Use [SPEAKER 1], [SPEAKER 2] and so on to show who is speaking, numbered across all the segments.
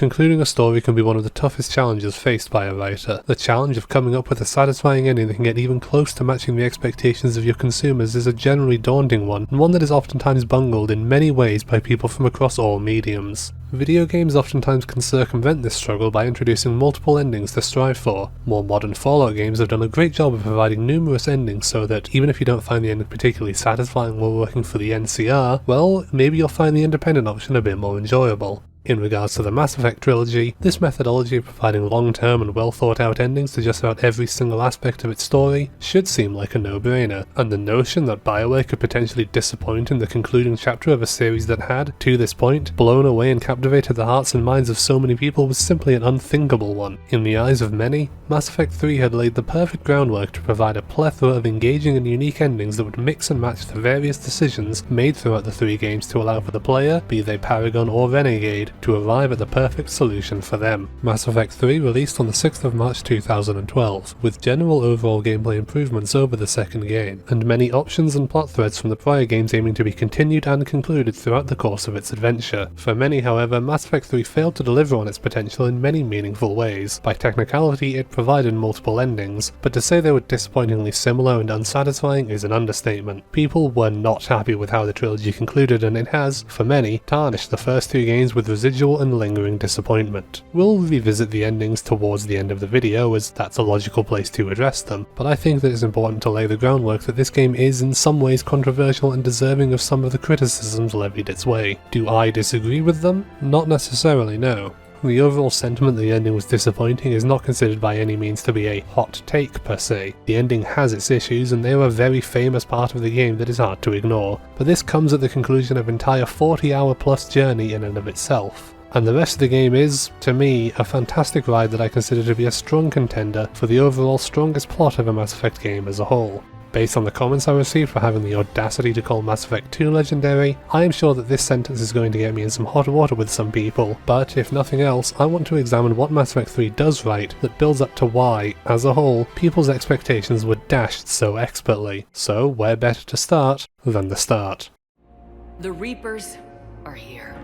[SPEAKER 1] Concluding a story can be one of the toughest challenges faced by a writer. The challenge of coming up with a satisfying ending that can get even close to matching the expectations of your consumers is a generally daunting one, and one that is oftentimes bungled in many ways by people from across all mediums. Video games oftentimes can circumvent this struggle by introducing multiple endings to strive for. More modern Fallout games have done a great job of providing numerous endings so that, even if you don't find the ending particularly satisfying while working for the NCR, well, maybe you'll find the independent option a bit more enjoyable. In regards to the Mass Effect trilogy, this methodology of providing long-term and well-thought-out endings to just about every single aspect of its story should seem like a no-brainer, and the notion that Bioware could potentially disappoint in the concluding chapter of a series that had, to this point, blown away and captivated the hearts and minds of so many people was simply an unthinkable one. In the eyes of many, Mass Effect 3 had laid the perfect groundwork to provide a plethora of engaging and unique endings that would mix and match the various decisions made throughout the three games to allow for the player, be they Paragon or Renegade, to arrive at the perfect solution for them. Mass Effect 3 released on the 6th of March 2012, with general overall gameplay improvements over the second game, and many options and plot threads from the prior games aiming to be continued and concluded throughout the course of its adventure. For many, however, Mass Effect 3 failed to deliver on its potential in many meaningful ways. By technicality, it provided multiple endings, but to say they were disappointingly similar and unsatisfying is an understatement. People were not happy with how the trilogy concluded, and it has, for many, tarnished the first two games with residual and lingering disappointment. We'll revisit the endings towards the end of the video, as that's a logical place to address them, but I think that it's important to lay the groundwork that this game is in some ways controversial and deserving of some of the criticisms levied its way. Do I disagree with them? Not necessarily, no. The overall sentiment that the ending was disappointing is not considered by any means to be a hot take per se. The ending has its issues, and they are a very famous part of the game that is hard to ignore, but this comes at the conclusion of an entire 40-hour plus journey in and of itself. And the rest of the game is, to me, a fantastic ride that I consider to be a strong contender for the overall strongest plot of a Mass Effect game as a whole. Based on the comments I received for having the audacity to call Mass Effect 2 legendary, I am sure that this sentence is going to get me in some hot water with some people, but if nothing else, I want to examine what Mass Effect 3 does right that builds up to why, as a whole, people's expectations were dashed so expertly. So where better to start than the start?
[SPEAKER 2] The Reapers are here.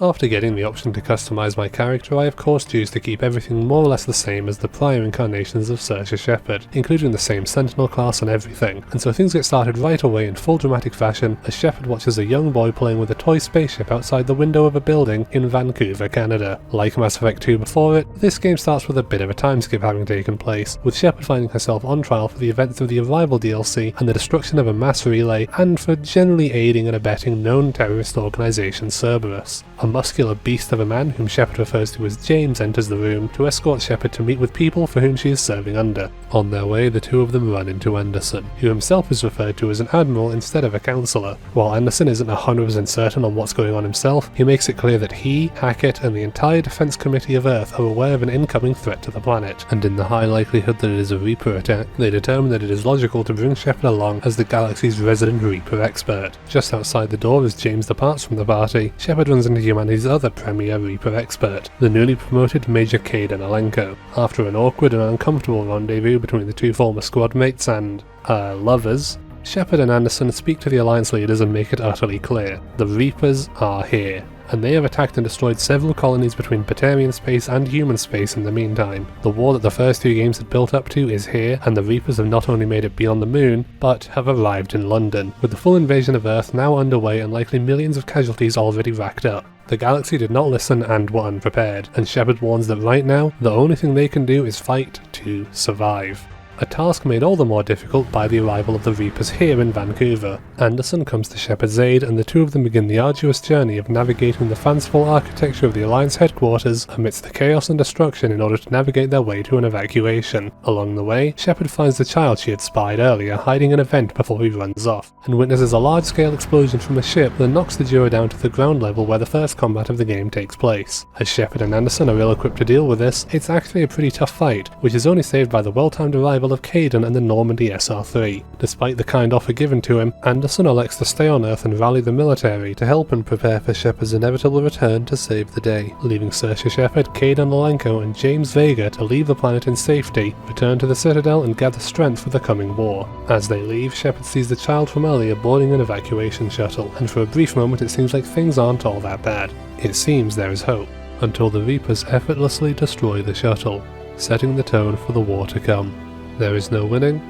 [SPEAKER 1] After getting the option to customize my character, I of course choose to keep everything more or less the same as the prior incarnations of Saoirse Shepard, including the same Sentinel class and everything, and so things get started right away in full dramatic fashion as Shepard watches a young boy playing with a toy spaceship outside the window of a building in Vancouver, Canada. Like Mass Effect 2 before it, this game starts with a bit of a time skip having taken place, with Shepard finding herself on trial for the events of the Arrival DLC and the destruction of a mass relay, and for generally aiding and abetting known terrorist organisation Cerberus. A muscular beast of a man, whom Shepard refers to as James, enters the room to escort Shepard to meet with people for whom she is serving under. On their way, the two of them run into Anderson, who himself is referred to as an admiral instead of a councillor. While Anderson isn't 100% certain on what's going on himself, he makes it clear that he, Hackett, and the entire Defense Committee of Earth are aware of an incoming threat to the planet, and in the high likelihood that it is a Reaper attack, they determine that it is logical to bring Shepard along as the galaxy's resident Reaper expert. Just outside the door as James departs from the party, Shepard runs into humanity's other premier Reaper expert, the newly promoted Major Kaidan Alenko. After an awkward and uncomfortable rendezvous between the two former squad mates and, lovers, Shepard and Anderson speak to the Alliance leaders and make it utterly clear. The Reapers are here, and they have attacked and destroyed several colonies between Batarian space and human space in the meantime. The war that the first two games had built up to is here, and the Reapers have not only made it beyond the moon, but have arrived in London, with the full invasion of Earth now underway and likely millions of casualties already racked up. The galaxy did not listen and were unprepared, and Shepard warns that right now, the only thing they can do is fight to survive. A task made all the more difficult by the arrival of the Reapers here in Vancouver. Anderson comes to Shepard's aid, and the two of them begin the arduous journey of navigating the fanciful architecture of the Alliance headquarters amidst the chaos and destruction in order to navigate their way to an evacuation. Along the way, Shepard finds the child she had spied earlier hiding in a vent before he runs off, and witnesses a large-scale explosion from a ship that knocks the duo down to the ground level where the first combat of the game takes place. As Shepard and Anderson are ill-equipped to deal with this, it's actually a pretty tough fight, which is only saved by the well-timed arrival arrival of Kaidan and the Normandy SR3. Despite the kind offer given to him, Anderson elects to stay on Earth and rally the military to help and prepare for Shepard's inevitable return to save the day, leaving Saoirse Shepard, Kaidan Lelenko and James Vega to leave the planet in safety, return to the Citadel and gather strength for the coming war. As they leave, Shepard sees the child from earlier boarding an evacuation shuttle, and for a brief moment it seems like things aren't all that bad. It seems there is hope, until the Reapers effortlessly destroy the shuttle, setting the tone for the war to come. There is no winning,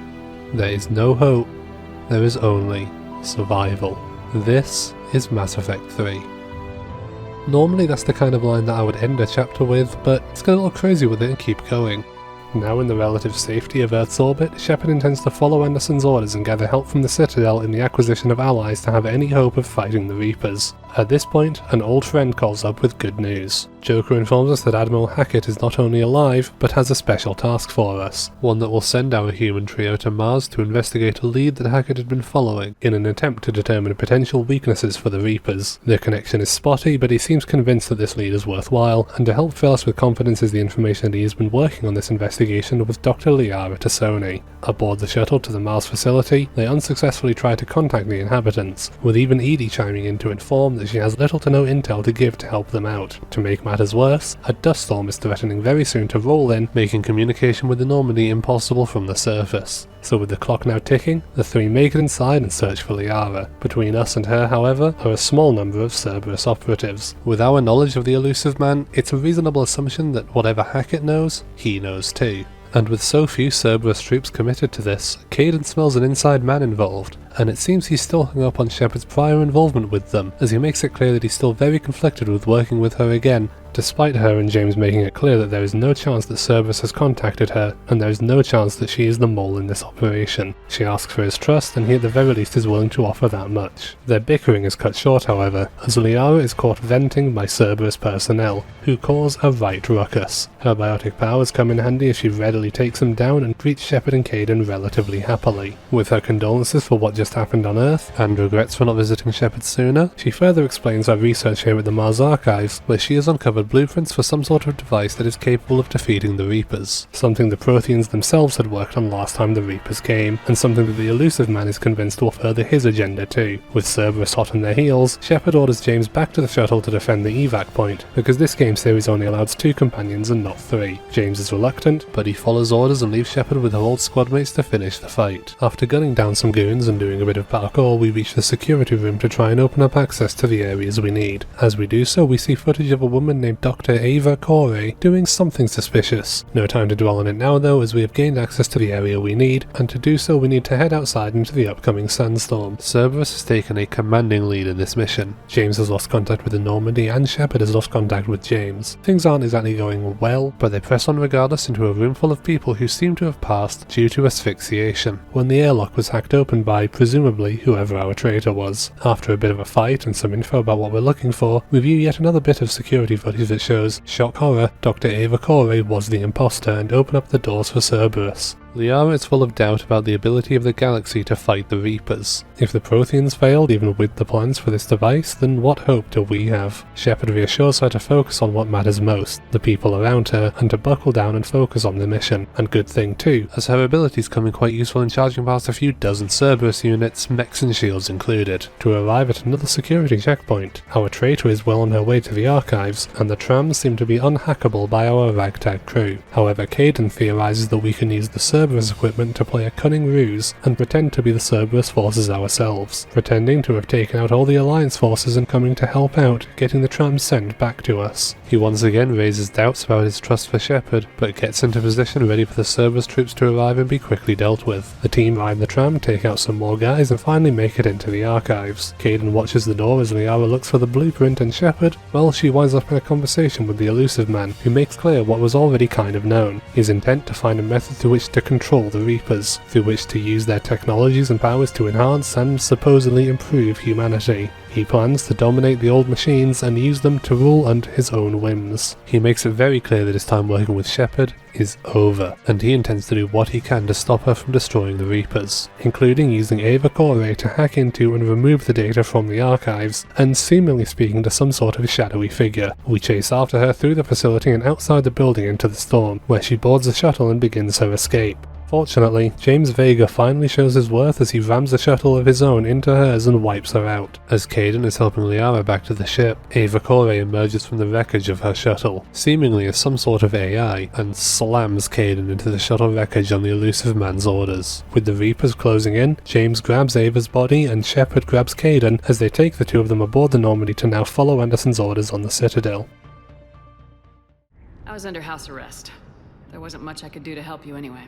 [SPEAKER 1] there is no hope, there is only survival. This is Mass Effect 3. Normally that's the kind of line that I would end a chapter with, but let's get a little crazy with it and keep going. Now in the relative safety of Earth's orbit, Shepard intends to follow Anderson's orders and gather help from the Citadel in the acquisition of allies to have any hope of fighting the Reapers. At this point, an old friend calls up with good news. Joker informs us that Admiral Hackett is not only alive, but has a special task for us, one that will send our human trio to Mars to investigate a lead that Hackett had been following, in an attempt to determine potential weaknesses for the Reapers. Their connection is spotty, but he seems convinced that this lead is worthwhile, and to help fill us with confidence is the information that he has been working on this investigation with Dr. Liara Tassoni. Aboard the shuttle to the Mars facility, they unsuccessfully try to contact the inhabitants, with even Edie chiming in to inform that she has little to no intel to give to help them out. To make matters worse, a dust storm is threatening very soon to roll in, making communication with the Normandy impossible from the surface. So with the clock now ticking, the three make it inside and search for Liara. Between us and her, however, are a small number of Cerberus operatives. With our knowledge of the Illusive Man, it's a reasonable assumption that whatever Hackett knows, he knows too. And with so few Cerberus troops committed to this, Kaidan smells an inside man involved, and it seems he's still hung up on Shepard's prior involvement with them, as he makes it clear that he's still very conflicted with working with her again, despite her and James making it clear that there is no chance that Cerberus has contacted her, and there is no chance that she is the mole in this operation. She asks for his trust, and he at the very least is willing to offer that much. Their bickering is cut short, however, as Liara is caught venting by Cerberus personnel, who cause a right ruckus. Her biotic powers come in handy as she readily takes them down and greets Shepard and Kaidan relatively happily. With her condolences for what just happened on Earth, and regrets for not visiting Shepard sooner, she further explains her research here at the Mars Archives, where she has uncovered blueprints for some sort of device that is capable of defeating the Reapers, something the Protheans themselves had worked on last time the Reapers came, and something that the Illusive Man is convinced will further his agenda too. With Cerberus hot on their heels, Shepard orders James back to the shuttle to defend the evac point, because this game series only allows 2 companions and not 3. James is reluctant, but he follows orders and leaves Shepard with her old squadmates to finish the fight. After gunning down some goons and doing a bit of parkour, we reach the security room to try and open up access to the areas we need. As we do so, we see footage of a woman named Dr. Ava Corey doing something suspicious. No time to dwell on it now though, as we have gained access to the area we need, and to do so we need to head outside into the upcoming sandstorm. Cerberus has taken a commanding lead in this mission. James has lost contact with the Normandy, and Shepard has lost contact with James. Things aren't exactly going well, but they press on regardless into a room full of people who seem to have passed due to asphyxiation, when the airlock was hacked open by, presumably, whoever our traitor was. After a bit of a fight and some info about what we're looking for, we view yet another bit of security footage that shows, shock horror, Dr. Ava Corey was the imposter and open up the doors for Cerberus. Liara is full of doubt about the ability of the galaxy to fight the Reapers. If the Protheans failed even with the plans for this device, then what hope do we have? Shepard reassures her to focus on what matters most, the people around her, and to buckle down and focus on the mission. And good thing too, as her abilities come in quite useful in charging past a few dozen Cerberus units, mechs and shields included, to arrive at another security checkpoint. Our traitor is well on her way to the archives, and the trams seem to be unhackable by our ragtag crew. However, Kaidan theorizes that we can use the Cerberus equipment to play a cunning ruse and pretend to be the Cerberus forces ourselves, pretending to have taken out all the Alliance forces and coming to help out, getting the trams sent back to us. He once again raises doubts about his trust for Shepard, but gets into position ready for the Cerberus troops to arrive and be quickly dealt with. The team ride the tram, take out some more guys, and finally make it into the archives. Kaidan watches the door as Liara looks for the blueprint, and Shepard, well, she winds up in a conversation with the Illusive Man, who makes clear what was already kind of known, his intent to find a method through which to control the Reapers, through which to use their technologies and powers to enhance and supposedly improve humanity. He plans to dominate the old machines and use them to rule under his own whims. He makes it very clear that his time working with Shepard is over, and he intends to do what he can to stop her from destroying the Reapers, including using Ava Corey to hack into and remove the data from the archives, and seemingly speaking to some sort of shadowy figure. We chase after her through the facility and outside the building into the storm, where she boards the shuttle and begins her escape. Fortunately, James Vega finally shows his worth as he rams a shuttle of his own into hers and wipes her out. As Kaidan is helping Liara back to the ship, Ava Kore emerges from the wreckage of her shuttle, seemingly as some sort of AI, and slams Kaidan into the shuttle wreckage on the Illusive man's orders. With the Reapers closing in, James grabs Ava's body and Shepard grabs Kaidan as they take the two of them aboard the Normandy to now follow Anderson's orders on the Citadel.
[SPEAKER 2] I was under house arrest. There wasn't much I could do to help you anyway.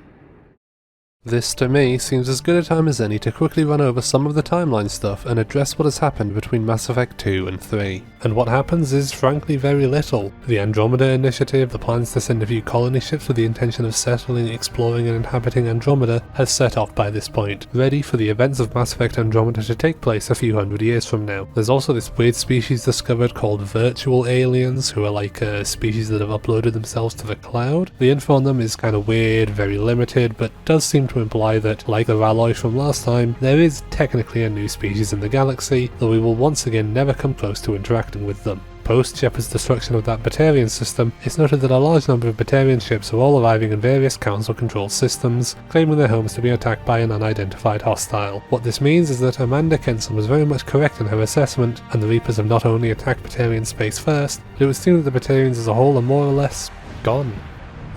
[SPEAKER 1] This, to me, seems as good a time as any to quickly run over some of the timeline stuff and address what has happened between Mass Effect 2 and 3. And what happens is frankly very little. The Andromeda Initiative, the plans to send a few colony ships with the intention of settling, exploring and inhabiting Andromeda, has set off by this point, ready for the events of Mass Effect Andromeda to take place a few hundred years from now. There's also this weird species discovered called virtual aliens, who are like a species that have uploaded themselves to the cloud. The info on them is kind of weird, very limited, but does seem to imply that, like the Raloi from last time, there is technically a new species in the galaxy, though we will once again never come close to interacting with them. Post Shepard's destruction of that Batarian system, it's noted that a large number of Batarian ships are all arriving in various council-controlled systems, claiming their homes to be attacked by an unidentified hostile. What this means is that Amanda Kenson was very much correct in her assessment, and the Reapers have not only attacked Batarian space first, but it would seem that the Batarians as a whole are more or less gone.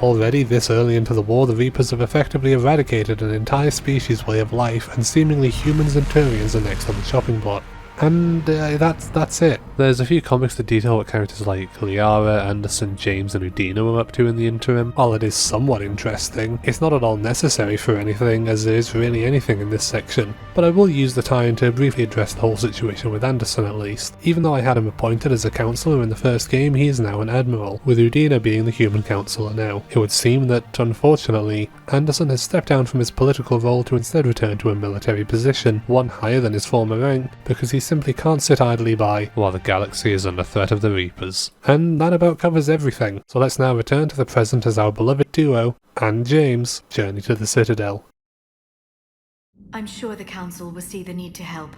[SPEAKER 1] Already, this early into the war, the Reapers have effectively eradicated an entire species' way of life, and seemingly humans and Turians are next on the chopping block. And that's it. There's a few comics that detail what characters like Liara, Anderson, James and Udina were up to in the interim. While it is somewhat interesting, it's not at all necessary for anything, as there is really anything in this section. But I will use the time to briefly address the whole situation with Anderson at least. Even though I had him appointed as a councillor in the first game, he is now an admiral, with Udina being the human councillor now. It would seem that, unfortunately, Anderson has stepped down from his political role to instead return to a military position, one higher than his former rank, because he simply can't sit idly by while the galaxy is under threat of the Reapers. And that about covers everything, so let's now return to the present as our beloved duo and James journey to the Citadel.
[SPEAKER 3] I'm sure the Council will see the need to help.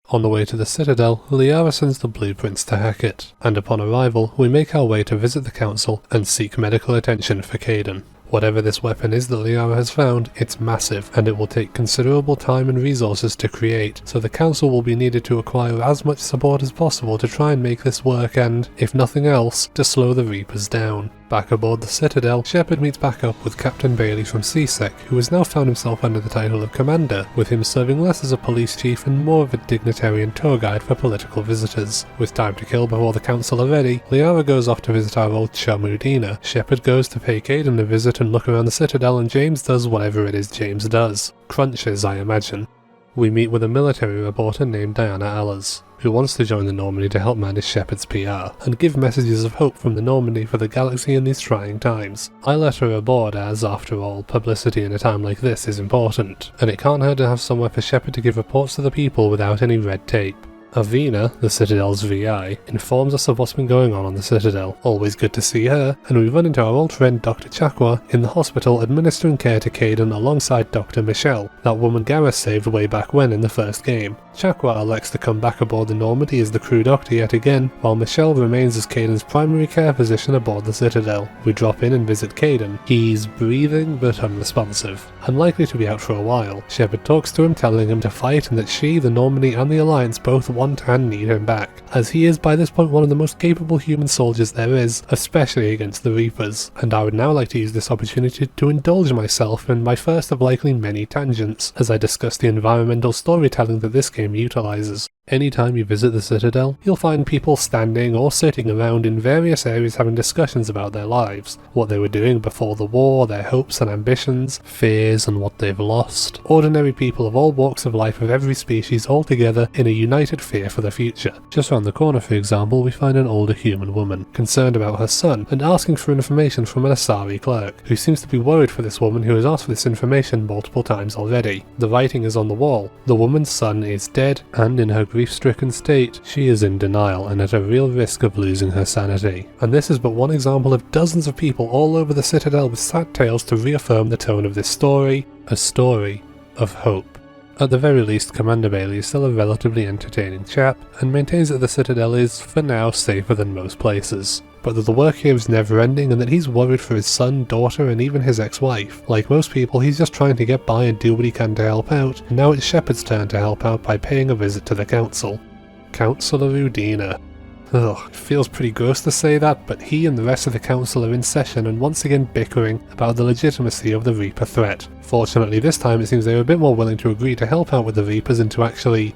[SPEAKER 1] On the way to the Citadel, Liara sends the blueprints to hack it, and upon arrival we make our way to visit the Council and seek medical attention for Kaidan. Whatever this weapon is that Liara has found, it's massive, and it will take considerable time and resources to create, so the Council will be needed to acquire as much support as possible to try and make this work and, if nothing else, to slow the Reapers down. Back aboard the Citadel, Shepard meets back up with Captain Bailey from CSEC, who has now found himself under the title of Commander, with him serving less as a police chief and more of a dignitary and tour guide for political visitors. With time to kill before the Council are ready, Liara goes off to visit our old chum Udina. Shepard goes to pay Kaidan a visit and look around the Citadel, and James does whatever it is James does. Crunches, I imagine. We meet with a military reporter named Diana Allers, who wants to join the Normandy to help manage Shepard's PR, and give messages of hope from the Normandy for the galaxy in these trying times. I let her aboard as, after all, publicity in a time like this is important, and it can't hurt to have somewhere for Shepard to give reports to the people without any red tape. Avina, the Citadel's VI, informs us of what's been going on the Citadel. Always good to see her, and we run into our old friend Dr. Chakwa in the hospital administering care to Kaidan alongside Dr. Michelle, that woman Gareth saved way back when in the first game. Chakwa elects to come back aboard the Normandy as the crew doctor yet again, while Michelle remains as Kaidan's primary care physician aboard the Citadel. We drop in and visit Kaidan. He's breathing but unresponsive. Unlikely to be out for a while, Shepard talks to him telling him to fight and that she, the Normandy and the Alliance both want and need him back, as he is by this point one of the most capable human soldiers there is, especially against the Reapers. And I would now like to use this opportunity to indulge myself in my first of likely many tangents, as I discuss the environmental storytelling that this game utilizes. Anytime you visit the Citadel, you'll find people standing or sitting around in various areas having discussions about their lives, what they were doing before the war, their hopes and ambitions, fears and what they've lost. Ordinary people of all walks of life of every species all together in a united fear for the future. Just round the corner, for example, we find an older human woman, concerned about her son and asking for information from an Asari clerk, who seems to be worried for this woman who has asked for this information multiple times already. The writing is on the wall. The woman's son is dead, and in her grief-stricken state, she is in denial and at a real risk of losing her sanity. And this is but one example of dozens of people all over the Citadel with sad tales to reaffirm the tone of this story, a story of hope. At the very least, Commander Bailey is still a relatively entertaining chap, and maintains that the Citadel is, for now, safer than most places. but that the work here is never ending and that he's worried for his son, daughter and even his ex-wife. Like most people, he's just trying to get by and do what he can to help out, and now it's Shepard's turn to help out by paying a visit to the council. Councillor Udina. Ugh, it feels pretty gross to say that, but he and the rest of the council are in session and once again bickering about the legitimacy of the Reaper threat. Fortunately this time it seems they were a bit more willing to agree to help out with the Reapers and to actually,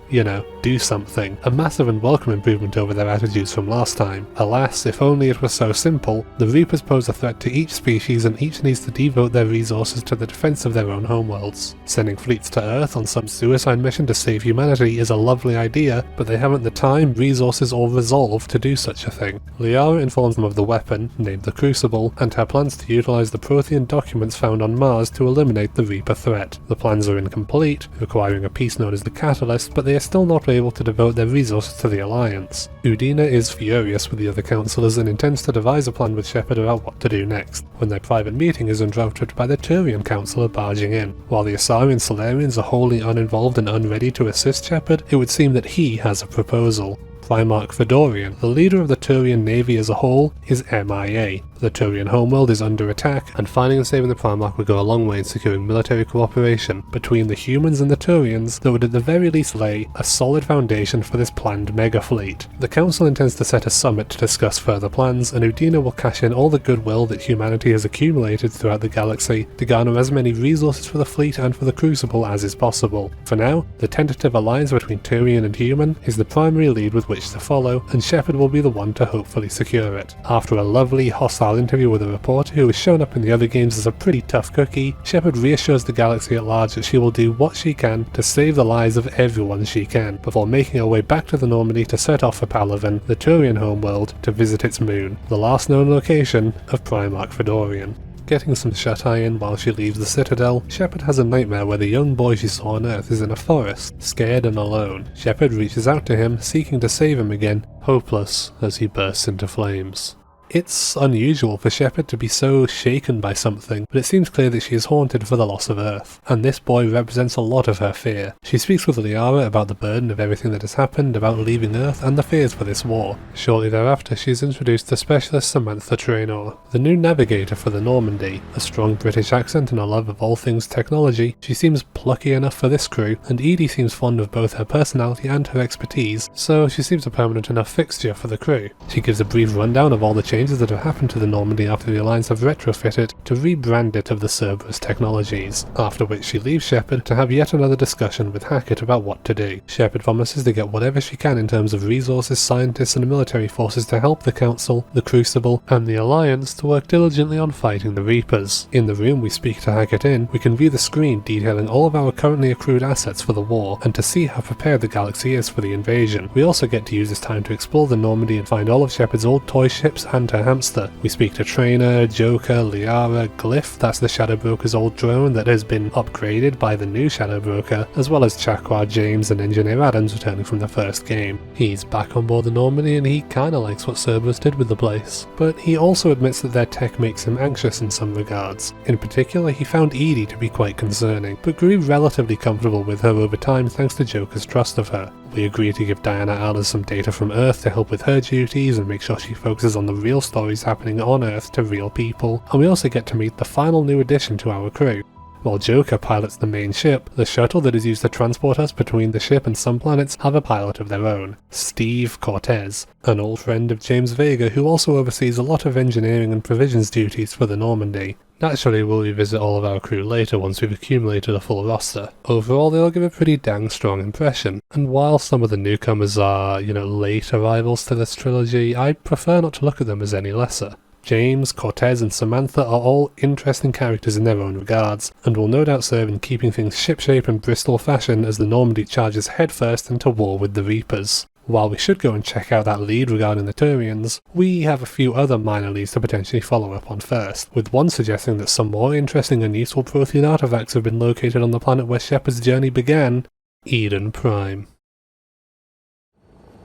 [SPEAKER 1] do something. A massive and welcome improvement over their attitudes from last time. Alas, if only it was so simple. The Reapers pose a threat to each species and each needs to devote their resources to the defense of their own homeworlds. Sending fleets to Earth on some suicide mission to save humanity is a lovely idea, but they haven't the time, resources or resolve to do such a thing. Liara informs them of the weapon, named the Crucible, and her plans to utilize the Prothean documents found on Mars to eliminate the Reaper threat. The plans are incomplete, requiring a piece known as the Catalyst, but they are still not able to devote their resources to the Alliance. Udina is furious with the other councillors and intends to devise a plan with Shepard about what to do next, when their private meeting is interrupted by the Turian councillor barging in. While the Asari and Salarians are wholly uninvolved and unready to assist Shepard, it would seem that he has a proposal. Primarch Fedorian, the leader of the Turian navy as a whole, is MIA. The Turian homeworld is under attack, and finding and saving the Primarch would go a long way in securing military cooperation between the humans and the Turians that would at the very least lay a solid foundation for this planned mega fleet. The Council intends to set a summit to discuss further plans, and Udina will cash in all the goodwill that humanity has accumulated throughout the galaxy to garner as many resources for the fleet and for the Crucible as is possible. For now, the tentative alliance between Turian and human is the primary lead with which to follow, and Shepard will be the one to hopefully secure it. After a lovely, hostile interview with a reporter who has shown up in the other games as a pretty tough cookie, Shepard reassures the galaxy at large that she will do what she can to save the lives of everyone she can, before making her way back to the Normandy to set off for Palaven, the Turian homeworld, to visit its moon, the last known location of Primarch Fedorian. Getting some shut-eye in while she leaves the Citadel, Shepard has a nightmare where the young boy she saw on Earth is in a forest, scared and alone. Shepard reaches out to him, seeking to save him again, hopeless as he bursts into flames. It's unusual for Shepard to be so shaken by something, but it seems clear that she is haunted for the loss of Earth, and this boy represents a lot of her fear. She speaks with Liara about the burden of everything that has happened, about leaving Earth, and the fears for this war. Shortly thereafter, she is introduced to Specialist Samantha Traynor, the new navigator for the Normandy. A strong British accent and a love of all things technology, she seems plucky enough for this crew, and Edie seems fond of both her personality and her expertise, so she seems a permanent enough fixture for the crew. She gives a brief rundown of all the changes that have happened to the Normandy after the Alliance have retrofitted to rebrand it of the Cerberus technologies, after which she leaves Shepard to have yet another discussion with Hackett about what to do. Shepard promises to get whatever she can in terms of resources, scientists and military forces to help the Council, the Crucible and the Alliance to work diligently on fighting the Reapers. In the room we speak to Hackett in, we can view the screen detailing all of our currently accrued assets for the war, and to see how prepared the galaxy is for the invasion. We also get to use this time to explore the Normandy and find all of Shepard's old toy ships and her hamster. We speak to Traynor, Joker, Liara, Glyph, that's the Shadow Broker's old drone that has been upgraded by the new Shadow Broker, as well as Chakra, James and Engineer Adams returning from the first game. He's back on board the Normandy and he kinda likes what Cerberus did with the place, but he also admits that their tech makes him anxious in some regards. In particular, he found Edie to be quite concerning, but grew relatively comfortable with her over time thanks to Joker's trust of her. We agree to give Diana Alders some data from Earth to help with her duties and make sure she focuses on the real stories happening on Earth to real people, and we also get to meet the final new addition to our crew. While Joker pilots the main ship, the shuttle that is used to transport us between the ship and some planets have a pilot of their own, Steve Cortez, an old friend of James Vega who also oversees a lot of engineering and provisions duties for the Normandy. Naturally, we'll revisit all of our crew later once we've accumulated a full roster. Overall, they'll give a pretty dang strong impression, and while some of the newcomers are, late arrivals to this trilogy, I prefer not to look at them as any lesser. James, Cortez and Samantha are all interesting characters in their own regards, and will no doubt serve in keeping things shipshape and Bristol fashion as the Normandy charges headfirst into war with the Reapers. While we should go and check out that lead regarding the Turians, we have a few other minor leads to potentially follow up on first, with one suggesting that some more interesting and useful Prothean artifacts have been located on the planet where Shepard's journey began, Eden Prime.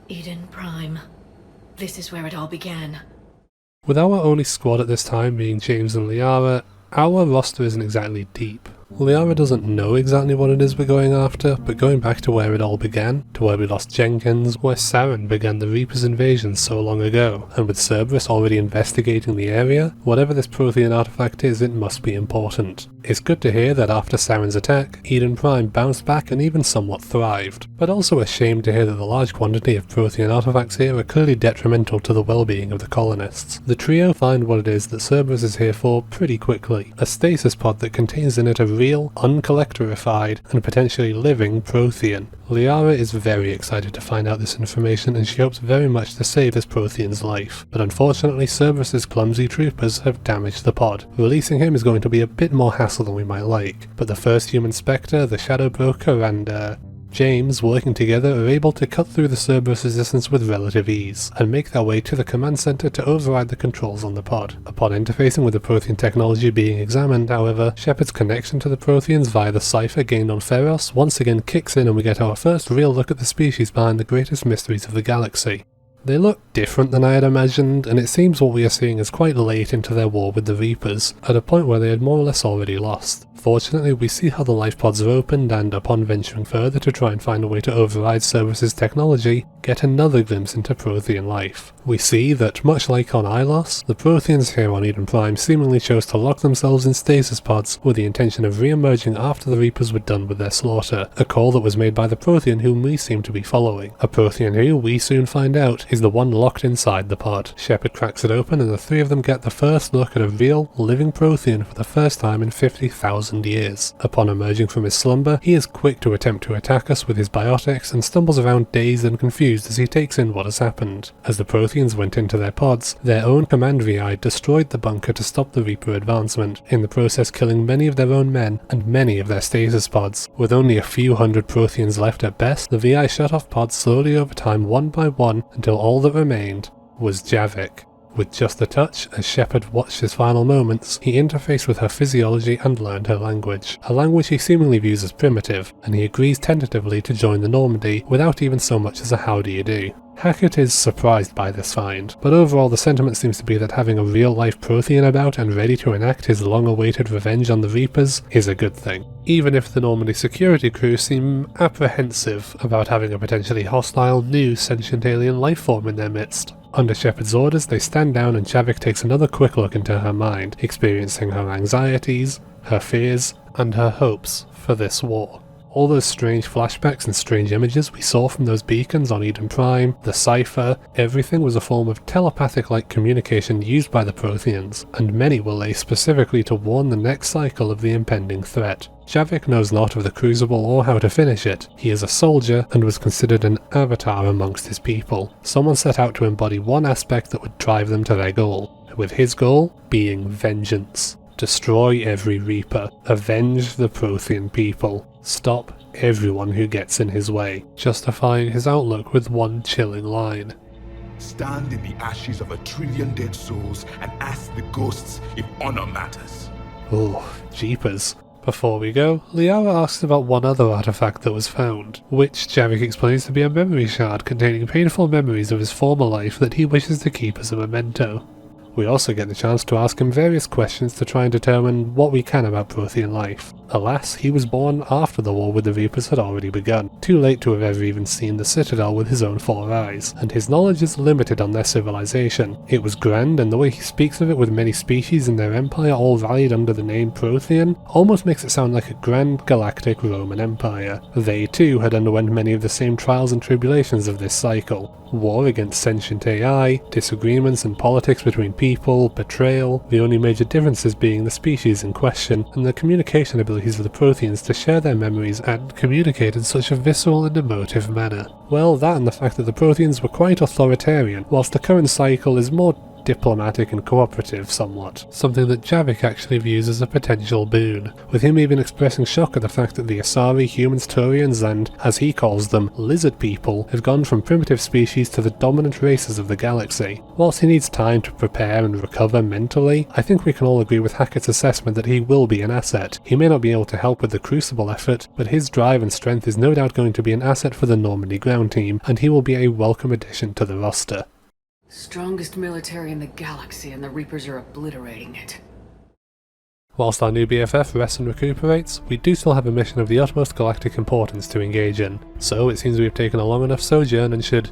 [SPEAKER 3] Eden Prime. This is where it all began.
[SPEAKER 1] With our only squad at this time being James and Liara, our roster isn't exactly deep. Liara doesn't know exactly what it is we're going after, but going back to where it all began, to where we lost Jenkins, where Saren began the Reaper's invasion so long ago, and with Cerberus already investigating the area, whatever this Prothean artifact is, it must be important. It's good to hear that after Saren's attack, Eden Prime bounced back and even somewhat thrived, but also a shame to hear that the large quantity of Prothean artifacts here are clearly detrimental to the well-being of the colonists. The trio find what it is that Cerberus is here for pretty quickly, a stasis pod that contains in it a real, uncollectorified, and potentially living Prothean. Liara is very excited to find out this information and she hopes very much to save this Prothean's life, but unfortunately Cerberus's clumsy troopers have damaged the pod. Releasing him is going to be a bit more hassle than we might like, but the first human Spectre, the Shadow Broker, and James, working together, are able to cut through the Cerberus resistance with relative ease, and make their way to the command center to override the controls on the pod. Upon interfacing with the Prothean technology being examined, however, Shepard's connection to the Protheans via the cipher gained on Feros once again kicks in and we get our first real look at the species behind the greatest mysteries of the galaxy. They look different than I had imagined, and it seems what we are seeing is quite late into their war with the Reapers, at a point where they had more or less already lost. Fortunately, we see how the life pods are opened and, upon venturing further to try and find a way to override Cerberus's technology, get another glimpse into Prothean life. We see that, much like on Ilos, the Protheans here on Eden Prime seemingly chose to lock themselves in stasis pods with the intention of re-emerging after the Reapers were done with their slaughter, a call that was made by the Prothean whom we seem to be following. A Prothean who, we soon find out, is the one locked inside the pod. Shepard cracks it open and the three of them get the first look at a real, living Prothean for the first time in 50,000 years. Upon emerging from his slumber, he is quick to attempt to attack us with his biotics and stumbles around dazed and confused as he takes in what has happened. As the Protheans went into their pods, their own command VI destroyed the bunker to stop the Reaper advancement, in the process killing many of their own men and many of their stasis pods. With only a few hundred Protheans left at best, the VI shut off pods slowly over time one by one until all that remained was Javik. With just a touch, as Shepard watched his final moments, he interfaced with her physiology and learned her language, a language he seemingly views as primitive, and he agrees tentatively to join the Normandy without even so much as a how do you do. Hackett is surprised by this find, but overall the sentiment seems to be that having a real-life Prothean about and ready to enact his long-awaited revenge on the Reapers is a good thing, even if the Normandy security crew seem apprehensive about having a potentially hostile new sentient alien lifeform in their midst. Under Shepard's orders, they stand down and Javik takes another quick look into her mind, experiencing her anxieties, her fears, and her hopes for this war. All those strange flashbacks and strange images we saw from those beacons on Eden Prime, the cipher, everything was a form of telepathic-like communication used by the Protheans, and many were laced specifically to warn the next cycle of the impending threat. Javik knows not of the Crucible or how to finish it. He is a soldier and was considered an avatar amongst his people, someone set out to embody one aspect that would drive them to their goal, with his goal being vengeance. Destroy every Reaper, avenge the Prothean people, stop everyone who gets in his way, justifying his outlook with one chilling line.
[SPEAKER 4] Stand in the ashes of 1 trillion dead souls and ask the ghosts if honor matters.
[SPEAKER 1] Oh, jeepers. Before we go, Liara asks about one other artifact that was found, which Javik explains to be a memory shard containing painful memories of his former life that he wishes to keep as a memento. We also get the chance to ask him various questions to try and determine what we can about Prothean life. Alas, he was born after the war with the Reapers had already begun, too late to have ever even seen the Citadel with his own 4 eyes, and his knowledge is limited on their civilization. It was grand, and the way he speaks of it with many species in their empire all rallied under the name Prothean almost makes it sound like a grand galactic Roman Empire. They too had underwent many of the same trials and tribulations of this cycle. War against sentient AI, disagreements and politics between people, betrayal, the only major differences being the species in question, and the communication abilities of the Protheans to share their memories and communicate in such a visceral and emotive manner. Well, that and the fact that the Protheans were quite authoritarian, whilst the current cycle is more diplomatic and cooperative somewhat, something that Javik actually views as a potential boon, with him even expressing shock at the fact that the Asari, humans, Turians and, as he calls them, lizard people have gone from primitive species to the dominant races of the galaxy. Whilst he needs time to prepare and recover mentally, I think we can all agree with Hackett's assessment that he will be an asset. He may not be able to help with the Crucible effort, but his drive and strength is no doubt going to be an asset for the Normandy ground team, and he will be a welcome addition to the roster.
[SPEAKER 2] Strongest military in the galaxy, and the Reapers are obliterating it.
[SPEAKER 1] Whilst our new BFF rests and recuperates, we do still have a mission of the utmost galactic importance to engage in, so it seems we have taken a long enough sojourn and should,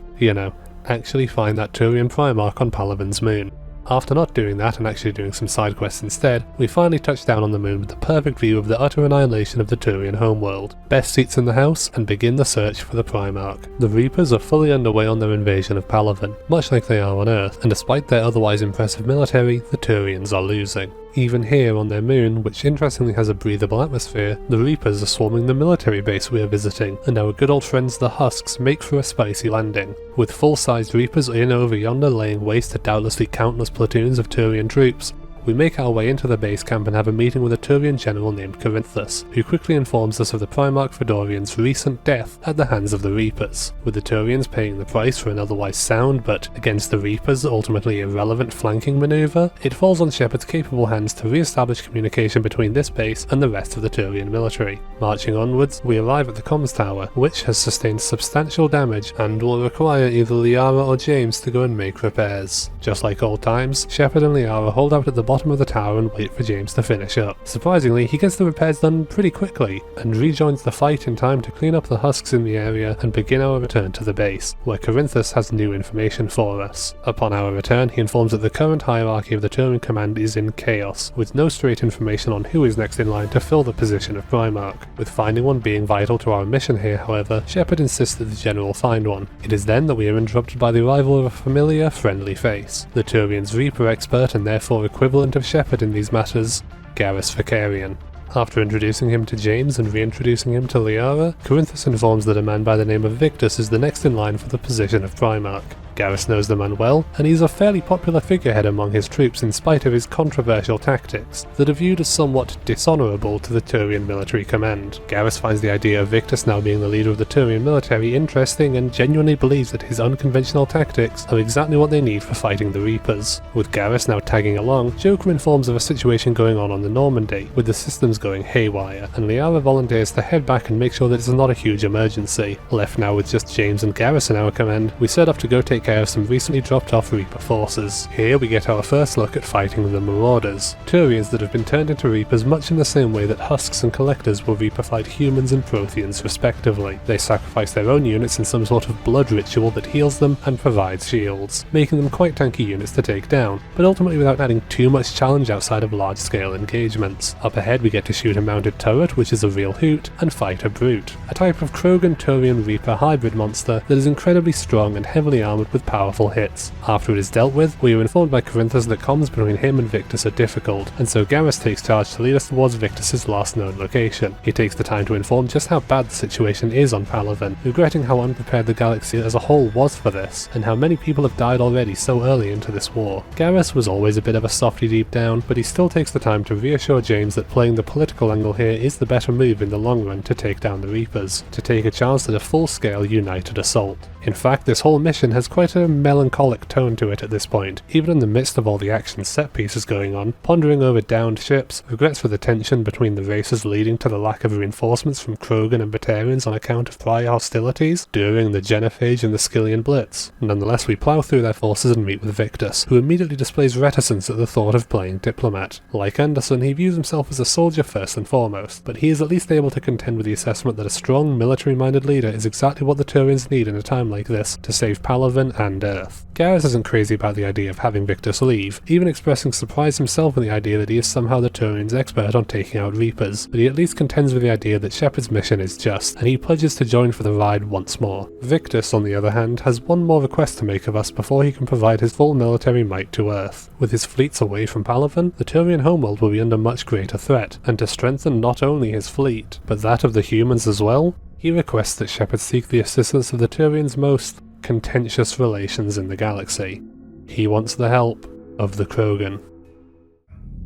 [SPEAKER 1] actually find that Turian Primarch on Palaven's moon. After not doing that and actually doing some side quests instead, we finally touch down on the moon with the perfect view of the utter annihilation of the Turian homeworld, best seats in the house, and begin the search for the Primarch. The Reapers are fully underway on their invasion of Palaven, much like they are on Earth, and despite their otherwise impressive military, the Turians are losing. Even here on their moon, which interestingly has a breathable atmosphere, the Reapers are swarming the military base we are visiting, and our good old friends the Husks make for a spicy landing. With full-sized Reapers in over yonder laying waste to doubtlessly countless platoons of Turian troops, we make our way into the base camp and have a meeting with a Turian general named Corinthus, who quickly informs us of the Primarch Fedorian's recent death at the hands of the Reapers, with the Turians paying the price for an otherwise sound but, against the Reapers, ultimately irrelevant flanking maneuver. It falls on Shepard's capable hands to re-establish communication between this base and the rest of the Turian military. Marching onwards, we arrive at the comms tower, which has sustained substantial damage and will require either Liara or James to go and make repairs. Just like old times, Shepard and Liara hold out at the bottom of the tower and wait for James to finish up. Surprisingly, he gets the repairs done pretty quickly, and rejoins the fight in time to clean up the husks in the area and begin our return to the base, where Corinthus has new information for us. Upon our return, he informs that the current hierarchy of the Turian command is in chaos, with no straight information on who is next in line to fill the position of Primarch. With finding one being vital to our mission here, however, Shepard insists that the general find one. It is then that we are interrupted by the arrival of a familiar, friendly face, the Turian's Reaper expert and therefore equivalent of Shepard in these matters, Quarian. After introducing him to James and reintroducing him to Liara, Corinthus informs that a man by the name of Victus is the next in line for the position of Primarch. Garrus knows the man well, and he's a fairly popular figurehead among his troops in spite of his controversial tactics that are viewed as somewhat dishonourable to the Turian military command. Garrus finds the idea of Victus now being the leader of the Turian military interesting and genuinely believes that his unconventional tactics are exactly what they need for fighting the Reapers. With Garrus now tagging along, Joker informs of a situation going on the Normandy, with the systems going haywire, and Liara volunteers to head back and make sure that it's not a huge emergency. Left now with just James and Garrus in our command, we set off to go take care of some recently dropped off Reaper forces. Here we get our first look at fighting the Marauders, Turians that have been turned into Reapers much in the same way that Husks and Collectors will Reaper fight humans and Protheans respectively. They sacrifice their own units in some sort of blood ritual that heals them and provides shields, making them quite tanky units to take down, but ultimately without adding too much challenge outside of large scale engagements. Up ahead we get to shoot a mounted turret, which is a real hoot, and fight a brute, a type of Krogan Turian Reaper hybrid monster that is incredibly strong and heavily armoured with powerful hits. After it is dealt with, we are informed by Corinthus that comms between him and Victus are difficult, and so Garrus takes charge to lead us towards Victus's last known location. He takes the time to inform just how bad the situation is on Palaven, regretting how unprepared the galaxy as a whole was for this, and how many people have died already so early into this war. Garrus was always a bit of a softy deep down, but he still takes the time to reassure James that playing the political angle here is the better move in the long run to take down the Reapers, to take a chance at a full-scale united assault. In fact, this whole mission has quite a melancholic tone to it at this point, even in the midst of all the action set pieces going on, pondering over downed ships, regrets for the tension between the races leading to the lack of reinforcements from Krogan and Batarians on account of prior hostilities during the Genophage and the Skillian Blitz. Nonetheless, we plough through their forces and meet with Victus, who immediately displays reticence at the thought of playing diplomat. Like Anderson, he views himself as a soldier first and foremost, but he is at least able to contend with the assessment that a strong, military-minded leader is exactly what the Turians need in a time like this to save Palaven and Earth. Garrus isn't crazy about the idea of having Victus leave, even expressing surprise himself in the idea that he is somehow the Turian's expert on taking out Reapers, but he at least contends with the idea that Shepard's mission is just, and he pledges to join for the ride once more. Victus, on the other hand, has one more request to make of us before he can provide his full military might to Earth. With his fleets away from Palaven, the Turian homeworld will be under much greater threat, and to strengthen not only his fleet, but that of the humans as well, he requests that Shepard seek the assistance of the Turian's most contentious relations in the galaxy. He wants the help of the Krogan.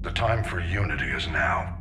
[SPEAKER 5] The time for unity is now.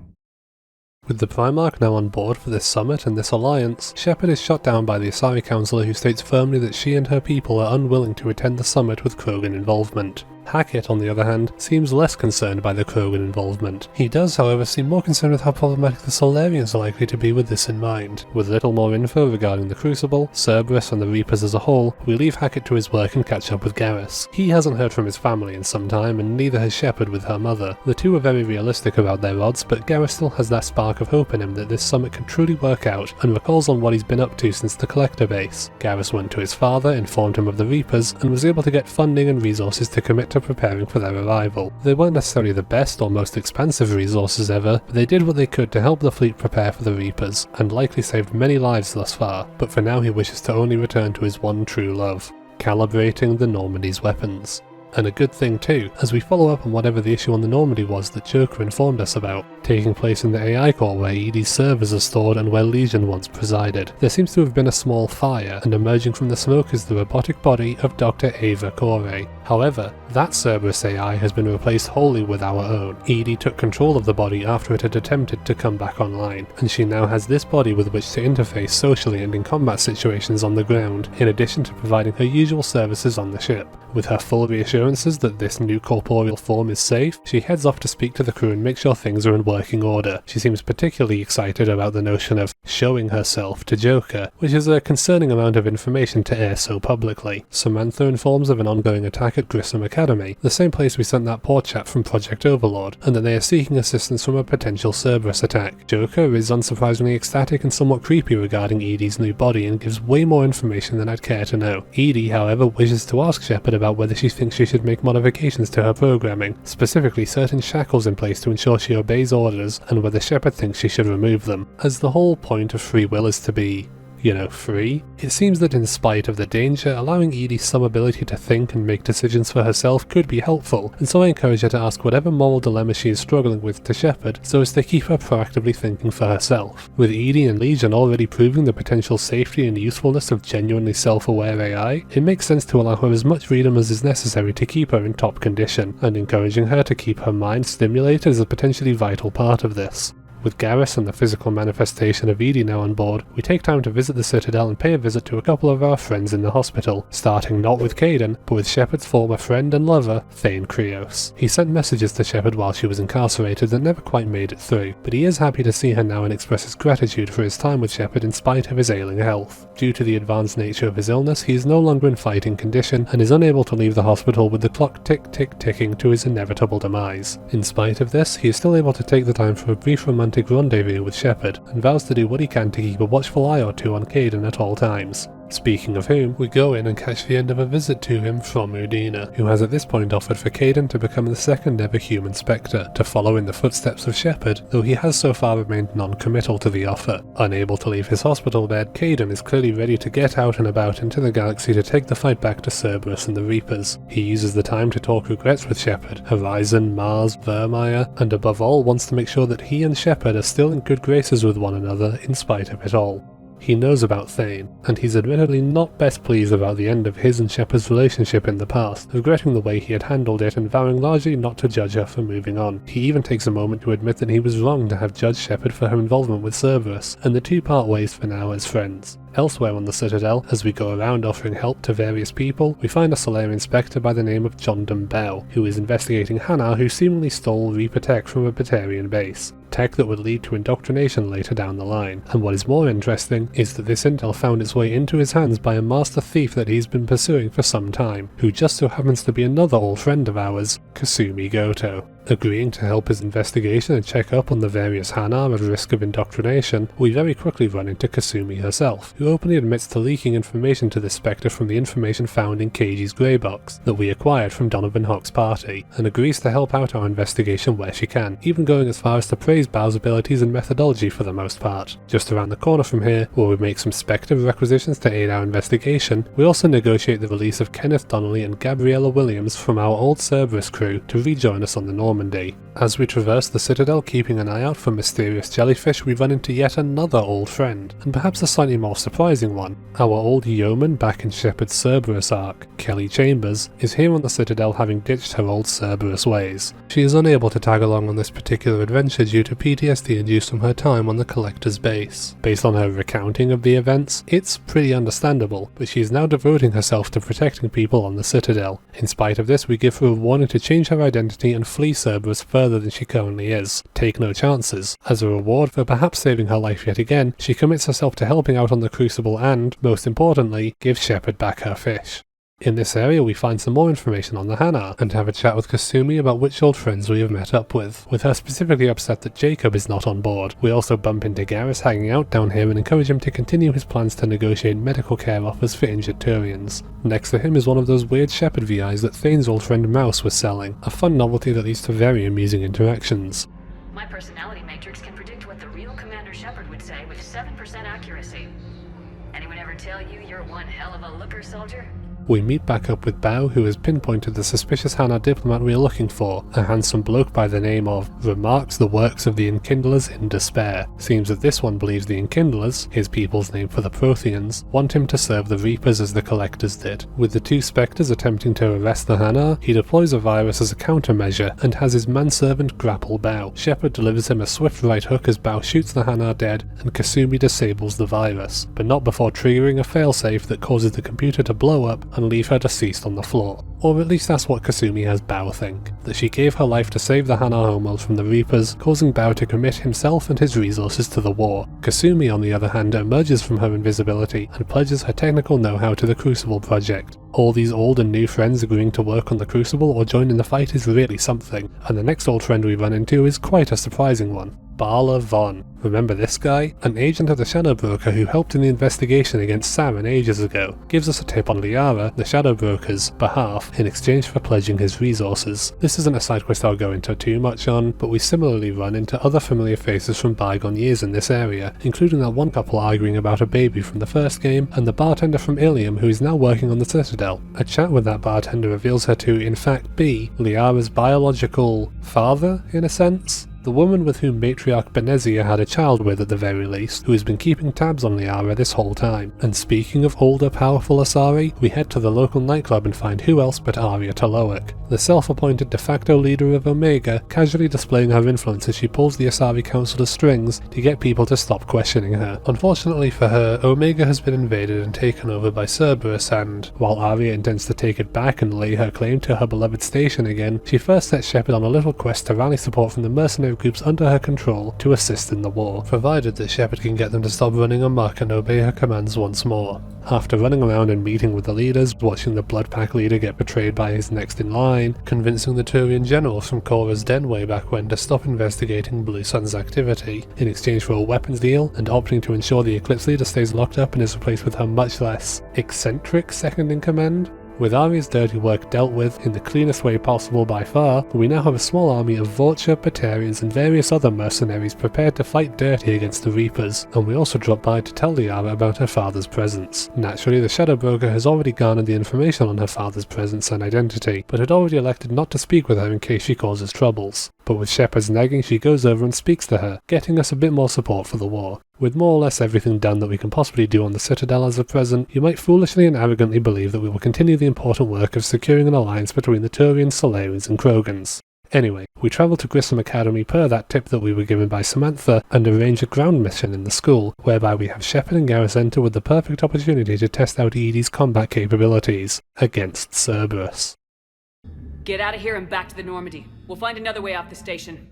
[SPEAKER 1] With the Primarch now on board for this summit and this alliance, Shepard is shot down by the Asari councillor who states firmly that she and her people are unwilling to attend the summit with Krogan involvement. Hackett, on the other hand, seems less concerned by the Krogan involvement. He does, however, seem more concerned with how problematic the Salarians are likely to be with this in mind. With little more info regarding the Crucible, Cerberus and the Reapers as a whole, we leave Hackett to his work and catch up with Garrus. He hasn't heard from his family in some time, and neither has Shepard with her mother. The two are very realistic about their odds, but Garrus still has that spark of hope in him that this summit can truly work out, and recalls on what he's been up to since the Collector base. Garrus went to his father, informed him of the Reapers, and was able to get funding and resources to commit to preparing for their arrival. They weren't necessarily the best or most expansive resources ever, but they did what they could to help the fleet prepare for the Reapers, and likely saved many lives thus far, but for now he wishes to only return to his one true love: calibrating the Normandy's weapons. And a good thing too, as we follow up on whatever the issue on the Normandy was that Joker informed us about, taking place in the AI core where EDI's servers are stored and where Legion once presided. There seems to have been a small fire, and emerging from the smoke is the robotic body of Dr. Ava Corey. However, that Cerberus AI has been replaced wholly with our own. EDI took control of the body after it had attempted to come back online, and she now has this body with which to interface socially and in combat situations on the ground, in addition to providing her usual services on the ship. With her full reassurances that this new corporeal form is safe, she heads off to speak to the crew and make sure things are in working order. She seems particularly excited about the notion of showing herself to Joker, which is a concerning amount of information to air so publicly. Samantha informs of an ongoing attack at Grissom Academy, the same place we sent that poor chap from Project Overlord, and that they are seeking assistance from a potential Cerberus attack. Joker is unsurprisingly ecstatic and somewhat creepy regarding EDI's new body and gives way more information than I'd care to know. EDI, however, wishes to ask Shepard about whether she thinks she should make modifications to her programming, specifically certain shackles in place to ensure she obeys orders, and whether Shepard thinks she should remove them, as the whole point of free will is to be, free. It seems that in spite of the danger, allowing EDI some ability to think and make decisions for herself could be helpful, and so I encourage her to ask whatever moral dilemma she is struggling with to Shepard, so as to keep her proactively thinking for herself. With EDI and Legion already proving the potential safety and usefulness of genuinely self-aware AI, it makes sense to allow her as much freedom as is necessary to keep her in top condition, and encouraging her to keep her mind stimulated is a potentially vital part of this. With Garrus and the physical manifestation of EDI now on board, we take time to visit the Citadel and pay a visit to a couple of our friends in the hospital, starting not with Kaidan, but with Shepard's former friend and lover, Thane Krios. He sent messages to Shepard while she was incarcerated that never quite made it through, but he is happy to see her now and expresses gratitude for his time with Shepard in spite of his ailing health. Due to the advanced nature of his illness, he is no longer in fighting condition and is unable to leave the hospital with the clock tick-tick-ticking to his inevitable demise. In spite of this, he is still able to take the time for a brief romantic rendezvous with Shepard, and vows to do what he can to keep a watchful eye or two on Kaidan at all times. Speaking of whom, we go in and catch the end of a visit to him from Udina, who has at this point offered for Kaidan to become the second ever human Spectre, to follow in the footsteps of Shepard, though he has so far remained non-committal to the offer. Unable to leave his hospital bed, Kaidan is clearly ready to get out and about into the galaxy to take the fight back to Cerberus and the Reapers. He uses the time to talk regrets with Shepard, Horizon, Mars, Vermeer, and above all wants to make sure that he and Shepard are still in good graces with one another in spite of it all. He knows about Thane, and he's admittedly not best pleased about the end of his and Shepard's relationship in the past, regretting the way he had handled it and vowing largely not to judge her for moving on. He even takes a moment to admit that he was wrong to have judged Shepard for her involvement with Cerberus, and the two part ways for now as friends. Elsewhere on the Citadel, as we go around offering help to various people, we find a Salarian Spectre by the name of Jondam Bell, who is investigating Hanar, who seemingly stole Reaper tech from a Batarian base. Tech that would lead to indoctrination later down the line. And what is more interesting is that this intel found its way into his hands by a master thief that he's been pursuing for some time, who just so happens to be another old friend of ours, Kasumi Goto. Agreeing to help his investigation and check up on the various Hanar at risk of indoctrination, we very quickly run into Kasumi herself, who openly admits to leaking information to the Spectre from the information found in Keiji's grey box that we acquired from Donovan Hock's party, and agrees to help out our investigation where she can, even going as far as to praise Bao's abilities and methodology for the most part. Just around the corner from here, where we make some Spectre requisitions to aid our investigation, we also negotiate the release of Kenneth Donnelly and Gabriella Williams from our old Cerberus crew to rejoin us on the Normandy. Normandy. As we traverse the Citadel keeping an eye out for mysterious jellyfish, we run into yet another old friend, and perhaps a slightly more surprising one. Our old yeoman back in Shepard's Cerberus arc, Kelly Chambers, is here on the Citadel having ditched her old Cerberus ways. She is unable to tag along on this particular adventure due to PTSD induced from her time on the Collector's base. Based on her recounting of the events, it's pretty understandable, but she is now devoting herself to protecting people on the Citadel. In spite of this, we give her a warning to change her identity and flee Cerberus further than she currently is. Take no chances. As a reward for perhaps saving her life yet again, she commits herself to helping out on the Crucible and, most importantly, gives Shepard back her fish. In this area we find some more information on the Hanar, and have a chat with Kasumi about which old friends we have met up with her specifically upset that Jacob is not on board. We also bump into Garrus hanging out down here and encourage him to continue his plans to negotiate medical care offers for injured Turians. Next to him is one of those weird Shepard VIs that Thane's old friend Mouse was selling, a fun novelty that leads to very amusing interactions.
[SPEAKER 2] My personality matrix can predict what the real Commander Shepard would say with 7% accuracy. Anyone ever tell you you're one hell of a looker, soldier?
[SPEAKER 1] We meet back up with Bao, who has pinpointed the suspicious Hanar diplomat we are looking for, a handsome bloke by the name of remarks the works of the Enkindlers in despair. Seems that this one believes the Enkindlers, his people's name for the Protheans, want him to serve the Reapers as the Collectors did. With the two Spectres attempting to arrest the Hanar, he deploys a virus as a countermeasure and has his manservant grapple Bao. Shepard delivers him a swift right hook as Bao shoots the Hanar dead and Kasumi disables the virus, but not before triggering a failsafe that causes the computer to blow up and leave her deceased on the floor. Or at least that's what Kasumi has Bao think, that she gave her life to save the Hanar homeworld from the Reapers, causing Bao to commit himself and his resources to the war. Kasumi, on the other hand, emerges from her invisibility and pledges her technical know-how to the Crucible project. All these old and new friends agreeing to work on the Crucible or join in the fight is really something, and the next old friend we run into is quite a surprising one. Bala Vaughn. Remember this guy? An agent of the Shadow Broker who helped in the investigation against Saren ages ago, gives us a tip on Liara, the Shadow Broker's, behalf in exchange for pledging his resources. This isn't a side quest I'll go into too much on, but we similarly run into other familiar faces from bygone years in this area, including that one couple arguing about a baby from the first game, and the bartender from Ilium who is now working on the Citadel. A chat with that bartender reveals her to, in fact, be Liara's biological father, in a sense. The woman with whom Matriarch Benezia had a child with at the very least, who has been keeping tabs on Liara this whole time. And speaking of older powerful Asari, we head to the local nightclub and find who else but Arya Taloic, the self-appointed de facto leader of Omega, casually displaying her influence as she pulls the Asari Council's strings to get people to stop questioning her. Unfortunately for her, Omega has been invaded and taken over by Cerberus, and while Arya intends to take it back and lay her claim to her beloved station again, she first sets Shepard on a little quest to rally support from the mercenary groups under her control to assist in the war, provided that Shepard can get them to stop running amok and obey her commands once more. After running around and meeting with the leaders, watching the Blood Pack leader get betrayed by his next in line, convincing the Turian generals from Korra's den way back when to stop investigating Blue Sun's activity in exchange for a weapons deal, and opting to ensure the Eclipse leader stays locked up and is replaced with her much less eccentric second in command. With Arya's dirty work dealt with in the cleanest way possible by far, we now have a small army of Vulture, Batarians and various other mercenaries prepared to fight dirty against the Reapers, and we also drop by to tell Liara about her father's presence. Naturally, the Shadow Broker has already garnered the information on her father's presence and identity, but had already elected not to speak with her in case she causes troubles. But with Shepard's nagging, she goes over and speaks to her, getting us a bit more support for the war. With more or less everything done that we can possibly do on the Citadel as of present, you might foolishly and arrogantly believe that we will continue the important work of securing an alliance between the Turians, Salarians and Krogans. Anyway, we travel to Grissom Academy per that tip that we were given by Samantha and arrange a ground mission in the school, whereby we have Shepard and Garrus enter with the perfect opportunity to test out Edie's combat capabilities against Cerberus.
[SPEAKER 2] Get out of here and back to the Normandy. We'll find another way off the station.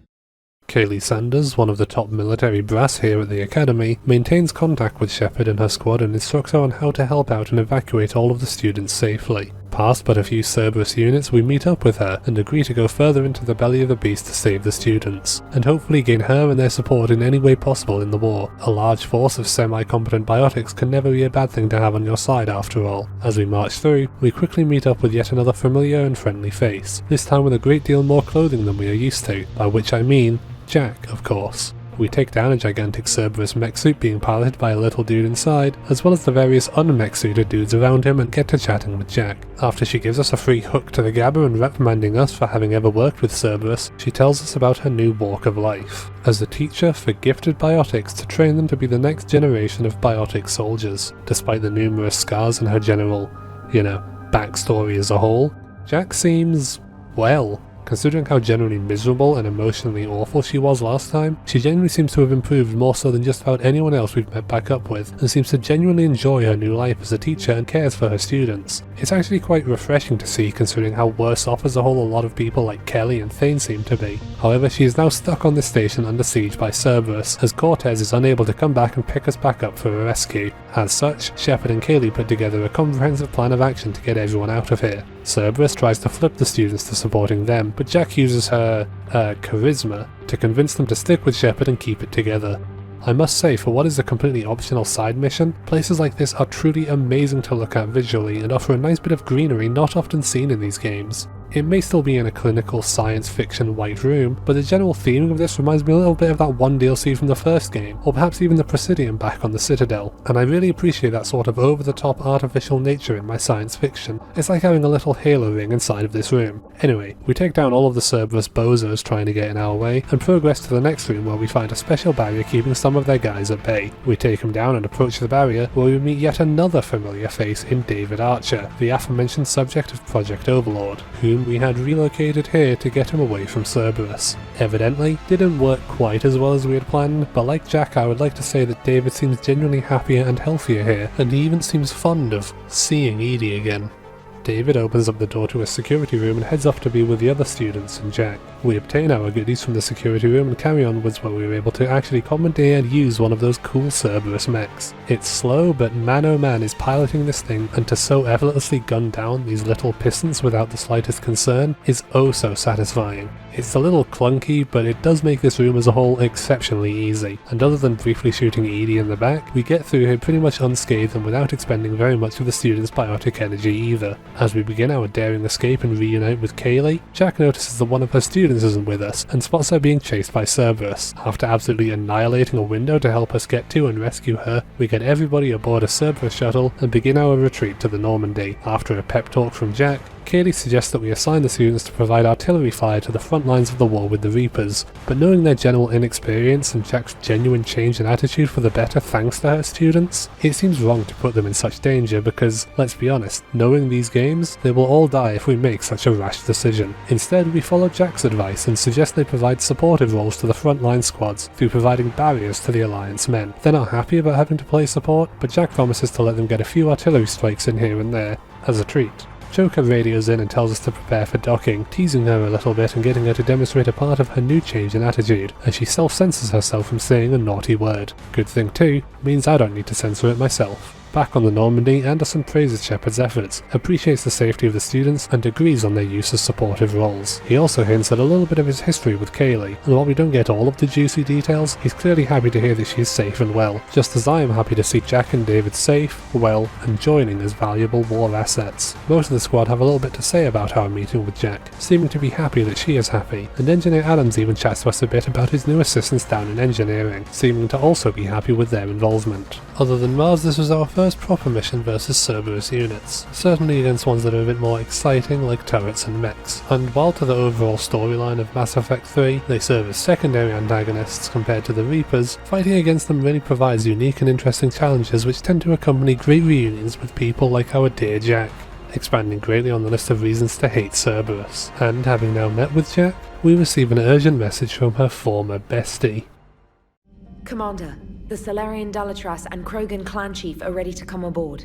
[SPEAKER 1] Kaylee Sanders, one of the top military brass here at the Academy, maintains contact with Shepard and her squad and instructs her on how to help out and evacuate all of the students safely. Past but a few Cerberus units, we meet up with her and agree to go further into the belly of the beast to save the students, and hopefully gain her and their support in any way possible in the war. A large force of semi-competent biotics can never be a bad thing to have on your side after all. As we march through, we quickly meet up with yet another familiar and friendly face, this time with a great deal more clothing than we are used to, by which I mean Jack, of course. We take down a gigantic Cerberus mech suit being piloted by a little dude inside, as well as the various un-mech suited dudes around him, and get to chatting with Jack. After she gives us a free hook to the gabber and reprimanding us for having ever worked with Cerberus, she tells us about her new walk of life as a teacher for gifted biotics to train them to be the next generation of biotic soldiers. Despite the numerous scars in her general, backstory as a whole, Jack seems, well, considering how generally miserable and emotionally awful she was last time, she genuinely seems to have improved more so than just about anyone else we've met back up with, and seems to genuinely enjoy her new life as a teacher and cares for her students. It's actually quite refreshing to see, considering how worse off as a whole a lot of people like Kelly and Thane seem to be. However, she is now stuck on this station under siege by Cerberus, as Cortez is unable to come back and pick us back up for a rescue. As such, Shepard and Kaylee put together a comprehensive plan of action to get everyone out of here. Cerberus tries to flip the students to supporting them, but Jack uses her charisma to convince them to stick with Shepard and keep it together. I must say, for what is a completely optional side mission, places like this are truly amazing to look at visually and offer a nice bit of greenery not often seen in these games. It may still be in a clinical science fiction white room, but the general theming of this reminds me a little bit of that one DLC from the first game, or perhaps even the Prothean back on the Citadel, and I really appreciate that sort of over-the-top artificial nature in my science fiction. It's like having a little halo ring inside of this room. Anyway, we take down all of the Cerberus bozos trying to get in our way, and progress to the next room where we find a special barrier keeping some of their guys at bay. We take them down and approach the barrier, where we meet yet another familiar face in David Archer, the aforementioned subject of Project Overlord, whom we had relocated here to get him away from Cerberus. Evidently, didn't work quite as well as we had planned, but like Jack, I would like to say that David seems genuinely happier and healthier here, and he even seems fond of seeing Edie again. David opens up the door to a security room and heads off to be with the other students and Jack. We obtain our goodies from the security room and carry onwards where we were able to actually commandeer and use one of those cool Cerberus mechs. It's slow, but man oh man is piloting this thing, and to so effortlessly gun down these little pistons without the slightest concern is oh so satisfying. It's a little clunky, but it does make this room as a whole exceptionally easy, and other than briefly shooting Edie in the back, we get through here pretty much unscathed and without expending very much of the students' biotic energy either. As we begin our daring escape and reunite with Kaylee, Jack notices that one of her students isn't with us, and spots her being chased by Cerberus. After absolutely annihilating a window to help us get to and rescue her, we get everybody aboard a Cerberus shuttle and begin our retreat to the Normandy. After a pep talk from Jack, Kaylee suggests that we assign the students to provide artillery fire to the front lines of the war with the Reapers, but knowing their general inexperience and Jack's genuine change in attitude for the better thanks to her students, it seems wrong to put them in such danger because, let's be honest, knowing these games, they will all die if we make such a rash decision. Instead, we follow Jack's advice and suggest they provide supportive roles to the frontline squads through providing barriers to the Alliance men. They're not happy about having to play support, but Jack promises to let them get a few artillery strikes in here and there, as a treat. Joker radios in and tells us to prepare for docking, teasing her a little bit and getting her to demonstrate a part of her new change in attitude, as she self-censors herself from saying a naughty word. Good thing too, means I don't need to censor it myself. Back on the Normandy, Anderson praises Shepard's efforts, appreciates the safety of the students, and agrees on their use of supportive roles. He also hints at a little bit of his history with Kaylee, and while we don't get all of the juicy details, he's clearly happy to hear that she is safe and well, just as I am happy to see Jack and David safe, well, and joining as valuable war assets. Most of the squad have a little bit to say about our meeting with Jack, seeming to be happy that she is happy, and Engineer Adams even chats to us a bit about his new assistants down in engineering, seeming to also be happy with their involvement. Other than Mars, this was our first proper mission versus Cerberus units, certainly against ones that are a bit more exciting like turrets and mechs, and while to the overall storyline of Mass Effect 3 they serve as secondary antagonists compared to the Reapers, fighting against them really provides unique and interesting challenges which tend to accompany great reunions with people like our dear Jack, expanding greatly on the list of reasons to hate Cerberus. And having now met with Jack, we receive an urgent message from her former bestie.
[SPEAKER 6] Commander, the Salarian Dalatras and Krogan clan chief are ready to come aboard.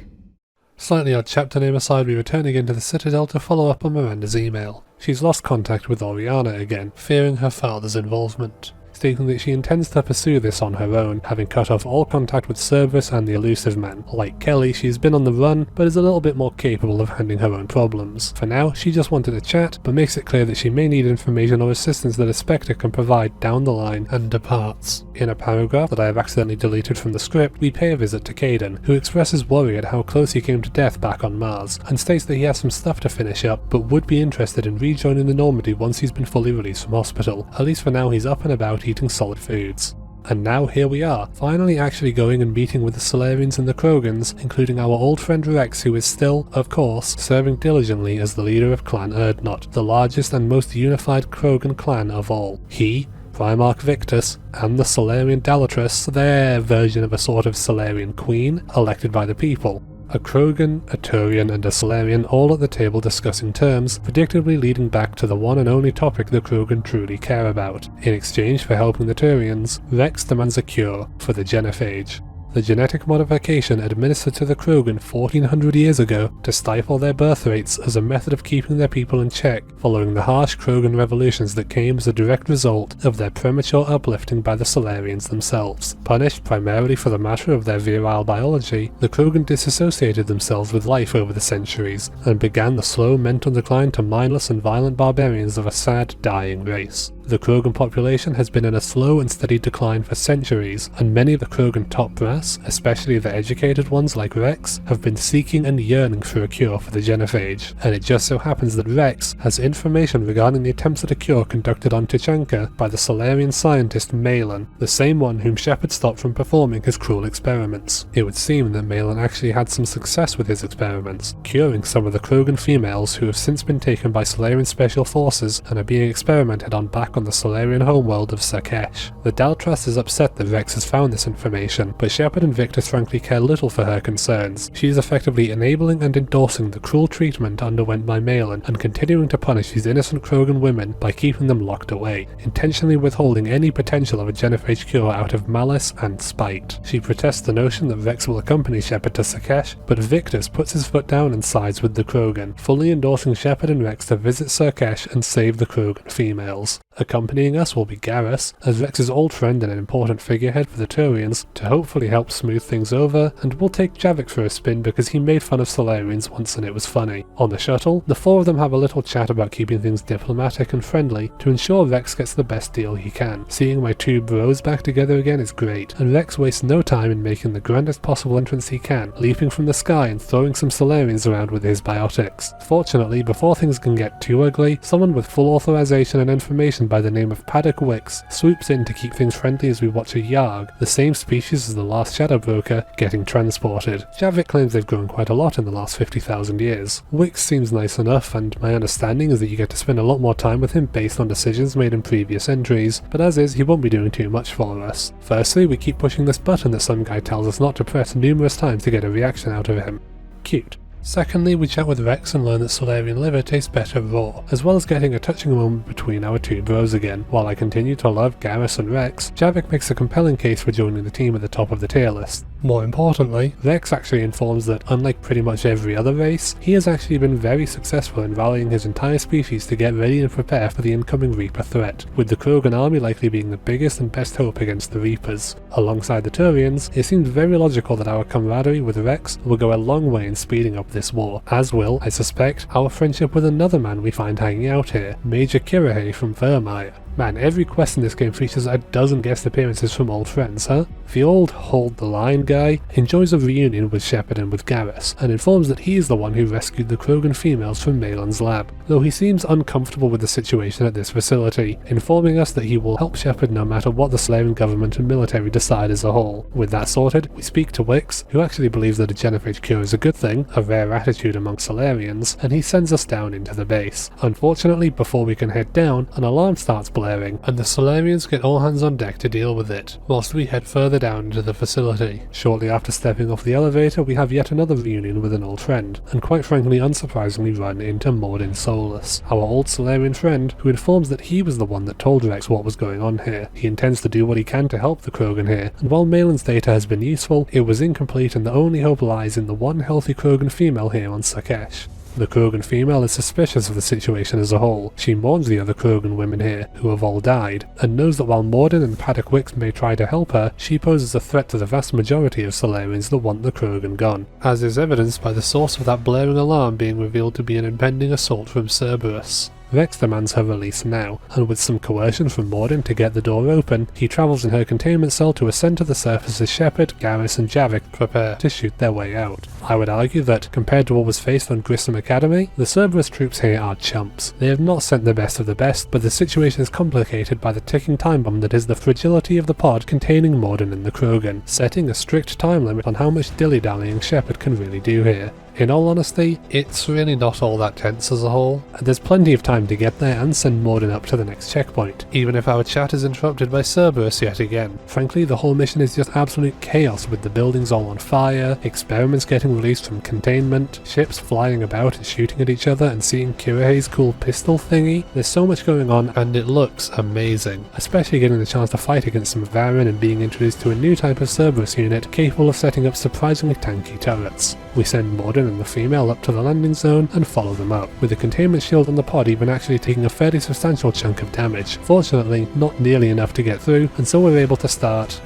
[SPEAKER 1] Slightly odd chapter name aside, we return again to the Citadel to follow up on Miranda's email. She's lost contact with Oriana again, fearing her father's involvement, stating that she intends to pursue this on her own, having cut off all contact with Cerberus and the Illusive man. Like Kelly, she's been on the run, but is a little bit more capable of handling her own problems. For now, she just wanted to chat, but makes it clear that she may need information or assistance that a Spectre can provide down the line, and departs. In a paragraph that I have accidentally deleted from the script, we pay a visit to Kaidan, who expresses worry at how close he came to death back on Mars, and states that he has some stuff to finish up, but would be interested in rejoining the Normandy once he's been fully released from hospital. At least for now, he's up and about eating solid foods. And now here we are, finally actually going and meeting with the Salarians and the Krogans, including our old friend Rex, who is still, of course, serving diligently as the leader of Clan Erdnot, the largest and most unified Krogan clan of all. He, Primarch Victus, and the Salarian Dalatrass, their version of a sort of Salarian queen, elected by the people. A Krogan, a Turian, and a Salarian all at the table discussing terms, predictably leading back to the one and only topic the Krogan truly care about. In exchange for helping the Turians, Rex demands a cure for the Genophage, the genetic modification administered to the Krogan 1400 years ago to stifle their birth rates as a method of keeping their people in check following the harsh Krogan revolutions that came as a direct result of their premature uplifting by the Salarians themselves. Punished primarily for the matter of their virile biology, the Krogan disassociated themselves with life over the centuries and began the slow mental decline to mindless and violent barbarians of a sad, dying race. The Krogan population has been in a slow and steady decline for centuries, and many of the Krogan top brass, especially the educated ones like Rex, have been seeking and yearning for a cure for the Genophage. And it just so happens that Rex has information regarding the attempts at a cure conducted on Tuchanka by the Salarian scientist Malin, the same one whom Shepard stopped from performing his cruel experiments. It would seem that Malin actually had some success with his experiments, curing some of the Krogan females who have since been taken by Salarian special forces and are being experimented on back on the Salarian homeworld of Sarkesh. The Dalatrass is upset that Rex has found this information, but Shepard and Victus frankly care little for her concerns. She is effectively enabling and endorsing the cruel treatment underwent by Malin and continuing to punish these innocent Krogan women by keeping them locked away, intentionally withholding any potential of a Genophage cure out of malice and spite. She protests the notion that Rex will accompany Shepard to Sarkesh, but Victus puts his foot down and sides with the Krogan, fully endorsing Shepard and Rex to visit Sarkesh and save the Krogan females. Accompanying us will be Garrus, as Rex's old friend and an important figurehead for the Turians, to hopefully help smooth things over, and we'll take Javik for a spin because he made fun of Salarians once and it was funny. On the shuttle, the four of them have a little chat about keeping things diplomatic and friendly to ensure Rex gets the best deal he can. Seeing my two bros back together again is great, and Rex wastes no time in making the grandest possible entrance he can, leaping from the sky and throwing some Salarians around with his biotics. Fortunately, before things can get too ugly, someone with full authorization and information by the name of Paddock Wicks swoops in to keep things friendly as we watch a Yarg, the same species as the last Shadow Broker, getting transported. Javik claims they've grown quite a lot in the last 50,000 years. Wicks seems nice enough, and my understanding is that you get to spend a lot more time with him based on decisions made in previous entries, but as is, he won't be doing too much for us. Firstly, we keep pushing this button that some guy tells us not to press numerous times to get a reaction out of him. Cute. Secondly, we chat with Rex and learn that Salarian liver tastes better raw, as well as getting a touching moment between our two bros again. While I continue to love Garrus and Rex, Javik makes a compelling case for joining the team at the top of the tier list. More importantly, Rex actually informs that, unlike pretty much every other race, he has actually been very successful in rallying his entire species to get ready and prepare for the incoming Reaper threat, with the Krogan army likely being the biggest and best hope against the Reapers. Alongside the Turians, it seems very logical that our camaraderie with Rex will go a long way in speeding up this war, as will, I suspect, our friendship with another man we find hanging out here, Major Kirahe from Vermeer. Man, every quest in this game features a dozen guest appearances from old friends, huh? The old Hold the Line guy enjoys a reunion with Shepard and with Garrus, and informs that he is the one who rescued the Krogan females from Malin's lab, though he seems uncomfortable with the situation at this facility, informing us that he will help Shepard no matter what the Salarian government and military decide as a whole. With that sorted, we speak to Wicks, who actually believes that a Genophage cure is a good thing, a rare attitude among Salarians, and he sends us down into the base. Unfortunately, before we can head down, an alarm starts blaring, and the Salarians get all hands on deck to deal with it, whilst we head further down into the facility. Shortly after stepping off the elevator, we have yet another reunion with an old friend, and quite frankly unsurprisingly run into Mordin Solus, our old Salarian friend, who informs that he was the one that told Rex what was going on here. He intends to do what he can to help the Krogan here, and while Malin's data has been useful, it was incomplete and the only hope lies in the one healthy Krogan female here on Sarkesh. The Krogan female is suspicious of the situation as a whole. She mourns the other Krogan women here, who have all died, and knows that while Mordin and Paddock Wicks may try to help her, she poses a threat to the vast majority of Salarians that want the Krogan gone, as is evidenced by the source of that blaring alarm being revealed to be an impending assault from Cerberus. Rex demands her release now, and with some coercion from Mordin to get the door open, he travels in her containment cell to ascend to the surface as Shepard, Garrus and Javik prepare to shoot their way out. I would argue that, compared to what was faced on Grissom Academy, the Cerberus troops here are chumps. They have not sent the best of the best, but the situation is complicated by the ticking time bomb that is the fragility of the pod containing Mordin and the Krogan, setting a strict time limit on how much dilly-dallying Shepard can really do here. In all honesty, it's really not all that tense as a whole. There's plenty of time to get there and send Mordin up to the next checkpoint, even if our chat is interrupted by Cerberus yet again. Frankly, the whole mission is just absolute chaos, with the buildings all on fire, experiments getting released from containment, ships flying about and shooting at each other, and seeing Kirihei's cool pistol thingy. There's so much going on, and it looks amazing, especially getting the chance to fight against some Varan and being introduced to a new type of Cerberus unit capable of setting up surprisingly tanky turrets. We send Mordin and the female up to the landing zone and follow them up, with the containment shield on the pod even actually taking a fairly substantial chunk of damage. Fortunately, not nearly enough to get through, and so we're able to start...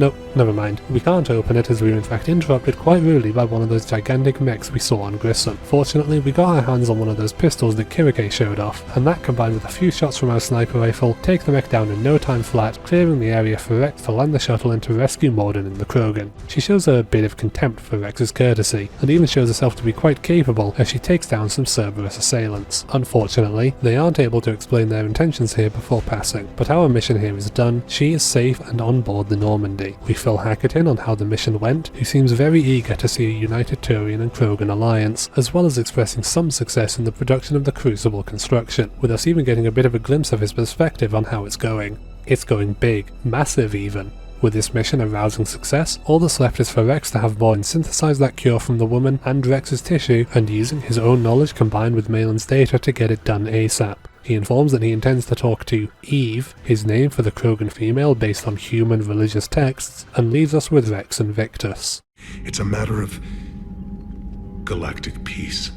[SPEAKER 1] Nope, never mind. We can't open it as we were in fact interrupted quite rudely by one of those gigantic mechs we saw on Grissom. Fortunately, we got our hands on one of those pistols that Kirihei showed off, and that combined with a few shots from our sniper rifle take the mech down in no time flat, clearing the area for Rex to land the shuttle and to rescue Mordin and the Krogan. She shows a bit of contempt for Rex's courtesy, and even shows herself to be quite capable as she takes down some Cerberus assailants. Unfortunately, they aren't able to explain their intentions here before passing, but our mission here is done. She is safe and on board the Normandy. We fill Hackett in on how the mission went, who seems very eager to see a united Turian and Krogan alliance, as well as expressing some success in the production of the Crucible construction, with us even getting a bit of a glimpse of his perspective on how it's going. It's going big, massive even. With this mission a rousing success, all that's left is for Rex to have Mordin synthesize that cure from the woman and Rex's tissue, and using his own knowledge combined with Malin's data to get it done ASAP. He informs that he intends to talk to Eve, his name for the Krogan female based on human religious texts, and leaves us with Rex and Victus.
[SPEAKER 4] It's a matter of galactic peace.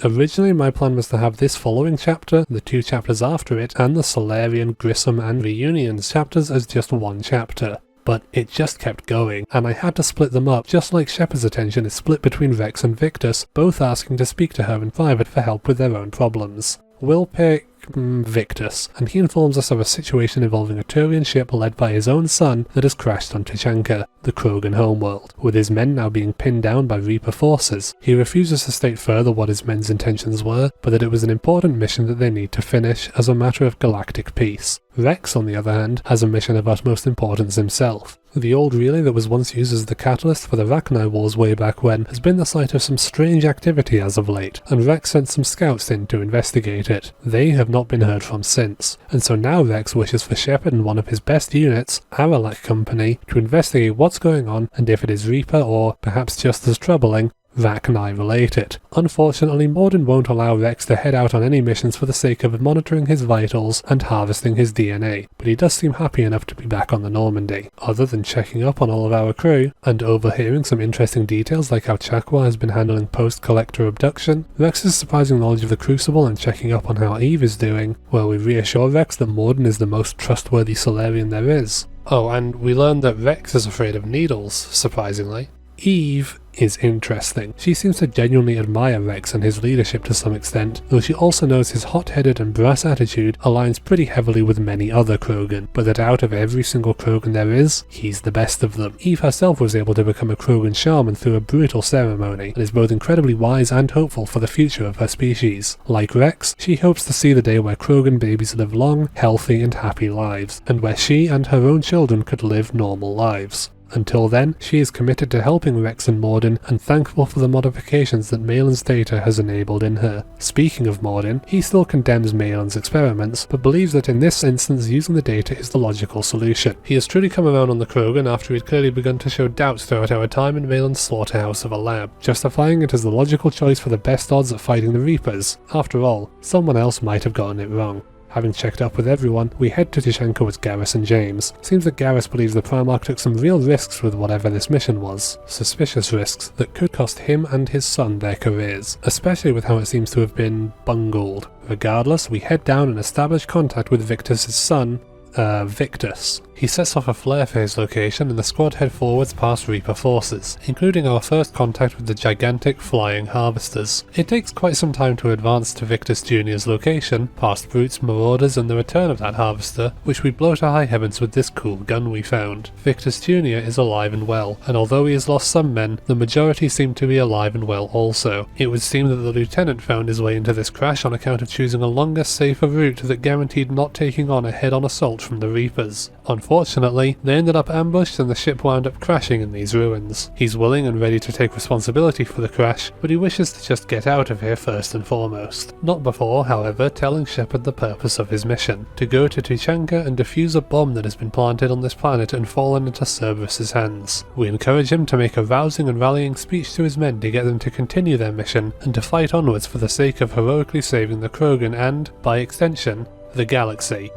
[SPEAKER 1] Originally my plan was to have this following chapter, the 2 chapters after it, and the Salarian, Grissom and Reunions chapters as just one chapter. But it just kept going, and I had to split them up, just like Shepard's attention is split between Rex and Victus, both asking to speak to her in private for help with their own problems. We'll pick Victus, and he informs us of a situation involving a Turian ship led by his own son that has crashed on Tuchanka, the Krogan homeworld, with his men now being pinned down by Reaper forces. He refuses to state further what his men's intentions were, but that it was an important mission that they need to finish as a matter of galactic peace. Rex, on the other hand, has a mission of utmost importance himself. The old relay that was once used as the catalyst for the Rachni Wars way back when has been the site of some strange activity as of late, and Rex sent some scouts in to investigate it. They have not been heard from since, and so now Rex wishes for Shepard and one of his best units, Aralak Company, to investigate what's going on and if it is Reaper or, perhaps just as troubling, Rachni related. Unfortunately, Mordin won't allow Rex to head out on any missions for the sake of monitoring his vitals and harvesting his DNA, but he does seem happy enough to be back on the Normandy. Other than checking up on all of our crew, and overhearing some interesting details like how Chakwa has been handling post-collector abduction, Rex's surprising knowledge of the Crucible and checking up on how Eve is doing, where we reassure Rex that Mordin is the most trustworthy Salarian there is. Oh, and we learned that Rex is afraid of needles, surprisingly. Eve is interesting. She seems to genuinely admire Rex and his leadership to some extent, though she also knows his hot-headed and brass attitude aligns pretty heavily with many other Krogan, but that out of every single Krogan there is, he's the best of them. Eve herself was able to become a Krogan shaman through a brutal ceremony, and is both incredibly wise and hopeful for the future of her species. Like Rex, she hopes to see the day where Krogan babies live long, healthy and happy lives, and where she and her own children could live normal lives. Until then, she is committed to helping Rex and Mordin and thankful for the modifications that Malin's data has enabled in her. Speaking of Mordin, he still condemns Malin's experiments, but believes that in this instance using the data is the logical solution. He has truly come around on the Krogan after he'd clearly begun to show doubts throughout our time in Malin's slaughterhouse of a lab, justifying it as the logical choice for the best odds at fighting the Reapers. After all, someone else might have gotten it wrong. Having checked up with everyone, we head to Tuchanka with Garrus and James. Seems that Garrus believes the Primarch took some real risks with whatever this mission was. Suspicious risks that could cost him and his son their careers, especially with how it seems to have been bungled. Regardless, we head down and establish contact with Victus' son, Victus. He sets off a flare for his location and the squad head forwards past Reaper forces, including our first contact with the gigantic flying harvesters. It takes quite some time to advance to Victus Jr.'s location, past brutes, marauders and the return of that harvester, which we blow to high heavens with this cool gun we found. Victus Jr. is alive and well, and although he has lost some men, the majority seem to be alive and well also. It would seem that the lieutenant found his way into this crash on account of choosing a longer, safer route that guaranteed not taking on a head-on assault from the Reapers. Unfortunately, they ended up ambushed and the ship wound up crashing in these ruins. He's willing and ready to take responsibility for the crash, but he wishes to just get out of here first and foremost. Not before, however, telling Shepard the purpose of his mission: to go to Tuchanka and defuse a bomb that has been planted on this planet and fallen into Cerberus's hands. We encourage him to make a rousing and rallying speech to his men to get them to continue their mission and to fight onwards for the sake of heroically saving the Krogan and, by extension, the galaxy.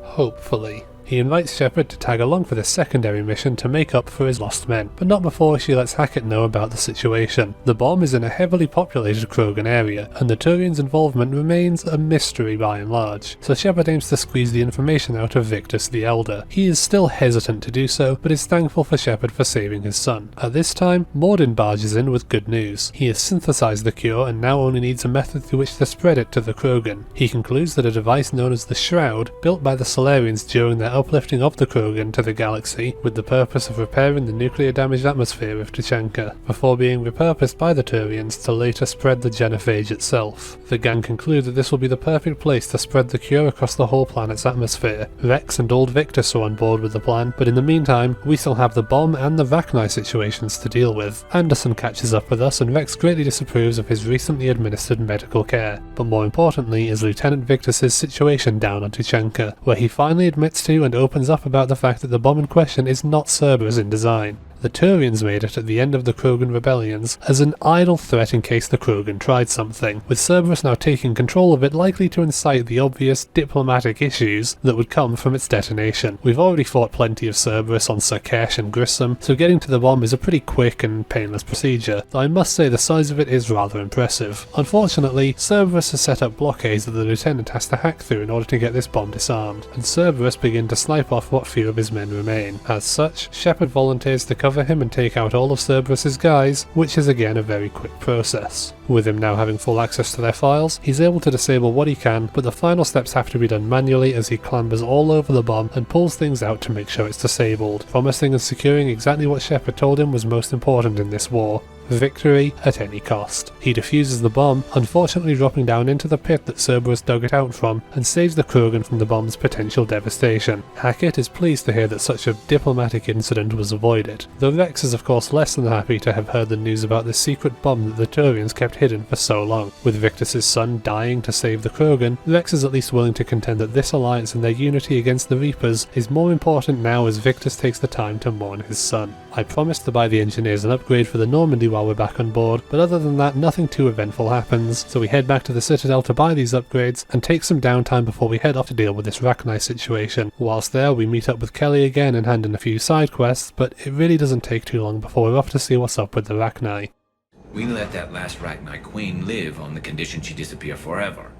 [SPEAKER 1] Hopefully. He invites Shepard to tag along for this secondary mission to make up for his lost men, but not before she lets Hackett know about the situation. The bomb is in a heavily populated Krogan area, and the Turian's involvement remains a mystery by and large, so Shepard aims to squeeze the information out of Victus the Elder. He is still hesitant to do so, but is thankful for Shepard for saving his son. At this time, Mordin barges in with good news. He has synthesized the cure and now only needs a method through which to spread it to the Krogan. He concludes that a device known as the Shroud, built by the Salarians during their uplifting of the Krogan to the galaxy with the purpose of repairing the nuclear damaged atmosphere of Tuchanka, before being repurposed by the Turians to later spread the Genophage itself. The gang conclude that this will be the perfect place to spread the cure across the whole planet's atmosphere. Rex and old Victus are on board with the plan, but in the meantime, we still have the bomb and the Rachni situations to deal with. Anderson catches up with us and Rex greatly disapproves of his recently administered medical care, but more importantly is Lieutenant Victus's situation down on Tuchanka, where he finally admits to and opens up about the fact that the bomb in question is not Cerberus in design. The Turians made it at the end of the Krogan rebellions as an idle threat in case the Krogan tried something, with Cerberus now taking control of it likely to incite the obvious diplomatic issues that would come from its detonation. We've already fought plenty of Cerberus on Sarkesh and Grissom, so getting to the bomb is a pretty quick and painless procedure, though I must say the size of it is rather impressive. Unfortunately, Cerberus has set up blockades that the Lieutenant has to hack through in order to get this bomb disarmed, and Cerberus begin to snipe off what few of his men remain. As such, Shepard volunteers to cover him and take out all of Cerberus's guys, which is again a very quick process. With him now having full access to their files, he's able to disable what he can, but the final steps have to be done manually as he clambers all over the bomb and pulls things out to make sure it's disabled, promising and securing exactly what Shepard told him was most important in this war: victory at any cost. He defuses the bomb, unfortunately dropping down into the pit that Cerberus dug it out from, and saves the Krogan from the bomb's potential devastation. Hackett is pleased to hear that such a diplomatic incident was avoided, though Rex is of course less than happy to have heard the news about the secret bomb that the Turians kept hidden for so long. With Victus's son dying to save the Krogan, Rex is at least willing to contend that this alliance and their unity against the Reapers is more important now as Victus takes the time to mourn his son. I promised to buy the engineers an upgrade for the Normandy while we're back on board, but other than that nothing too eventful happens, so we head back to the Citadel to buy these upgrades and take some downtime before we head off to deal with this Rachni situation. Whilst there we meet up with Kelly again and hand in a few side quests, but it really doesn't take too long before we're off to see what's up with the Rachni.
[SPEAKER 7] We let that last Rachni queen live on the condition she disappear forever.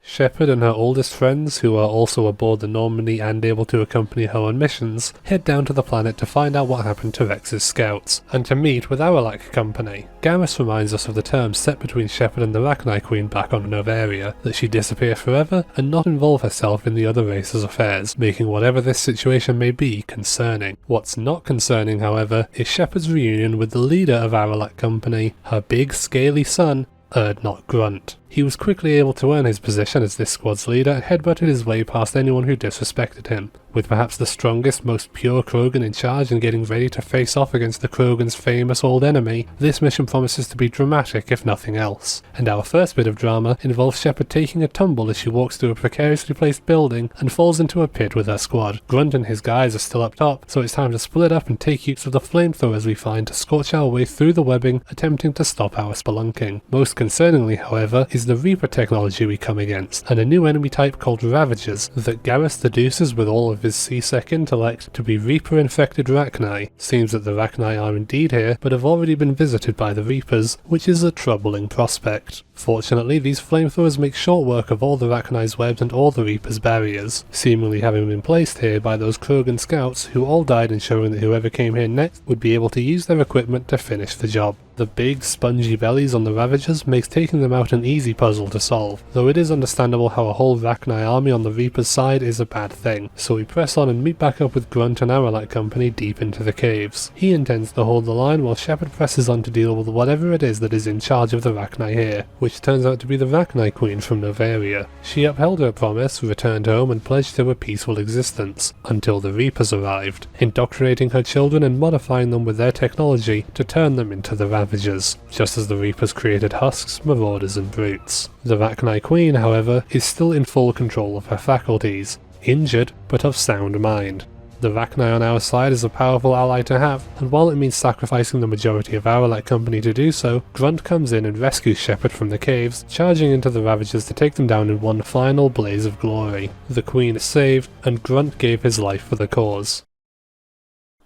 [SPEAKER 1] Shepard and her oldest friends, who are also aboard the Normandy and able to accompany her on missions, head down to the planet to find out what happened to Rex's scouts, and to meet with Aralak Company. Garrus reminds us of the terms set between Shepard and the Rachni Queen back on Novaria, that she disappear forever and not involve herself in the other race's affairs, making whatever this situation may be concerning. What's not concerning, however, is Shepard's reunion with the leader of Aralak Company, her big, scaly son, Urdnot Grunt. He was quickly able to earn his position as this squad's leader and headbutted his way past anyone who disrespected him. With perhaps the strongest, most pure Krogan in charge and getting ready to face off against the Krogan's famous old enemy, this mission promises to be dramatic if nothing else. And our first bit of drama involves Shepard taking a tumble as she walks through a precariously placed building and falls into a pit with her squad. Grunt and his guys are still up top, so it's time to split up and take use of the flamethrowers we find to scorch our way through the webbing, attempting to stop our spelunking. Most concerningly, however, is the Reaper technology we come against, and a new enemy type called Ravagers that Gareth deduces with all of his C-Sec intellect to be Reaper-infected Rachni. Seems that the Rachni are indeed here, but have already been visited by the Reapers, which is a troubling prospect. Fortunately, these flamethrowers make short work of all the Rachni's webs and all the Reaper's barriers, seemingly having been placed here by those Krogan scouts who all died, ensuring that whoever came here next would be able to use their equipment to finish the job. The big, spongy bellies on the Ravagers makes taking them out an easy puzzle to solve, though it is understandable how a whole Rachni army on the Reaper's side is a bad thing, so we press on and meet back up with Grunt and Aralite Company deep into the caves. He intends to hold the line while Shepard presses on to deal with whatever it is that is in charge of the Rachni here, which turns out to be the Rachni Queen from Novaria. She upheld her promise, returned home and pledged to a peaceful existence, until the Reapers arrived, indoctrinating her children and modifying them with their technology to turn them into the Ravagers, just as the Reapers created husks, marauders and brutes. The Rachni Queen, however, is still in full control of her faculties, injured but of sound mind. The Rachni on our side is a powerful ally to have, and while it means sacrificing the majority of Aralite Company to do so, Grunt comes in and rescues Shepard from the caves, charging into the Ravagers to take them down in one final blaze of glory. The Queen is saved, and Grunt gave his life for the cause.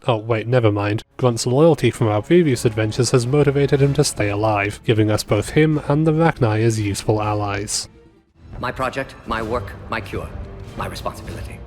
[SPEAKER 1] Oh wait, never mind. Grunt's loyalty from our previous adventures has motivated him to stay alive, giving us both him and the Rachni as useful allies.
[SPEAKER 8] My project, my work, my cure. My responsibility.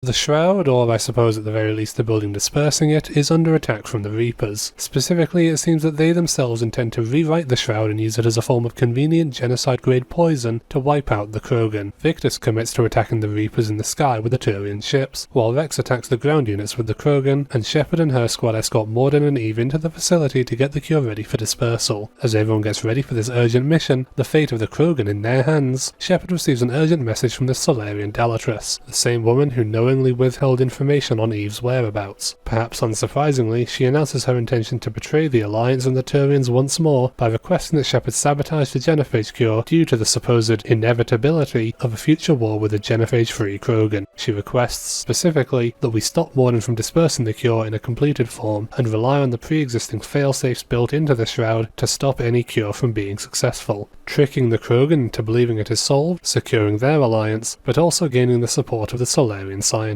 [SPEAKER 1] The Shroud, or I suppose at the very least the building dispersing it, is under attack from the Reapers. Specifically, it seems that they themselves intend to rewrite the Shroud and use it as a form of convenient genocide-grade poison to wipe out the Krogan. Victus commits to attacking the Reapers in the sky with the Turian ships, while Rex attacks the ground units with the Krogan, and Shepard and her squad escort Morden and Eve into the facility to get the cure ready for dispersal. As everyone gets ready for this urgent mission, the fate of the Krogan in their hands, Shepard receives an urgent message from the Salarian Dalatrass, the same woman who knowingly withheld information on Eve's whereabouts. Perhaps unsurprisingly, she announces her intention to betray the Alliance and the Turians once more by requesting that Shepard sabotage the Genophage cure due to the supposed inevitability of a future war with a Genophage-free Krogan. She requests, specifically, that we stop Morden from dispersing the cure in a completed form and rely on the pre-existing failsafes built into the Shroud to stop any cure from being successful, tricking the Krogan into believing it is solved, securing their alliance, but also gaining the support of the Salarian scientists.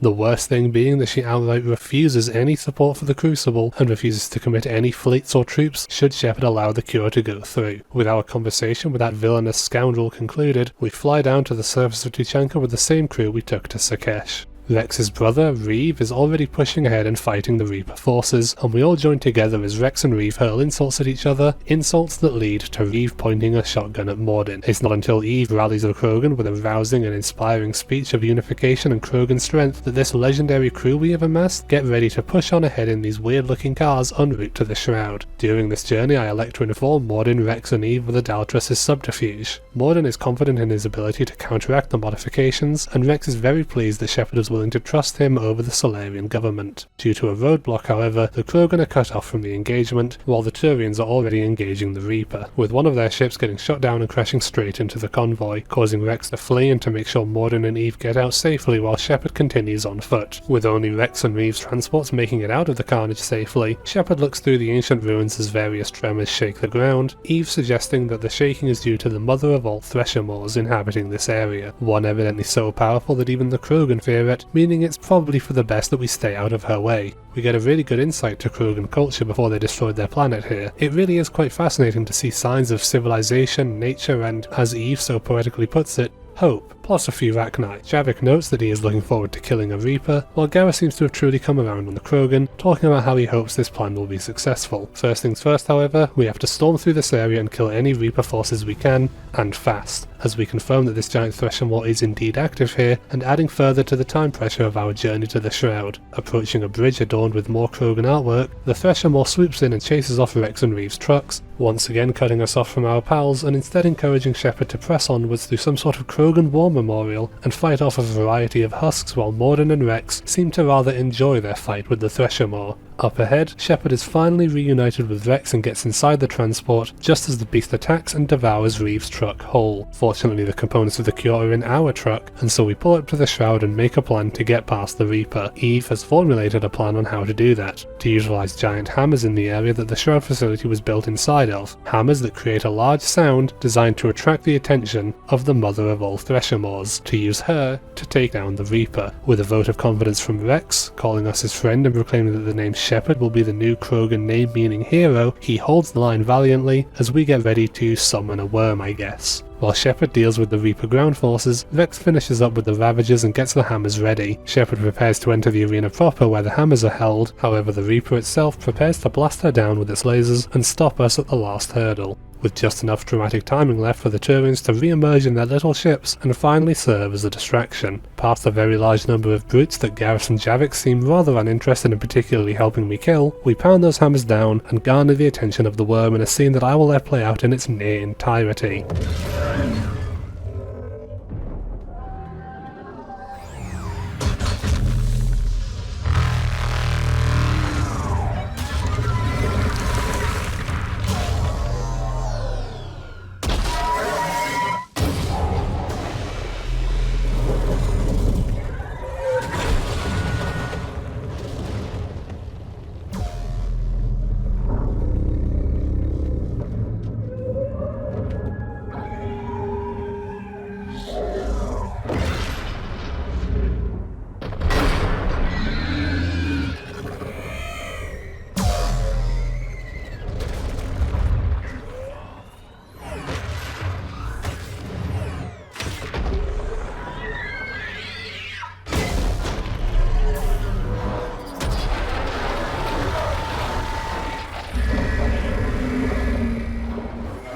[SPEAKER 1] The worst thing being that she outright refuses any support for the Crucible and refuses to commit any fleets or troops should Shepard allow the cure to go through. With our conversation with that villainous scoundrel concluded, we fly down to the surface of Tuchanka with the same crew we took to Sakesh. Rex's brother, Reeve, is already pushing ahead and fighting the Reaper forces, and we all join together as Rex and Reeve hurl insults at each other, insults that lead to Reeve pointing a shotgun at Morden. It's not until Eve rallies the Krogan with a rousing and inspiring speech of unification and Krogan strength that this legendary crew we have amassed get ready to push on ahead in these weird-looking cars en route to the Shroud. During this journey, I elect to inform Morden, Rex and Eve of the Dalatrass' subterfuge. Morden is confident in his ability to counteract the modifications, and Rex is very pleased that Shepard is willing to trust him over the Salarian government. Due to a roadblock, however, the Krogan are cut off from the engagement, while the Turians are already engaging the Reaper, with one of their ships getting shot down and crashing straight into the convoy, causing Rex to flee and to make sure Morden and Eve get out safely while Shepard continues on foot. With only Rex and Reeve's transports making it out of the carnage safely, Shepard looks through the ancient ruins as various tremors shake the ground, Eve suggesting that the shaking is due to the mother of all Thresher Moors inhabiting this area, one evidently so powerful that even the Krogan fear it, meaning it's probably for the best that we stay out of her way. We get a really good insight to Krogan culture before they destroyed their planet here. It really is quite fascinating to see signs of civilization, nature and, as Eve so poetically puts it, hope, plus a few Rachni. Javik notes that he is looking forward to killing a Reaper, while Gareth seems to have truly come around on the Krogan, talking about how he hopes this plan will be successful. First things first, however, we have to storm through this area and kill any Reaper forces we can, and fast, as we confirm that this giant Thresher Maw is indeed active here, and adding further to the time pressure of our journey to the Shroud. Approaching a bridge adorned with more Krogan artwork, the Thresher Maw swoops in and chases off Rex and Reeve's trucks, once again cutting us off from our pals and instead encouraging Shepard to press onwards through some sort of Krogan war memorial and fight off a variety of husks while Mordin and Rex seem to rather enjoy their fight with the Thresher more. Up ahead, Shepard is finally reunited with Rex and gets inside the transport just as the beast attacks and devours Reeve's truck whole. Fortunately, the components of the cure are in our truck, and so we pull up to the shroud and make a plan to get past the Reaper. Eve has formulated a plan on how to do that, to utilize giant hammers in the area that the shroud facility was built inside of, hammers that create a large sound designed to attract the attention of the mother of all Threshermores, to use her to take down the Reaper. With a vote of confidence from Rex, calling us his friend and proclaiming that the name Shepard will be the new Krogan name-meaning hero, he holds the line valiantly as we get ready to summon a worm, I guess. While Shepard deals with the Reaper ground forces, Rex finishes up with the Ravagers and gets the hammers ready. Shepard prepares to enter the arena proper where the hammers are held, however the Reaper itself prepares to blast her down with its lasers and stop us at the last hurdle, with just enough dramatic timing left for the Turians to re-emerge in their little ships and finally serve as a distraction. Past the very large number of brutes that Garrus and Javik seem rather uninterested in particularly helping me kill, we pound those hammers down and garner the attention of the worm in a scene that I will let play out in its near entirety.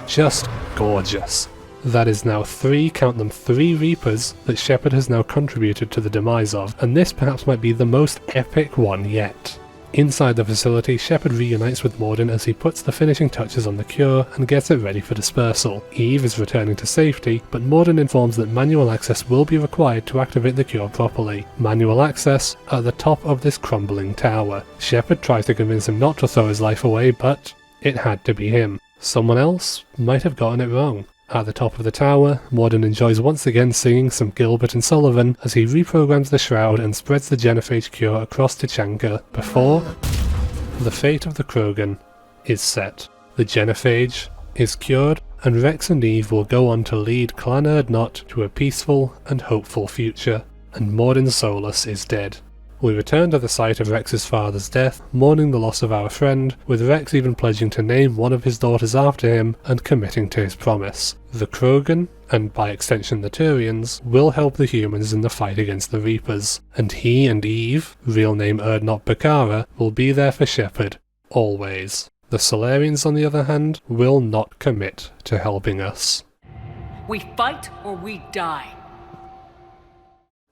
[SPEAKER 1] Just gorgeous. That is now count them three Reapers that Shepard has now contributed to the demise of, and this perhaps might be the most epic one yet. Inside the facility, Shepard reunites with Mordin as he puts the finishing touches on the cure and gets it ready for dispersal. Eve is returning to safety, but Mordin informs that manual access will be required to activate the cure properly. Manual access at the top of this crumbling tower. Shepard tries to convince him not to throw his life away, but it had to be him. Someone else might have gotten it wrong. At the top of the tower, Mordin enjoys once again singing some Gilbert and Sullivan as he reprograms the shroud and spreads the Genophage cure across Tuchanka before the fate of the Krogan is set. The Genophage is cured, and Rex and Eve will go on to lead Clan Urdnot to a peaceful and hopeful future, and Mordin Solus is dead. We return to the site of Rex's father's death, mourning the loss of our friend, with Rex even pledging to name one of his daughters after him and committing to his promise. The Krogan, and by extension the Turians, will help the humans in the fight against the Reapers, and he and Eve, real name Urdnot Bakara, will be there for Shepard, always. The Salarians, on the other hand, will not commit to helping us.
[SPEAKER 9] We fight or we die.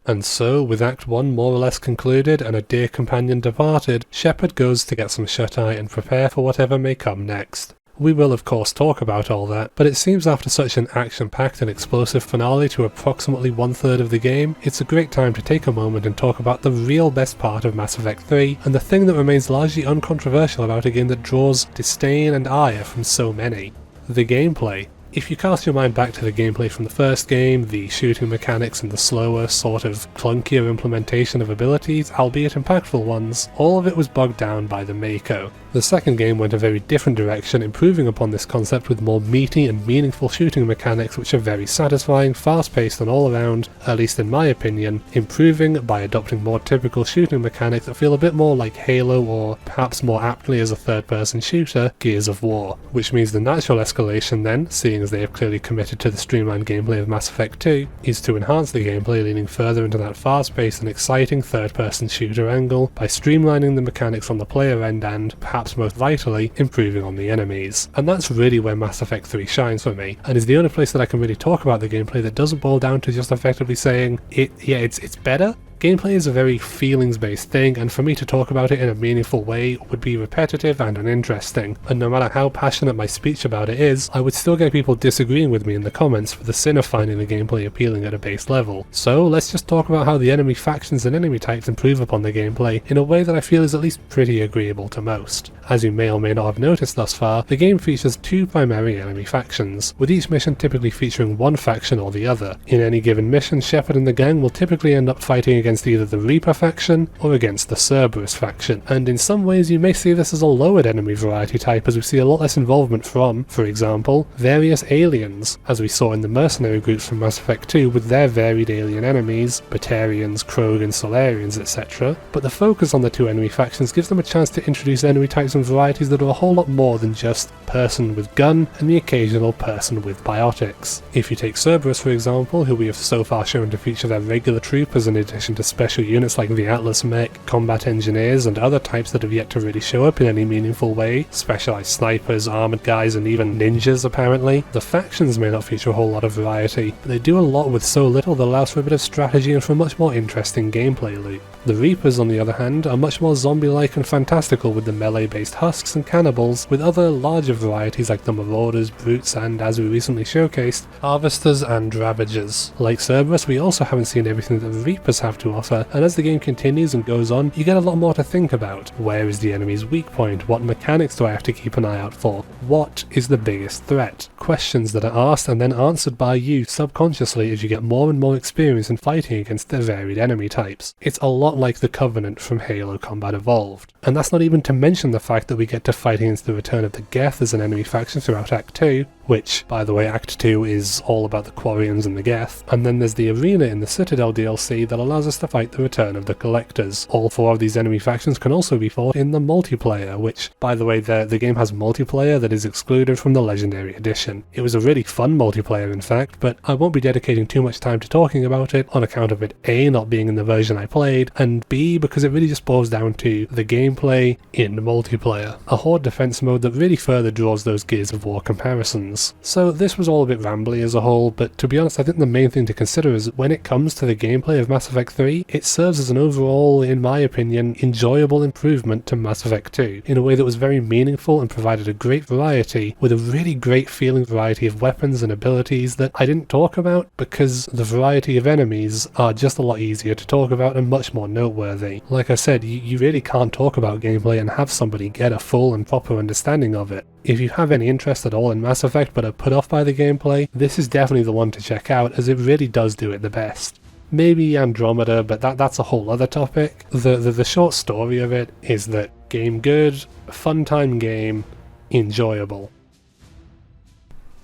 [SPEAKER 1] And so, with Act 1 more or less concluded and a dear companion departed, Shepard goes to get some shut-eye and prepare for whatever may come next. We will of course talk about all that, but it seems after such an action-packed and explosive finale to approximately 1/3 of the game, it's a great time to take a moment and talk about the real best part of Mass Effect 3, and the thing that remains largely uncontroversial about a game that draws disdain and ire from so many. The gameplay. If you cast your mind back to the gameplay from the first game, the shooting mechanics and the slower, sort of clunkier implementation of abilities, albeit impactful ones, all of it was bogged down by the Mako. The second game went a very different direction, improving upon this concept with more meaty and meaningful shooting mechanics which are very satisfying, fast-paced and all around, at least in my opinion, improving by adopting more typical shooting mechanics that feel a bit more like Halo or, perhaps more aptly as a third-person shooter, Gears of War. Which means the natural escalation then, seeing as they have clearly committed to the streamlined gameplay of Mass Effect 2, is to enhance the gameplay leaning further into that fast-paced and exciting third-person shooter angle by streamlining the mechanics on the player end and, perhaps most vitally, improving on the enemies. And that's really where Mass Effect 3 shines for me, and is the only place that I can really talk about the gameplay that doesn't boil down to just effectively saying, it's better? Gameplay is a very feelings-based thing, and for me to talk about it in a meaningful way would be repetitive and uninteresting, and no matter how passionate my speech about it is, I would still get people disagreeing with me in the comments for the sin of finding the gameplay appealing at a base level. So let's just talk about how the enemy factions and enemy types improve upon the gameplay in a way that I feel is at least pretty agreeable to most. As you may or may not have noticed thus far, the game features two primary enemy factions, with each mission typically featuring one faction or the other. In any given mission, Shepard and the gang will typically end up fighting against either the Reaper faction or against the Cerberus faction, and in some ways you may see this as a lowered enemy variety type, as we see a lot less involvement from, for example, various aliens, as we saw in the mercenary groups from Mass Effect 2 with their varied alien enemies, Batarians, Krogan, Salarians, etc. But the focus on the two enemy factions gives them a chance to introduce enemy types and varieties that are a whole lot more than just person with gun and the occasional person with biotics. If you take Cerberus for example, who we have so far shown to feature their regular troopers in addition to special units like the Atlas Mech, combat engineers and other types that have yet to really show up in any meaningful way, specialized snipers, armored guys and even ninjas apparently, the factions may not feature a whole lot of variety, but they do a lot with so little that allows for a bit of strategy and for a much more interesting gameplay loop. The Reapers, on the other hand, are much more zombie-like and fantastical with the melee-based husks and cannibals, with other larger varieties like the Marauders, Brutes and, as we recently showcased, Harvesters and Ravagers. Like Cerberus, we also haven't seen everything that the Reapers have to offer, and as the game continues and goes on, you get a lot more to think about. Where is the enemy's weak point? What mechanics do I have to keep an eye out for? What is the biggest threat? Questions that are asked and then answered by you subconsciously as you get more and more experience in fighting against the varied enemy types. It's a lot like the Covenant from Halo Combat Evolved. And that's not even to mention the fact that we get to fight against the return of the Geth as an enemy faction throughout Act 2, which, by the way, Act 2 is all about the Quarians and the Geth, and then there's the arena in the Citadel DLC that allows us to fight the return of the Collectors. All four of these enemy factions can also be fought in the multiplayer, which, by the way, the game has multiplayer that is excluded from the Legendary Edition. It was a really fun multiplayer in fact, but I won't be dedicating too much time to talking about it on account of it A, not being in the version I played, and B, because it really just boils down to the gameplay in multiplayer. A Horde defense mode that really further draws those Gears of War comparisons. So this was all a bit rambly as a whole, but to be honest I think the main thing to consider is when it comes to the gameplay of Mass Effect 3, it serves as an overall, in my opinion, enjoyable improvement to Mass Effect 2, in a way that was very meaningful and provided a great variety, with a really great feeling variety of weapons and abilities that I didn't talk about because the variety of enemies are just a lot easier to talk about and much more noteworthy. Like I said, you really can't talk about gameplay and have somebody get a full and proper understanding of it. If you have any interest at all in Mass Effect but are put off by the gameplay, this is definitely the one to check out as it really does do it the best. Maybe Andromeda, but that's a whole other topic. The short story of it is that game good, fun time game, enjoyable.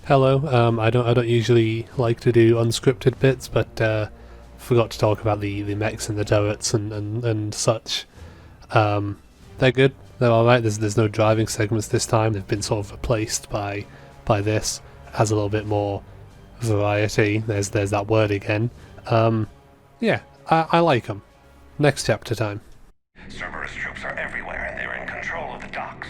[SPEAKER 1] Hello, I don't usually like to do unscripted bits, but forgot to talk about the mechs and the turrets and such. They're good. They're alright. There's no driving segments this time. They've been sort of replaced by this. It has a little bit more variety. There's that word again. Yeah, I like them. Next chapter time.
[SPEAKER 5] Cerberus troops are everywhere and they're in control of the docks.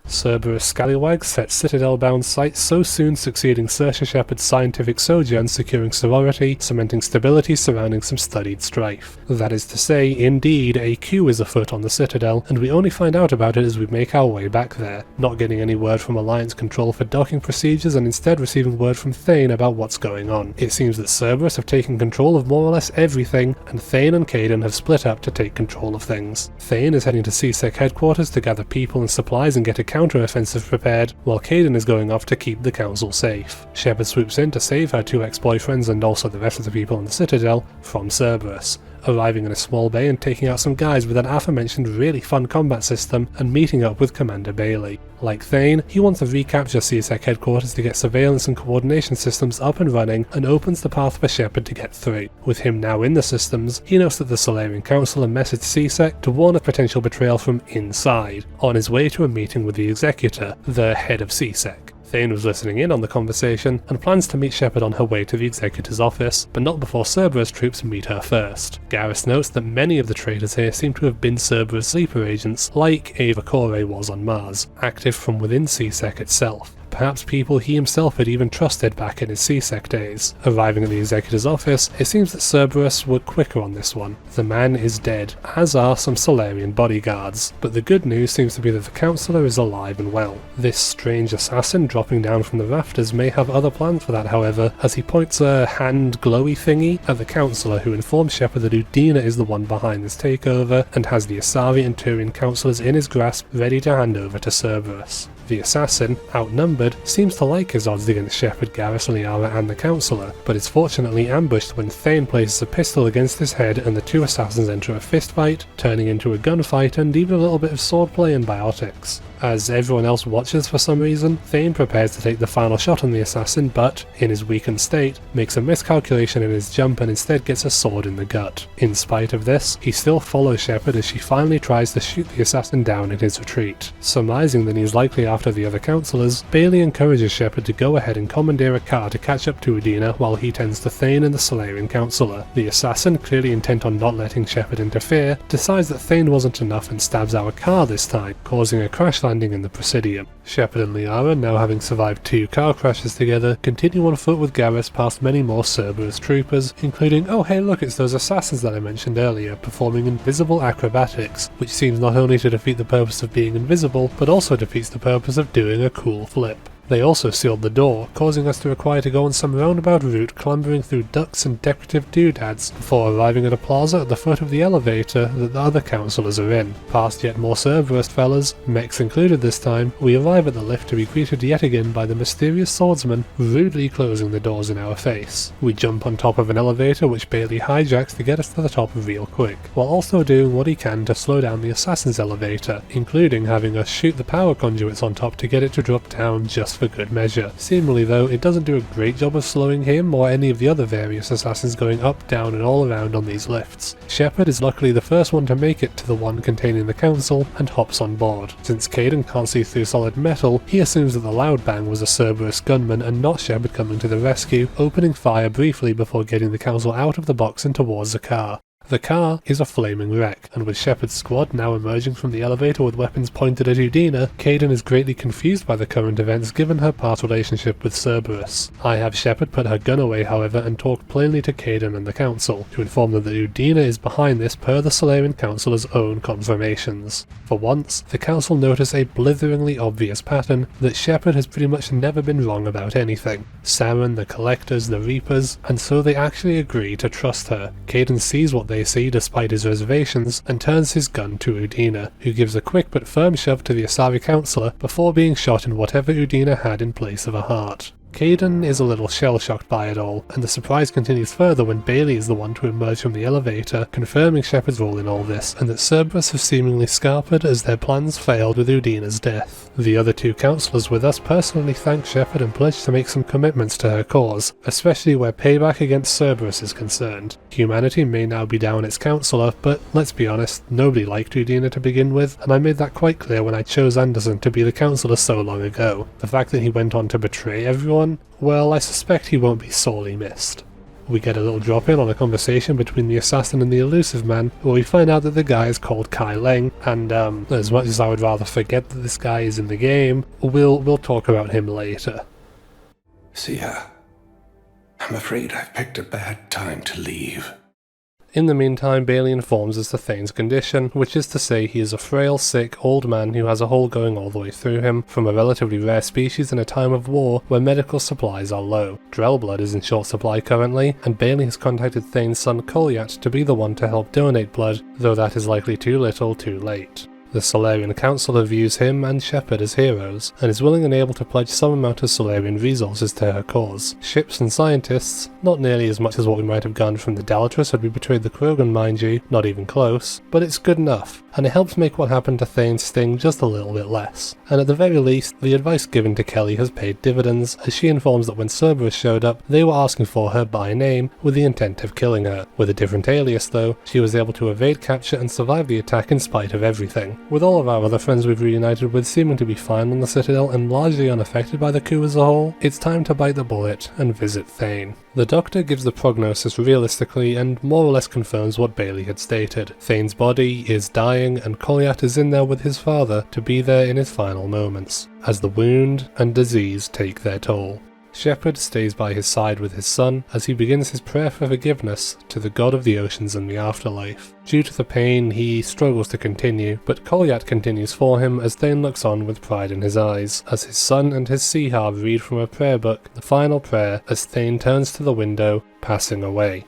[SPEAKER 1] Cerberus scallywags set Citadel-bound sights so soon succeeding Saoirse Shepard's scientific sojourn, securing sorority, cementing stability surrounding some studied strife. That is to say, indeed, a coup is afoot on the Citadel, and we only find out about it as we make our way back there, not getting any word from Alliance Control for docking procedures and instead receiving word from Thane about what's going on. It seems that Cerberus have taken control of more or less everything, and Thane and Kaidan have split up to take control of things. Thane is heading to CSEC headquarters to gather people and supplies and get a counter-offensive prepared, while Kaidan is going off to keep the council safe. Shepard swoops in to save her two ex-boyfriends and also the rest of the people in the Citadel from Cerberus, arriving in a small bay and taking out some guys with an aforementioned really fun combat system and meeting up with Commander Bailey. Like Thane, he wants to recapture CSEC headquarters to get surveillance and coordination systems up and running and opens the path for Shepard to get through. With him now in the systems, he knows that the Salarian Council have messaged CSEC to warn of potential betrayal from inside, on his way to a meeting with the Executor, the head of CSEC. Thane was listening in on the conversation and plans to meet Shepard on her way to the Executor's office, but not before Cerberus troops meet her first. Garrus notes that many of the traitors here seem to have been Cerberus sleeper agents, like Ava Corey was on Mars, active from within CSEC itself. perhaps people he himself had even trusted back in his C-Sec days. Arriving at the Executor's office, it seems that Cerberus were quicker on this one. The man is dead, as are some Salarian bodyguards, but the good news seems to be that the Councillor is alive and well. This strange assassin dropping down from the rafters may have other plans for that, however, as he points a hand glowy thingy at the Councillor, who informs Shepard that Udina is the one behind this takeover and has the Asari and Turian councillors in his grasp ready to hand over to Cerberus. The assassin, outnumbered, seems to like his odds against Shepard, Garrus, Liara and the Councillor, but is fortunately ambushed when Thane places a pistol against his head and the two assassins enter a fistfight, turning into a gunfight and even a little bit of swordplay and biotics. As everyone else watches for some reason, Thane prepares to take the final shot on the assassin, but, in his weakened state, makes a miscalculation in his jump and instead gets a sword in the gut. In spite of this, he still follows Shepard as she finally tries to shoot the assassin down in his retreat. Surmising that he is likely after the other councillors, Bailey encourages Shepard to go ahead and commandeer a car to catch up to Udina while he tends to Thane and the Salarian councillor. The assassin, clearly intent on not letting Shepard interfere, decides that Thane wasn't enough and stabs our car this time, causing a crash landing in the Presidium. Shepard and Liara, now having survived 2 car crashes together, continue on foot with Garrus past many more Cerberus troopers, including, oh hey look, it's those assassins that I mentioned earlier, performing invisible acrobatics, which seems not only to defeat the purpose of being invisible, but also defeats the purpose of doing a cool flip. They also sealed the door, causing us to require to go on some roundabout route clambering through ducts and decorative doodads before arriving at a plaza at the foot of the elevator that the other councillors are in. Past yet more Cerberus fellas, mechs included this time, we arrive at the lift to be greeted yet again by the mysterious swordsman rudely closing the doors in our face. We jump on top of an elevator which Bailey hijacks to get us to the top real quick, while also doing what he can to slow down the assassin's elevator, including having us shoot the power conduits on top to get it to drop down just for good measure. Seemingly though, it doesn't do a great job of slowing him or any of the other various assassins going up, down and all around on these lifts. Shepard is luckily the first one to make it to the one containing the council and hops on board. Since Kaidan can't see through solid metal, he assumes that the loud bang was a Cerberus gunman and not Shepard coming to the rescue, opening fire briefly before getting the council out of the box and towards the car. The car is a flaming wreck, and with Shepard's squad now emerging from the elevator with weapons pointed at Udina, Kaidan is greatly confused by the current events given her past relationship with Cerberus. I have Shepard put her gun away however and talk plainly to Kaidan and the council, to inform them that Udina is behind this per the Salarian councillor's own confirmations. For once, the council notice a blitheringly obvious pattern that Shepard has pretty much never been wrong about anything. Saren, the Collectors, the Reapers, and so they actually agree to trust her. Kaidan sees what they see despite his reservations and turns his gun to Udina, who gives a quick but firm shove to the Asari councillor before being shot in whatever Udina had in place of a heart. Kaidan is a little shell-shocked by it all, and the surprise continues further when Bailey is the one to emerge from the elevator, confirming Shepard's role in all this, and that Cerberus have seemingly scarpered as their plans failed with Udina's death. The other 2 councillors with us personally thank Shepard and pledge to make some commitments to her cause, especially where payback against Cerberus is concerned. Humanity may now be down its councillor, but let's be honest, nobody liked Udina to begin with, and I made that quite clear when I chose Anderson to be the councillor so long ago. The fact that he went on to betray everyone, well, I suspect he won't be sorely missed. We get a little drop in on a conversation between the assassin and the Illusive man, where we find out that the guy is called Kai Leng, and as much as I would rather forget that this guy is in the game, we'll talk about him later.
[SPEAKER 5] See ya. I'm afraid I've picked a bad time to leave.
[SPEAKER 1] In the meantime, Bailey informs us of Thane's condition, which is to say he is a frail, sick, old man who has a hole going all the way through him, from a relatively rare species in a time of war where medical supplies are low. Drell blood is in short supply currently, and Bailey has contacted Thane's son Kolyat to be the one to help donate blood, though that is likely too little too late. The Salarian councillor views him and Shepard as heroes, and is willing and able to pledge some amount of Salarian resources to her cause. Ships and scientists, not nearly as much as what we might have gotten from the Dalatras had we betrayed the Krogan, mind you, not even close, but it's good enough, and it helps make what happened to Thane sting just a little bit less. And at the very least, the advice given to Kelly has paid dividends, as she informs that when Cerberus showed up, they were asking for her by name with the intent of killing her. With a different alias though, she was able to evade capture and survive the attack in spite of everything. thing. With all of our other friends we've reunited with seeming to be fine on the Citadel and largely unaffected by the coup as a whole, it's time to bite the bullet and visit Thane. The Doctor gives the prognosis realistically and more or less confirms what Bailey had stated. Thane's body is dying and Kolyat is in there with his father to be there in his final moments, as the wound and disease take their toll. Shepard stays by his side with his son as he begins his prayer for forgiveness to the god of the oceans and the afterlife. Due to the pain, he struggles to continue, but Kolyat continues for him as Thane looks on with pride in his eyes, as his son and his Seahar read from a prayer book the final prayer as Thane turns to the window, passing away.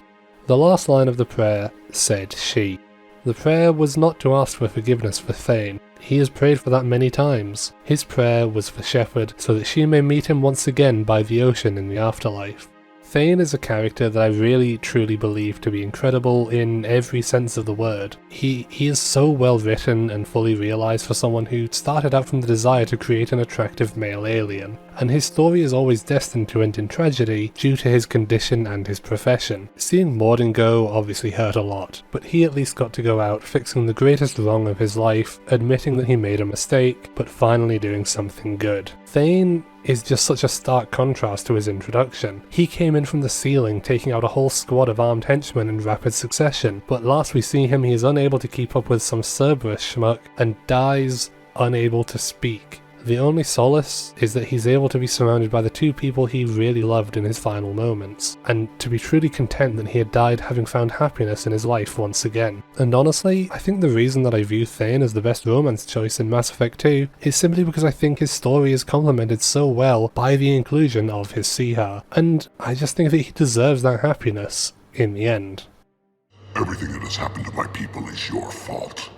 [SPEAKER 1] The last line of the prayer said she. The prayer was not to ask for forgiveness for Thane. He has prayed for that many times. His prayer was for Shepard so that she may meet him once again by the ocean in the afterlife. Thane is a character that I really truly believe to be incredible in every sense of the word. He is so well written and fully realised for someone who started out from the desire to create an attractive male alien, and his story is always destined to end in tragedy due to his condition and his profession. Seeing Morden go obviously hurt a lot, but he at least got to go out fixing the greatest wrong of his life, admitting that he made a mistake, but finally doing something good. Thane is just such a stark contrast to his introduction. He came in from the ceiling, taking out a whole squad of armed henchmen in rapid succession, but last we see him he is unable to keep up with some Cerberus schmuck and dies unable to speak. The only solace is that he's able to be surrounded by the two people he really loved in his final moments, and to be truly content that he had died having found happiness in his life once again. And honestly, I think the reason that I view Thane as the best romance choice in Mass Effect 2 is simply because I think his story is complemented so well by the inclusion of his Seahar, and I just think that he deserves that happiness in the end.
[SPEAKER 4] Everything that has happened to my people is your fault.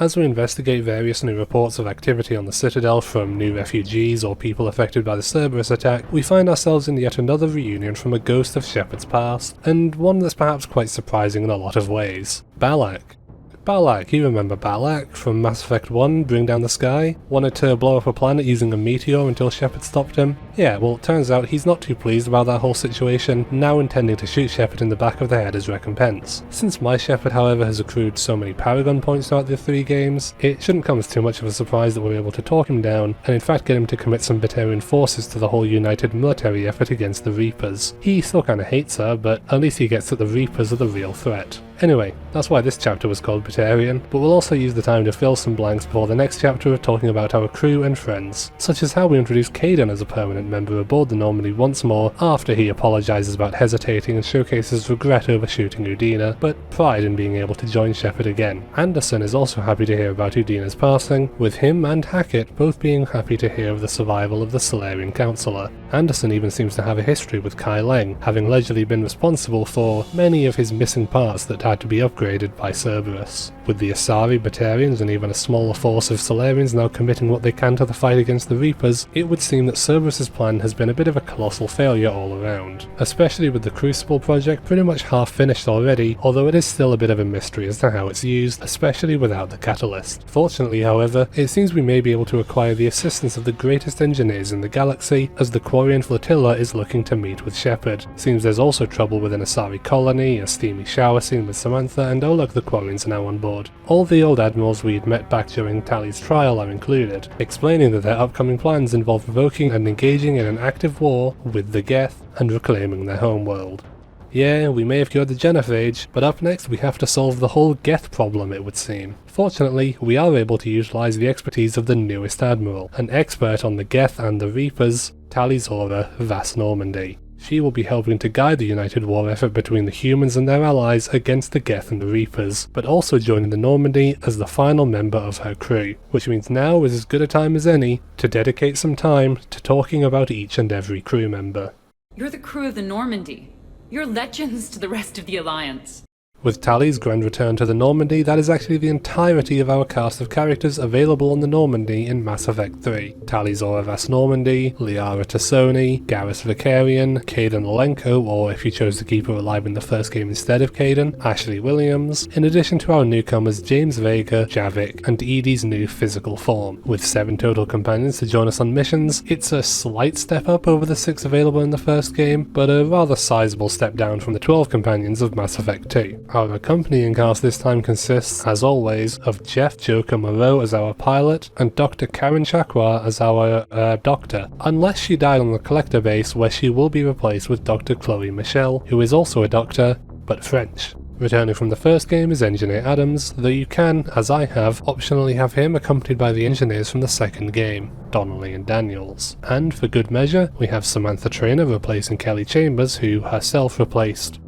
[SPEAKER 1] As we investigate various new reports of activity on the Citadel from new refugees or people affected by the Cerberus attack, we find ourselves in yet another reunion from a ghost of Shepard's past, and one that's perhaps quite surprising in a lot of ways. Balak. Balak, you remember Balak from Mass Effect 1, Bring Down the Sky? Wanted to blow up a planet using a meteor until Shepard stopped him? Yeah, well, it turns out he's not too pleased about that whole situation, now intending to shoot Shepard in the back of the head as recompense. Since my Shepard, however, has accrued so many Paragon points throughout the 3 games, it shouldn't come as too much of a surprise that we're able to talk him down, and in fact get him to commit some Batarian forces to the whole united military effort against the Reapers. He still kinda hates her, but at least he gets that the Reapers are the real threat. Anyway, that's why this chapter was called Batarian, but we'll also use the time to fill some blanks before the next chapter of talking about our crew and friends, such as how we introduce Kaidan as a permanent member aboard the Normandy once more after he apologises about hesitating and showcases regret over shooting Udina, but pride in being able to join Shepard again. Anderson is also happy to hear about Udina's passing, with him and Hackett both being happy to hear of the survival of the Salarian Councillor. Anderson even seems to have a history with Kai Leng, having allegedly been responsible for many of his missing parts that had to be upgraded by Cerberus. With the Asari, Batarians and even a smaller force of Salarians now committing what they can to the fight against the Reapers, it would seem that Cerberus's plan has been a bit of a colossal failure all around, especially with the Crucible project pretty much half finished already, although it is still a bit of a mystery as to how it's used, especially without the catalyst. Fortunately, however, it seems we may be able to acquire the assistance of the greatest engineers in the galaxy as the Quarian flotilla is looking to meet with Shepard. Seems there's also trouble with an Asari colony, a steamy shower scene with Samantha, and oh look, the Quarians are now on board. All the old admirals we'd met back during Tali's trial are included, explaining that their upcoming plans involve provoking and engaging in an active war with the Geth and reclaiming their homeworld. Yeah, we may have cured the Genophage, but up next we have to solve the whole Geth problem, it would seem. Fortunately, we are able to utilise the expertise of the newest admiral, an expert on the Geth and the Reapers, Talizora Vas Normandy. She will be helping to guide the united war effort between the humans and their allies against the Geth and the Reapers, but also joining the Normandy as the final member of her crew, which means now is as good a time as any to dedicate some time to talking about each and every crew member.
[SPEAKER 9] You're the crew of the Normandy. You're legends to the rest of the Alliance.
[SPEAKER 1] With Tali's grand return to the Normandy, that is actually the entirety of our cast of characters available on the Normandy in Mass Effect 3. Talizora Vas Normandy, Liara Tassoni, Garrus Vakarian, Kaidan Olenko, or if you chose to keep her alive in the first game instead of Kaidan, Ashley Williams, in addition to our newcomers James Vega, Javik, and Edie's new physical form. With 7 total companions to join us on missions, it's a slight step up over the 6 available in the first game, but a rather sizable step down from the 12 companions of Mass Effect 2. Our accompanying cast this time consists, as always, of Jeff Joker Moreau as our pilot, and Dr. Karen Chakwa as our, doctor. Unless she died on the Collector base, where she will be replaced with Dr. Chloe Michel, who is also a doctor, but French. Returning from the first game is Engineer Adams, though you can, as I have, optionally have him accompanied by the engineers from the second game, Donnelly and Daniels. And for good measure, we have Samantha Trainer replacing Kelly Chambers, who herself replaced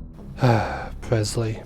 [SPEAKER 1] Presley.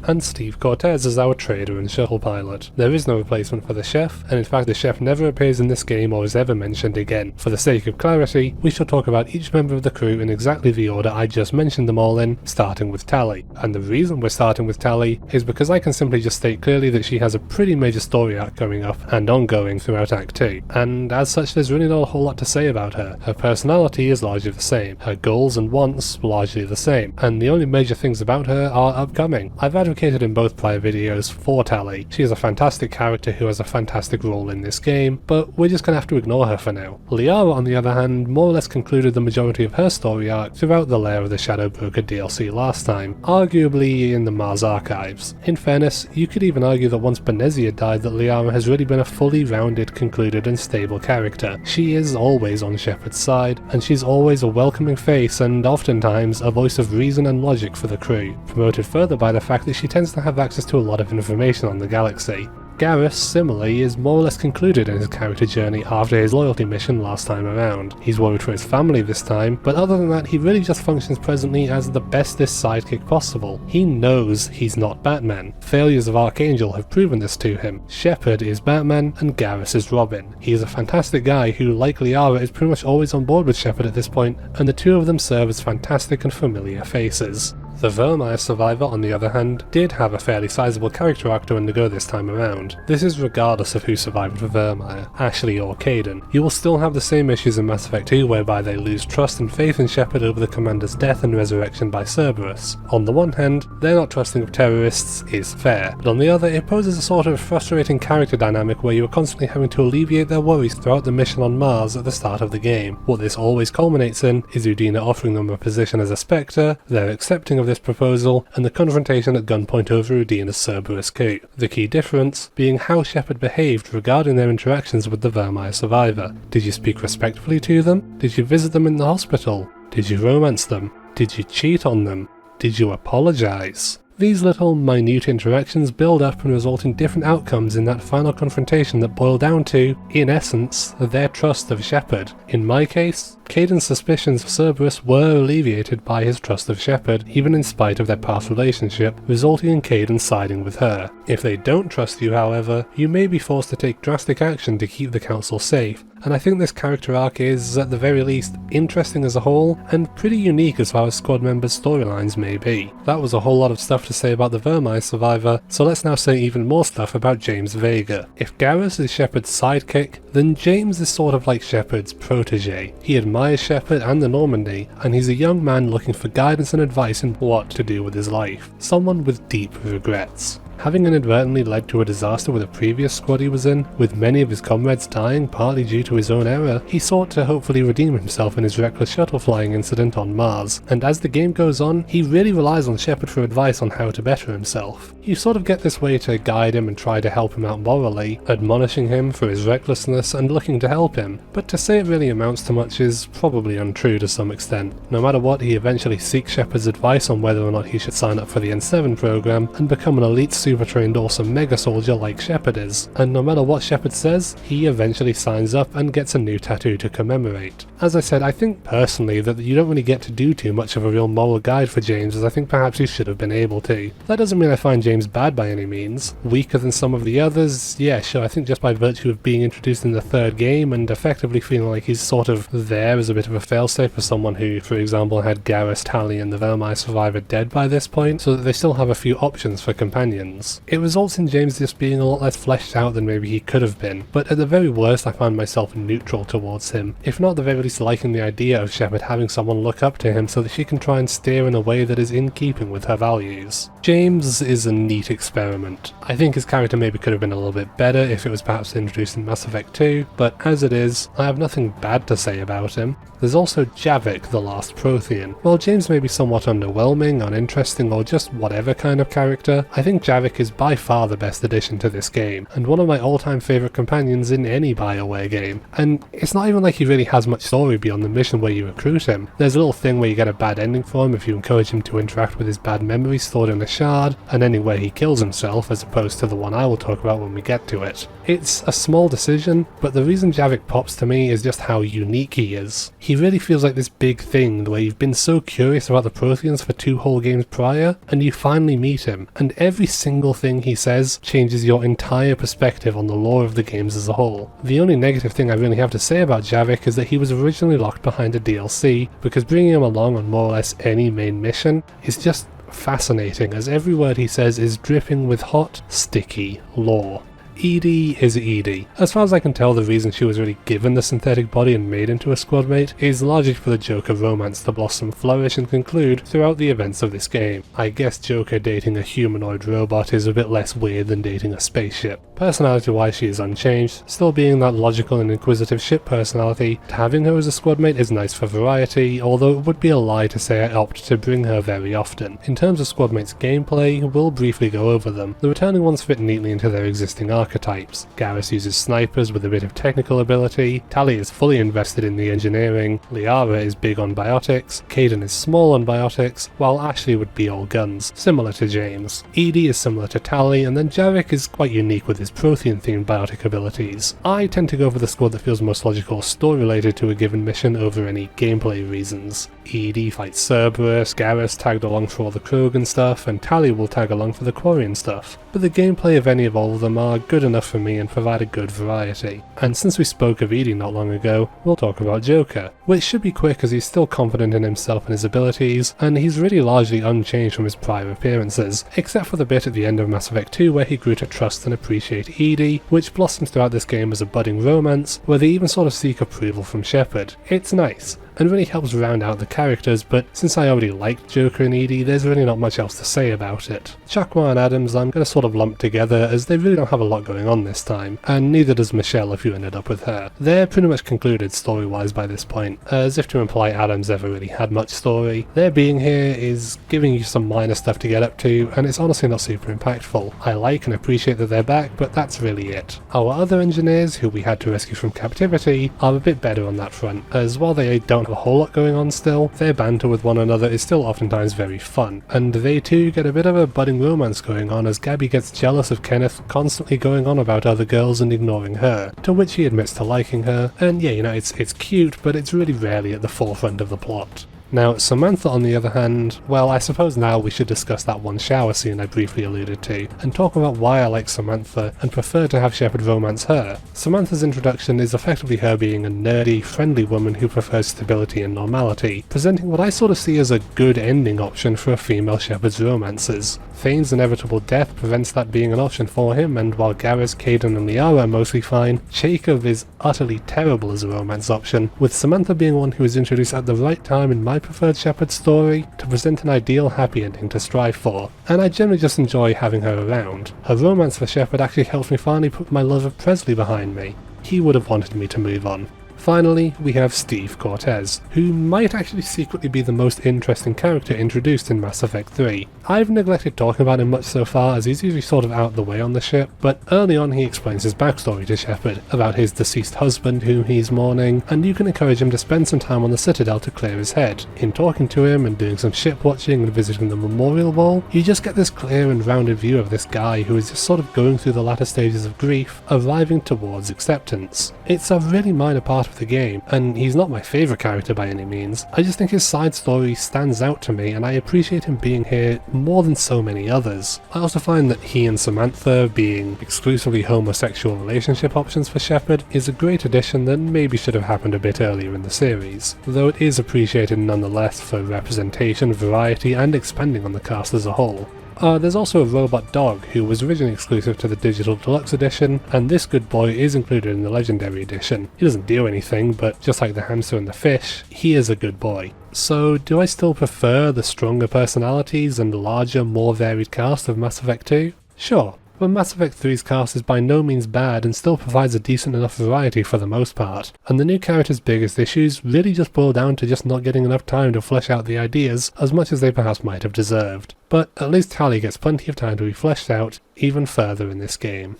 [SPEAKER 1] And Steve Cortez as our trader and shuttle pilot. There is no replacement for the chef, and in fact the chef never appears in this game or is ever mentioned again. For the sake of clarity, we shall talk about each member of the crew in exactly the order I just mentioned them all in, starting with Tally. And the reason we're starting with Tally is because I can simply just state clearly that she has a pretty major story arc coming up and ongoing throughout Act 2. And as such, there's really not a whole lot to say about her. Her personality is largely the same, her goals and wants largely the same, and the only major things about her are upcoming. I've advocated in both prior videos for Tally. She is a fantastic character who has a fantastic role in this game, but we're just going to have to ignore her for now. Liara, on the other hand, more or less concluded the majority of her story arc throughout the Lair of the Shadow Broker DLC last time, arguably in the Mars archives. In fairness, you could even argue that once Benezia died that Liara has really been a fully rounded, concluded and stable character. She is always on Shepard's side, and she's always a welcoming face and oftentimes a voice of reason and logic for the crew, promoted further by the fact that she tends to have access to a lot of information on the galaxy. Garrus, similarly, is more or less concluded in his character journey after his loyalty mission last time around. He's worried for his family this time, but other than that he really just functions presently as the bestest sidekick possible. He knows he's not Batman. Failures of Archangel have proven this to him. Shepard is Batman and Garrus is Robin. He is a fantastic guy who, like Liara, is pretty much always on board with Shepard at this point, and the two of them serve as fantastic and familiar faces. The Vermeer survivor, on the other hand, did have a fairly sizable character arc to undergo this time around. This is regardless of who survived for Vermeer, Ashley or Kaidan. You will still have the same issues in Mass Effect 2 whereby they lose trust and faith in Shepard over the commander's death and resurrection by Cerberus. On the one hand, their not trusting of terrorists is fair, but on the other it poses a sort of frustrating character dynamic where you are constantly having to alleviate their worries throughout the mission on Mars at the start of the game. What this always culminates in is Udina offering them a position as a Spectre, their accepting of this proposal, and the confrontation at gunpoint over Udina's Cerberus coup. The key difference being how Shepard behaved regarding their interactions with the Vermeer survivor. Did you speak respectfully to them? Did you visit them in the hospital? Did you romance them? Did you cheat on them? Did you apologize? These little, minute interactions build up and result in different outcomes in that final confrontation that boil down to, in essence, their trust of Shepard. In my case, Kaidan's suspicions of Cerberus were alleviated by his trust of Shepard, even in spite of their past relationship, resulting in Kaidan siding with her. If they don't trust you, however, you may be forced to take drastic action to keep the Council safe, and I think this character arc is, at the very least, interesting as a whole, and pretty unique as far as squad members' storylines may be. That was a whole lot of stuff to say about the Vermeer survivor, so let's now say even more stuff about James Vega. If Garrus is Shepard's sidekick, then James is sort of like Shepard's protege. He admires Shepard and the Normandy, and he's a young man looking for guidance and advice in what to do with his life. Someone with deep regrets. Having inadvertently led to a disaster with a previous squad he was in, with many of his comrades dying partly due to his own error, he sought to hopefully redeem himself in his reckless shuttle flying incident on Mars, and as the game goes on, he really relies on Shepard for advice on how to better himself. You sort of get this way to guide him and try to help him out morally, admonishing him for his recklessness and looking to help him, but to say it really amounts to much is probably untrue to some extent. No matter what, he eventually seeks Shepard's advice on whether or not he should sign up for the N7 program and become an elite super-trained awesome mega soldier like Shepard is, and no matter what Shepard says, he eventually signs up and gets a new tattoo to commemorate. As I said, I think personally that you don't really get to do too much of a real moral guide for James, as I think perhaps he should have been able to. That doesn't mean I find James bad by any means. Weaker than some of the others? Yeah, sure, I think just by virtue of being introduced in the third game and effectively feeling like he's sort of there as a bit of a failsafe for someone who, for example, had Garrus, Tally and the Vermeer survivor dead by this point, so that they still have a few options for companions. reasons. It results in James just being a lot less fleshed out than maybe he could have been, but at the very worst I find myself neutral towards him, if not at the very least liking the idea of Shepard having someone look up to him so that she can try and steer in a way that is in keeping with her values. James is a neat experiment. I think his character maybe could have been a little bit better if it was perhaps introduced in Mass Effect 2, but as it is, I have nothing bad to say about him. There's also Javik, the last Prothean. While James may be somewhat underwhelming, uninteresting, or just whatever kind of character, I think Javik is by far the best addition to this game, and one of my all-time favourite companions in any Bioware game. And it's not even like he really has much story beyond the mission where you recruit him. There's a little thing where you get a bad ending for him if you encourage him to interact with his bad memories stored in a shard, an ending where he kills himself as opposed to the one I will talk about when we get to it. It's a small decision, but the reason Javik pops to me is just how unique he is. He really feels like this big thing where you've been so curious about the Protheans for 2 whole games prior, and you finally meet him, and every single thing he says changes your entire perspective on the lore of the games as a whole. The only negative thing I really have to say about Javik is that he was originally locked behind a DLC, because bringing him along on more or less any main mission is just fascinating, as every word he says is dripping with hot, sticky lore. EDI is EDI. As far as I can tell, the reason she was really given the synthetic body and made into a squad mate is largely for the Joker romance to blossom, flourish and conclude throughout the events of this game. I guess Joker dating a humanoid robot is a bit less weird than dating a spaceship. Personality-wise she is unchanged, still being that logical and inquisitive ship personality. Having her as a squad mate is nice for variety, although it would be a lie to say I opt to bring her very often. In terms of squad mates gameplay, we'll briefly go over them. The returning ones fit neatly into their existing archetypes. Garrus uses snipers with a bit of technical ability, Tali is fully invested in the engineering, Liara is big on biotics, Kaidan is small on biotics, while Ashley would be all guns, similar to James. EDI is similar to Tali, and then Javik is quite unique with his Prothean-themed biotic abilities. I tend to go for the squad that feels most logical story-related to a given mission over any gameplay reasons. EDI fights Cerberus, Garrus tagged along for all the Krogan stuff, and Tali will tag along for the Quarian stuff. But the gameplay of any of all of them are good enough for me and provide a good variety. And since we spoke of EDI not long ago, we'll talk about Joker, which should be quick as he's still confident in himself and his abilities, and he's really largely unchanged from his prior appearances, except for the bit at the end of Mass Effect 2 where he grew to trust and appreciate EDI, which blossoms throughout this game as a budding romance, where they even sort of seek approval from Shepard. It's nice, and really helps round out the characters, but since I already liked Joker and EDI, there's really not much else to say about it. Chakwa and Adams I'm going to sort of lump together as they really don't have a lot going on this time, and neither does Michelle if you ended up with her. They're pretty much concluded story-wise by this point, as if to imply Adams ever really had much story. Their being here is giving you some minor stuff to get up to, and it's honestly not super impactful. I like and appreciate that they're back, but that's really it. Our other engineers, who we had to rescue from captivity, are a bit better on that front, as while they don't have a whole lot going on still, their banter with one another is still oftentimes very fun, and they too get a bit of a budding romance going on as Gabby gets jealous of Kenneth constantly going on about other girls and ignoring her, to which he admits to liking her, and yeah, you know, it's cute, but it's really rarely at the forefront of the plot. Now, Samantha on the other hand, well, I suppose now we should discuss that one shower scene I briefly alluded to, and talk about why I like Samantha and prefer to have Shepard romance her. Samantha's introduction is effectively her being a nerdy, friendly woman who prefers stability and normality, presenting what I sort of see as a good ending option for a female Shepard's romances. Thane's inevitable death prevents that being an option for him, and while Garrus, Kaidan and Liara are mostly fine, Jacob is utterly terrible as a romance option, with Samantha being one who is introduced at the right time in my preferred Shepard story to present an ideal happy ending to strive for, and I generally just enjoy having her around. Her romance for Shepard actually helps me finally put my love of Presley behind me. He would have wanted me to move on. Finally, we have Steve Cortez, who might actually secretly be the most interesting character introduced in Mass Effect 3. I've neglected talking about him much so far as he's usually sort of out of the way on the ship, but early on he explains his backstory to Shepard, about his deceased husband whom he's mourning, and you can encourage him to spend some time on the Citadel to clear his head. In talking to him and doing some ship watching and visiting the memorial wall, you just get this clear and rounded view of this guy who is just sort of going through the latter stages of grief, arriving towards acceptance. It's a really minor part of the game, and he's not my favourite character by any means. I just think his side story stands out to me, and I appreciate him being here more than so many others. I also find that he and Samantha being exclusively homosexual relationship options for Shepard is a great addition that maybe should have happened a bit earlier in the series, though it is appreciated nonetheless for representation, variety and expanding on the cast as a whole. There's also a robot dog who was originally exclusive to the Digital Deluxe Edition, and this good boy is included in the Legendary Edition. He doesn't do anything, but just like the hamster and the fish, he is a good boy. So do I still prefer the stronger personalities and larger, more varied cast of Mass Effect 2? Sure. But Mass Effect 3's cast is by no means bad and still provides a decent enough variety for the most part, and the new character's biggest issues really just boil down to just not getting enough time to flesh out the ideas as much as they perhaps might have deserved. But at least Tali gets plenty of time to be fleshed out even further in this game.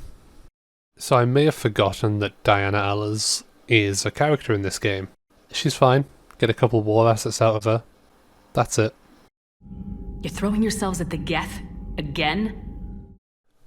[SPEAKER 1] So I may have forgotten that Diana Allers is a character in this game. She's fine, get a couple war assets out of her. That's it.
[SPEAKER 2] You're throwing yourselves at the Geth? Again?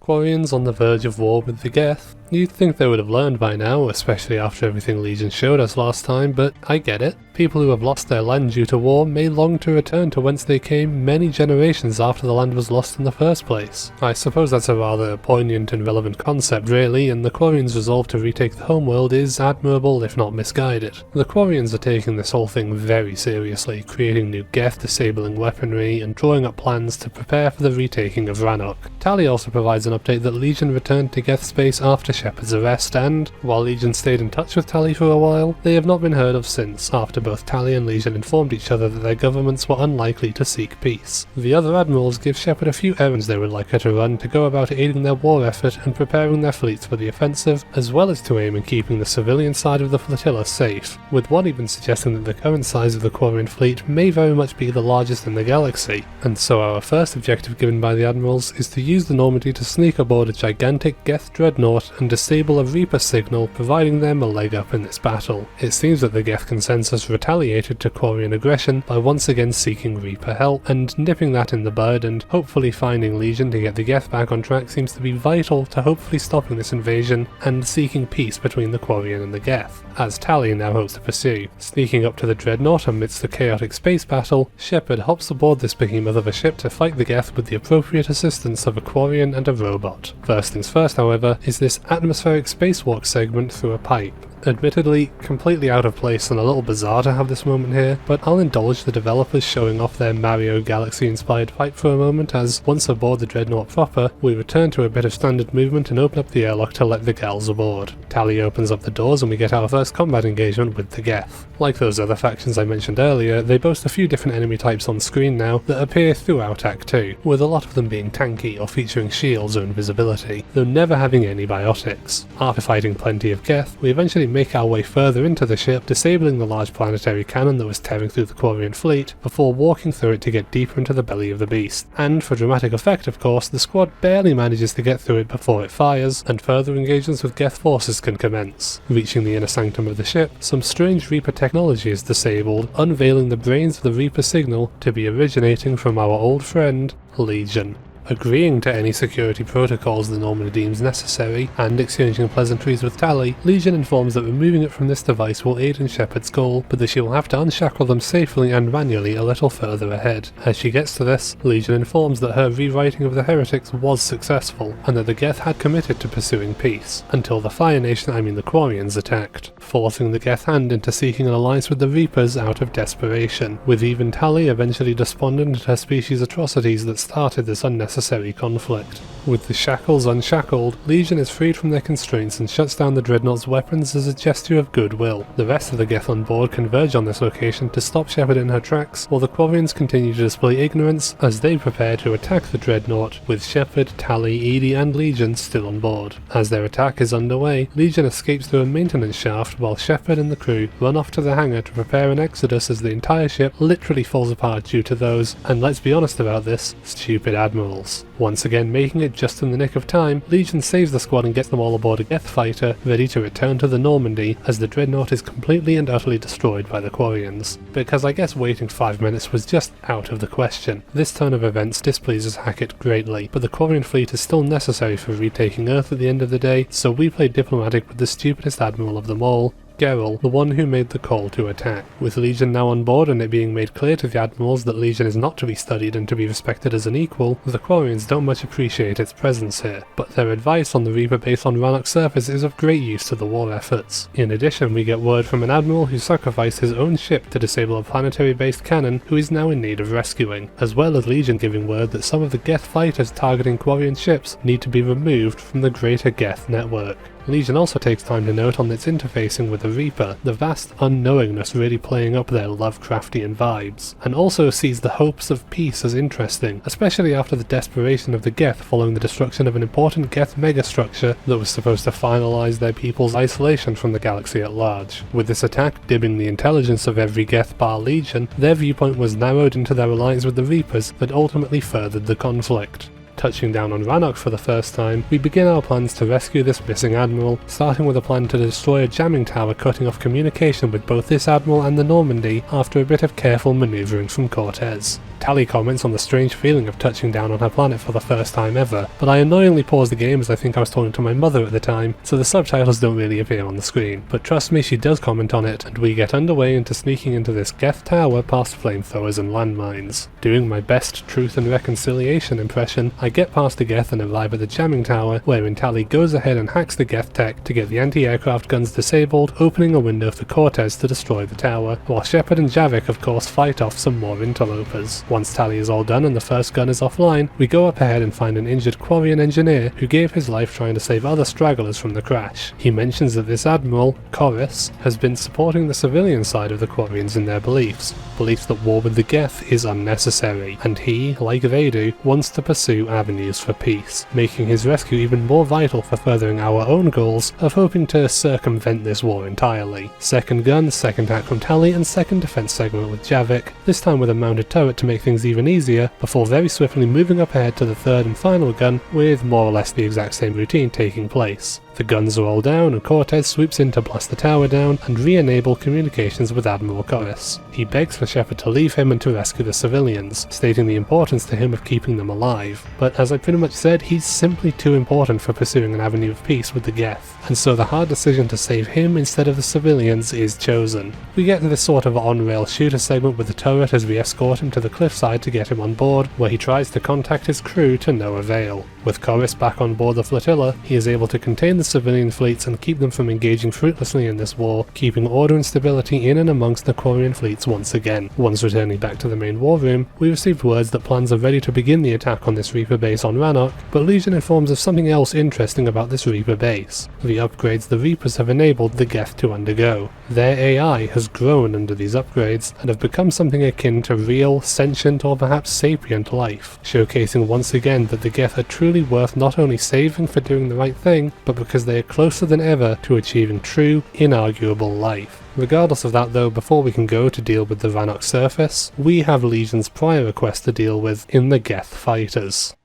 [SPEAKER 1] Quarians on the verge of war with the Geth. You'd think they would have learned by now, especially after everything Legion showed us last time, but I get it. People who have lost their land due to war may long to return to whence they came many generations after the land was lost in the first place. I suppose that's a rather poignant and relevant concept really, and the Quarians' resolve to retake the homeworld is admirable if not misguided. The Quarians are taking this whole thing very seriously, creating new Geth disabling weaponry and drawing up plans to prepare for the retaking of Rannoch. Tali also provides an update that Legion returned to Geth space after Shepard's arrest, and while Legion stayed in touch with Tali for a while, they have not been heard of since, after both Tali and Legion informed each other that their governments were unlikely to seek peace. The other admirals give Shepard a few errands they would like her to run to go about aiding their war effort and preparing their fleets for the offensive, as well as to aim in keeping the civilian side of the flotilla safe, with one even suggesting that the current size of the Quarian fleet may very much be the largest in the galaxy. And so our first objective given by the admirals is to use the Normandy to sneak aboard a gigantic Geth dreadnought and disable a Reaper signal, providing them a leg up in this battle. It seems that the Geth consensus retaliated to Quarian aggression by once again seeking Reaper help, and nipping that in the bud and hopefully finding Legion to get the Geth back on track seems to be vital to hopefully stopping this invasion and seeking peace between the Quarian and the Geth, as Tali now hopes to pursue. Sneaking up to the dreadnought amidst the chaotic space battle, Shepard hops aboard this behemoth of a ship to fight the Geth with the appropriate assistance of a Quarian and a robot. First things first, however, is this atmospheric spacewalk segment through a pipe. Admittedly, completely out of place and a little bizarre to have this moment here, but I'll indulge the developers showing off their Mario Galaxy-inspired fight for a moment, as once aboard the Dreadnought proper, we return to a bit of standard movement and open up the airlock to let the gals aboard. Tali opens up the doors and we get our first combat engagement with the Geth. Like those other factions I mentioned earlier, they boast a few different enemy types on screen now that appear throughout Act 2, with a lot of them being tanky or featuring shields or invisibility, though never having any biotics. After fighting plenty of Geth, we eventually make our way further into the ship, disabling the large planetary cannon that was tearing through the Quarian fleet, before walking through it to get deeper into the belly of the beast. And for dramatic effect of course, the squad barely manages to get through it before it fires, and further engagements with Geth forces can commence. Reaching the inner sanctum of the ship, some strange Reaper technology is disabled, unveiling the brains of the Reaper signal to be originating from our old friend, Legion. Agreeing to any security protocols the Normandy deems necessary, and exchanging pleasantries with Tali, Legion informs that removing it from this device will aid in Shepard's goal, but that she will have to unshackle them safely and manually a little further ahead. As she gets to this, Legion informs that her rewriting of the heretics was successful, and that the Geth had committed to pursuing peace, until the Fire Nation, the Quarians, attacked, forcing the Geth hand into seeking an alliance with the Reapers out of desperation, with even Tali eventually despondent at her species' atrocities that started this unnecessary conflict. With the shackles unshackled, Legion is freed from their constraints and shuts down the Dreadnought's weapons as a gesture of goodwill. The rest of the Geth on board converge on this location to stop Shepard in her tracks, while the Quarians continue to display ignorance as they prepare to attack the Dreadnought, with Shepard, Tali, Edie and Legion still on board. As their attack is underway, Legion escapes through a maintenance shaft while Shepard and the crew run off to the hangar to prepare an exodus as the entire ship literally falls apart due to those, and let's be honest about this, stupid admirals. Once again making it just in the nick of time, Legion saves the squad and gets them all aboard a Geth fighter, ready to return to the Normandy as the Dreadnought is completely and utterly destroyed by the Quarians. Because I guess waiting 5 minutes was just out of the question. This turn of events displeases Hackett greatly, but the Quarian fleet is still necessary for retaking Earth at the end of the day, so we play diplomatic with the stupidest admiral of them all, Geralt, the one who made the call to attack. With Legion now on board and it being made clear to the admirals that Legion is not to be studied and to be respected as an equal, the Quarians don't much appreciate its presence here, but their advice on the Reaper base on Rannoch's surface is of great use to the war efforts. In addition, we get word from an admiral who sacrificed his own ship to disable a planetary-based cannon who is now in need of rescuing, as well as Legion giving word that some of the Geth fighters targeting Quarian ships need to be removed from the greater Geth network. Legion also takes time to note on its interfacing with the Reaper, the vast unknowingness really playing up their Lovecraftian vibes, and also sees the hopes of peace as interesting, especially after the desperation of the Geth following the destruction of an important Geth megastructure that was supposed to finalise their people's isolation from the galaxy at large. With this attack dimming the intelligence of every Geth bar Legion, their viewpoint was narrowed into their alliance with the Reapers that ultimately furthered the conflict. Touching down on Rannoch for the first time, we begin our plans to rescue this missing admiral, starting with a plan to destroy a jamming tower cutting off communication with both this admiral and the Normandy after a bit of careful manoeuvring from Cortez. Tali comments on the strange feeling of touching down on her planet for the first time ever, but I annoyingly paused the game as I think I was talking to my mother at the time, so the subtitles don't really appear on the screen. But trust me, she does comment on it, and we get underway into sneaking into this Geth tower past flamethrowers and landmines. Doing my best Truth and Reconciliation impression, I get past the Geth and arrive at the jamming tower, wherein Tali goes ahead and hacks the Geth tech to get the anti-aircraft guns disabled, opening a window for Cortez to destroy the tower, while Shepard and Javik of course fight off some more interlopers. Once Tali is all done and the first gun is offline, we go up ahead and find an injured Quarian engineer who gave his life trying to save other stragglers from the crash. He mentions that this admiral, Corus, has been supporting the civilian side of the Quarians in their beliefs that war with the Geth is unnecessary, and he, like they do, wants to pursue avenues for peace, making his rescue even more vital for furthering our own goals of hoping to circumvent this war entirely. Second gun, second hack from Tali, and second defense segment with Javik, this time with a mounted turret to make things even easier, before very swiftly moving up ahead to the third and final gun with more or less the exact same routine taking place. The guns are all down and Cortez swoops in to blast the tower down and re-enable communications with Admiral Corus. He begs for Shepard to leave him and to rescue the civilians, stating the importance to him of keeping them alive. But as I pretty much said, he's simply too important for pursuing an avenue of peace with the Geth, and so the hard decision to save him instead of the civilians is chosen. We get to this sort of on-rail shooter segment with the turret as we escort him to the cliffside to get him on board, where he tries to contact his crew to no avail. With Corus back on board the flotilla, he is able to contain the civilian fleets and keep them from engaging fruitlessly in this war, keeping order and stability in and amongst the Quarian fleets once again. Once returning back to the main war room, we received words that plans are ready to begin the attack on this Reaper base on Rannoch, but Legion informs of something else interesting about this Reaper base: the upgrades the Reapers have enabled the Geth to undergo. Their AI has grown under these upgrades and have become something akin to real, sentient or perhaps sapient life, showcasing once again that the Geth are truly worth not only saving for doing the right thing, but because they are closer than ever to achieving true, inarguable life. Regardless of that though, before we can go to deal with the Rannoch surface, we have Legion's prior request to deal with in the Geth fighters.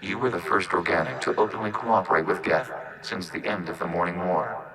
[SPEAKER 10] You were the first organic to openly cooperate with Geth since the end of the Morning War.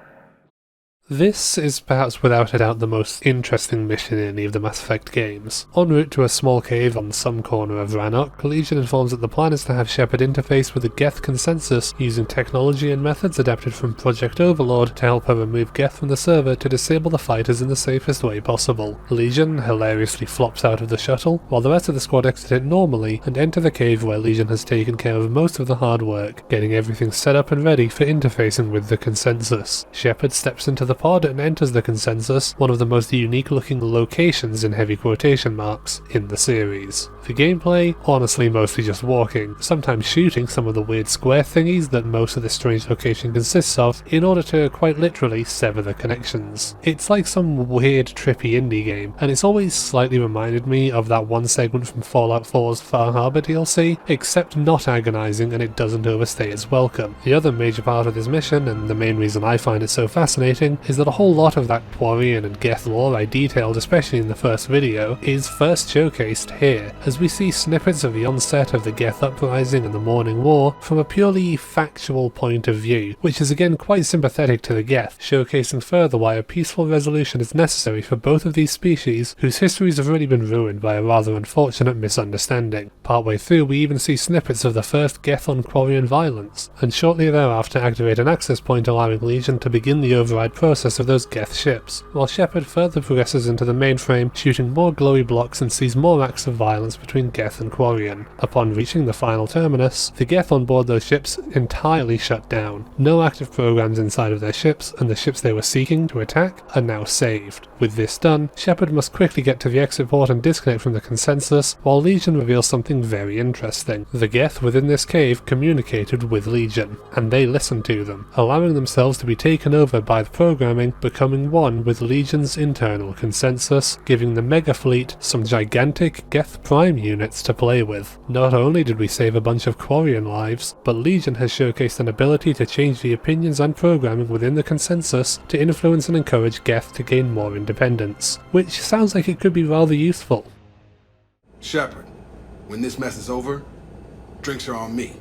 [SPEAKER 1] This is perhaps without a doubt the most interesting mission in any of the Mass Effect games. En route to a small cave on some corner of Rannoch, Legion informs that the plan is to have Shepard interface with the Geth consensus using technology and methods adapted from Project Overlord to help her remove Geth from the server to disable the fighters in the safest way possible. Legion hilariously flops out of the shuttle, while the rest of the squad exit it normally and enter the cave where Legion has taken care of most of the hard work, getting everything set up and ready for interfacing with the consensus. Shepard steps into the pod and enters the consensus, one of the most unique looking locations in heavy quotation marks in the series. The gameplay, honestly mostly just walking, sometimes shooting some of the weird square thingies that most of this strange location consists of, in order to quite literally sever the connections. It's like some weird trippy indie game, and it's always slightly reminded me of that one segment from Fallout 4's Far Harbor DLC, except not agonizing and it doesn't overstay its welcome. The other major part of this mission, and the main reason I find it so fascinating, is that a whole lot of that Quarian and Geth lore I detailed, especially in the first video, is first showcased here, as we see snippets of the onset of the Geth uprising and the Morning War from a purely factual point of view, which is again quite sympathetic to the Geth, showcasing further why a peaceful resolution is necessary for both of these species, whose histories have already been ruined by a rather unfortunate misunderstanding. Partway through we even see snippets of the first Geth on Quarian violence, and shortly thereafter activate an access point allowing Legion to begin the override process process of those Geth ships, while Shepard further progresses into the mainframe, shooting more glowy blocks and sees more acts of violence between Geth and Quarian. Upon reaching the final terminus, the Geth on board those ships entirely shut down. No active programs inside of their ships, and the ships they were seeking to attack are now saved. With this done, Shepard must quickly get to the exit port and disconnect from the consensus, while Legion reveals something very interesting. The Geth within this cave communicated with Legion, and they listened to them, allowing themselves to be taken over by the programming, becoming one with Legion's internal consensus, giving the Mega Fleet some gigantic Geth Prime units to play with. Not only did we save a bunch of Quarian lives, but Legion has showcased an ability to change the opinions and programming within the consensus to influence and encourage Geth to gain more independence, which sounds like it could be rather useful.
[SPEAKER 11] Shepard, when this mess is over, drinks are on me.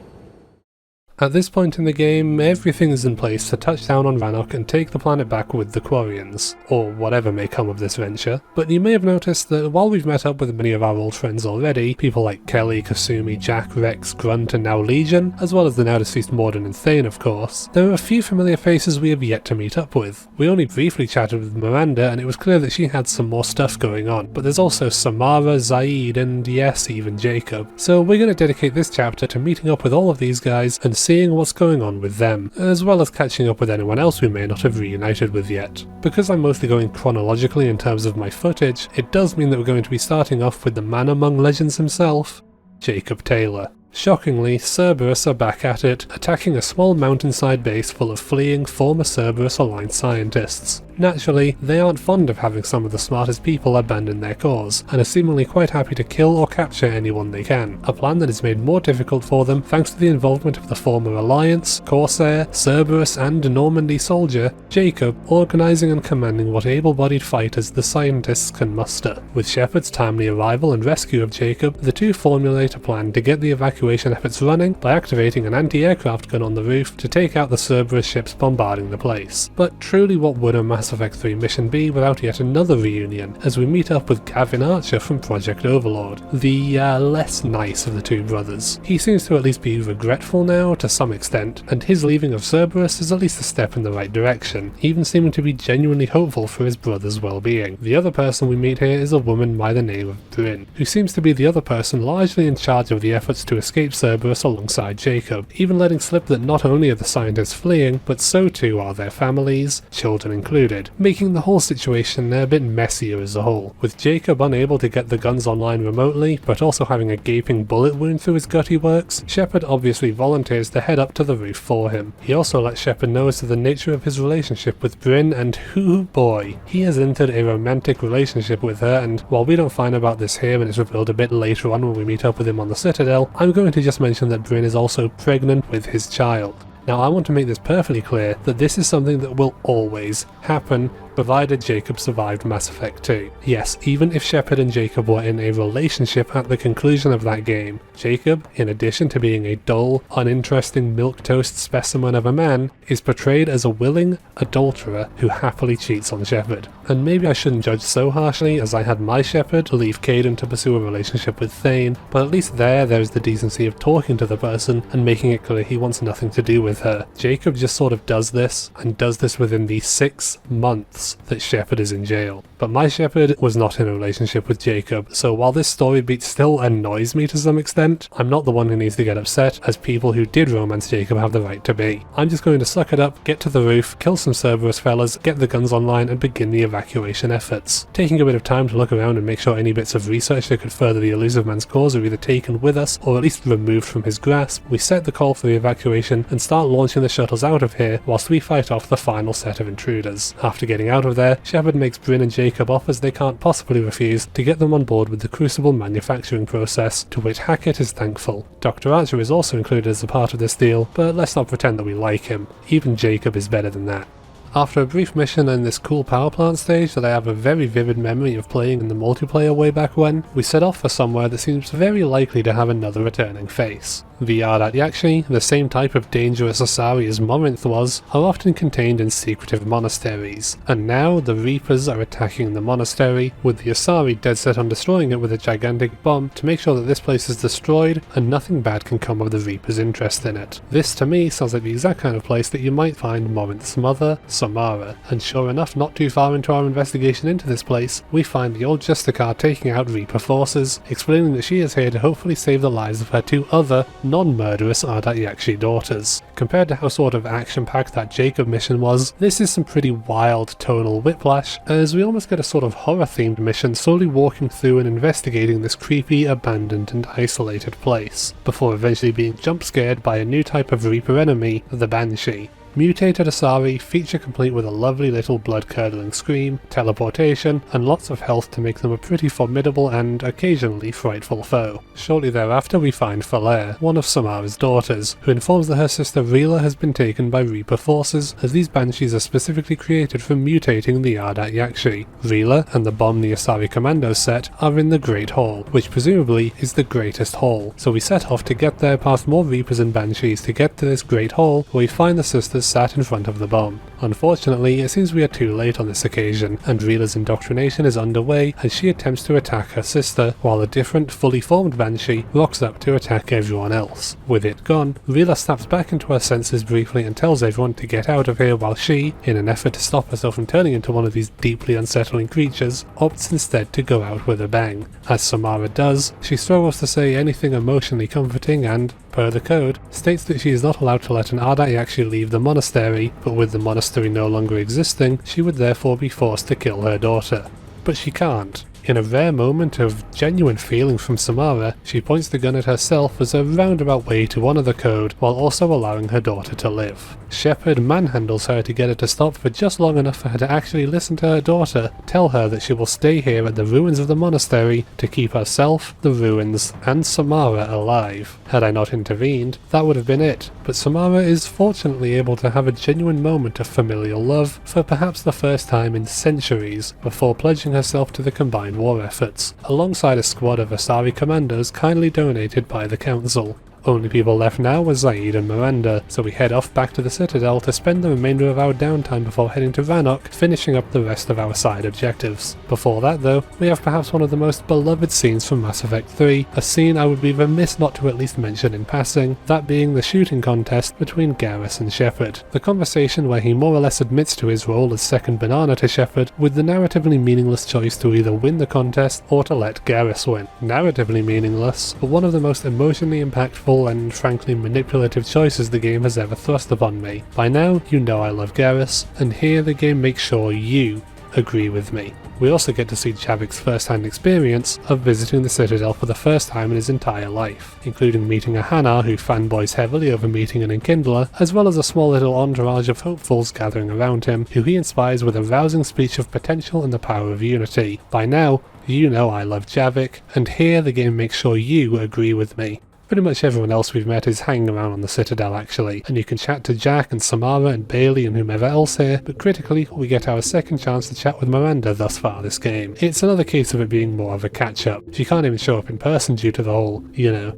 [SPEAKER 1] At this point in the game, everything is in place to touch down on Rannoch and take the planet back with the Quarians, or whatever may come of this venture. But you may have noticed that while we've met up with many of our old friends already, people like Kelly, Kasumi, Jack, Rex, Grunt, and now Legion, as well as the now deceased Morden and Thane of course, there are a few familiar faces we have yet to meet up with. We only briefly chatted with Miranda and it was clear that she had some more stuff going on, but there's also Samara, Zaid, and yes, even Jacob. So we're going to dedicate this chapter to meeting up with all of these guys and seeing what's going on with them, as well as catching up with anyone else we may not have reunited with yet. Because I'm mostly going chronologically in terms of my footage, it does mean that we're going to be starting off with the man among legends himself, Jacob Taylor. Shockingly, Cerberus are back at it, attacking a small mountainside base full of fleeing former Cerberus-aligned scientists. Naturally, they aren't fond of having some of the smartest people abandon their cause, and are seemingly quite happy to kill or capture anyone they can, a plan that is made more difficult for them thanks to the involvement of the former Alliance, Corsair, Cerberus and Normandy soldier, Jacob, organising and commanding what able-bodied fighters the scientists can muster. With Shepard's timely arrival and rescue of Jacob, the two formulate a plan to get the evacuation efforts running by activating an anti-aircraft gun on the roof to take out the Cerberus ships bombarding the place. But truly, what would a Mass Effect 3 mission be without yet another reunion, as we meet up with Gavin Archer from Project Overlord, the less nice of the two brothers. He seems to at least be regretful now to some extent, and his leaving of Cerberus is at least a step in the right direction, even seeming to be genuinely hopeful for his brother's well-being. The other person we meet here is a woman by the name of Bryn, who seems to be the other person largely in charge of the efforts to escape Cerberus alongside Jacob, even letting slip that not only are the scientists fleeing, but so too are their families, children included, making the whole situation a bit messier as a whole, with Jacob unable to get the guns online remotely, but also having a gaping bullet wound through his gutty works. Shepard obviously volunteers to head up to the roof for him. He also lets Shepard know as to the nature of his relationship with Bryn, and hoo boy, he has entered a romantic relationship with her, and while we don't find out about this here and it's revealed a bit later on when we meet up with him on the Citadel, I'm going to just mention that Bryn is also pregnant with his child. Now I want to make this perfectly clear that this is something that will always happen, provided Jacob survived Mass Effect 2. Yes, even if Shepard and Jacob were in a relationship at the conclusion of that game, Jacob, in addition to being a dull, uninteresting milquetoast specimen of a man, is portrayed as a willing adulterer who happily cheats on Shepard. And maybe I shouldn't judge so harshly, as I had my Shepard leave Caden to pursue a relationship with Thane, but at least there's the decency of talking to the person and making it clear he wants nothing to do with her. Jacob just sort of does this, and does this within the 6 months that Shepard is in jail. But my Shepard was not in a relationship with Jacob, so while this story beat still annoys me to some extent, I'm not the one who needs to get upset, as people who did romance Jacob have the right to be. I'm just going to suck it up, get to the roof, kill some Cerberus fellas, get the guns online, and begin the evacuation efforts. Taking a bit of time to look around and make sure any bits of research that could further the Illusive Man's cause are either taken with us, or at least removed from his grasp, we set the call for the evacuation and start launching the shuttles out of here whilst we fight off the final set of intruders. After getting out of there, Shepard makes Bryn and Jacob offers they can't possibly refuse to get them on board with the Crucible manufacturing process, to which Hackett is thankful. Dr. Archer is also included as a part of this deal, but let's not pretend that we like him. Even Jacob is better than that. After a brief mission in this cool power plant stage that I have a very vivid memory of playing in the multiplayer way back when, we set off for somewhere that seems very likely to have another returning face. VR at Rachni, the same type of dangerous Asari as Morinth was, are often contained in secretive monasteries, and now the Reapers are attacking the monastery, with the Asari dead set on destroying it with a gigantic bomb to make sure that this place is destroyed and nothing bad can come of the Reapers' interest in it. This to me sounds like the exact kind of place that you might find Morinth's mother, Samara, and sure enough, not too far into our investigation into this place, we find the old Justicar taking out Reaper forces, explaining that she is here to hopefully save the lives of her two other, non-murderous Ardat Yakshi daughters. Compared to how sort of action-packed that Jacob mission was, this is some pretty wild tonal whiplash, as we almost get a sort of horror-themed mission slowly walking through and investigating this creepy, abandoned and isolated place, before eventually being jump-scared by a new type of Reaper enemy, the Banshee. Mutated Asari, feature complete with a lovely little blood-curdling scream, teleportation, and lots of health to make them a pretty formidable and occasionally frightful foe. Shortly thereafter we find Falere, one of Samara's daughters, who informs that her sister Rila has been taken by Reaper forces, as these Banshees are specifically created for mutating the Ardat Yakshi. Rila and the bomb the Asari commandos set are in the Great Hall, which presumably is the greatest hall, so we set off to get there past more Reapers and Banshees to get to this Great Hall, where we find the sisters sat in front of the bomb. Unfortunately, it seems we are too late on this occasion, and Rila's indoctrination is underway as she attempts to attack her sister, while a different, fully formed Banshee rocks up to attack everyone else. With it gone, Rila snaps back into her senses briefly and tells everyone to get out of here, while she, in an effort to stop herself from turning into one of these deeply unsettling creatures, opts instead to go out with a bang. As Samara does, she struggles to say anything emotionally comforting and, per the code, states that she is not allowed to let an Ardat Yakshi leave the monastery, but with the monastery no longer existing, she would therefore be forced to kill her daughter. But she can't. In a rare moment of genuine feeling from Samara, she points the gun at herself as a roundabout way to honour the code, while also allowing her daughter to live. Shepard manhandles her to get her to stop for just long enough for her to actually listen to her daughter tell her that she will stay here at the ruins of the monastery to keep herself, the ruins, and Samara alive. Had I not intervened, that would have been it, but Samara is fortunately able to have a genuine moment of familial love for perhaps the first time in centuries, before pledging herself to the combined war efforts, alongside a squad of Asari commandos kindly donated by the Council. Only people left now were Zaid and Miranda, so we head off back to the Citadel to spend the remainder of our downtime before heading to Rannoch, finishing up the rest of our side objectives. Before that though, we have perhaps one of the most beloved scenes from Mass Effect 3, a scene I would be remiss not to at least mention in passing, that being the shooting contest between Garrus and Shepard. The conversation where he more or less admits to his role as second banana to Shepard, with the narratively meaningless choice to either win the contest or to let Garrus win. Narratively meaningless, but one of the most emotionally impactful and frankly manipulative choices the game has ever thrust upon me. By now, you know I love Garrus, and here the game makes sure you agree with me. We also get to see Javik's first-hand experience of visiting the Citadel for the first time in his entire life, including meeting a Hanar who fanboys heavily over meeting an Enkindler, as well as a small little entourage of hopefuls gathering around him, who he inspires with a rousing speech of potential and the power of unity. By now, you know I love Javik, and here the game makes sure you agree with me. Pretty much everyone else we've met is hanging around on the Citadel actually, and you can chat to Jack and Samara and Bailey and whomever else here, but critically, we get our second chance to chat with Miranda thus far this game. It's another case of it being more of a catch-up. She can't even show up in person due to the whole,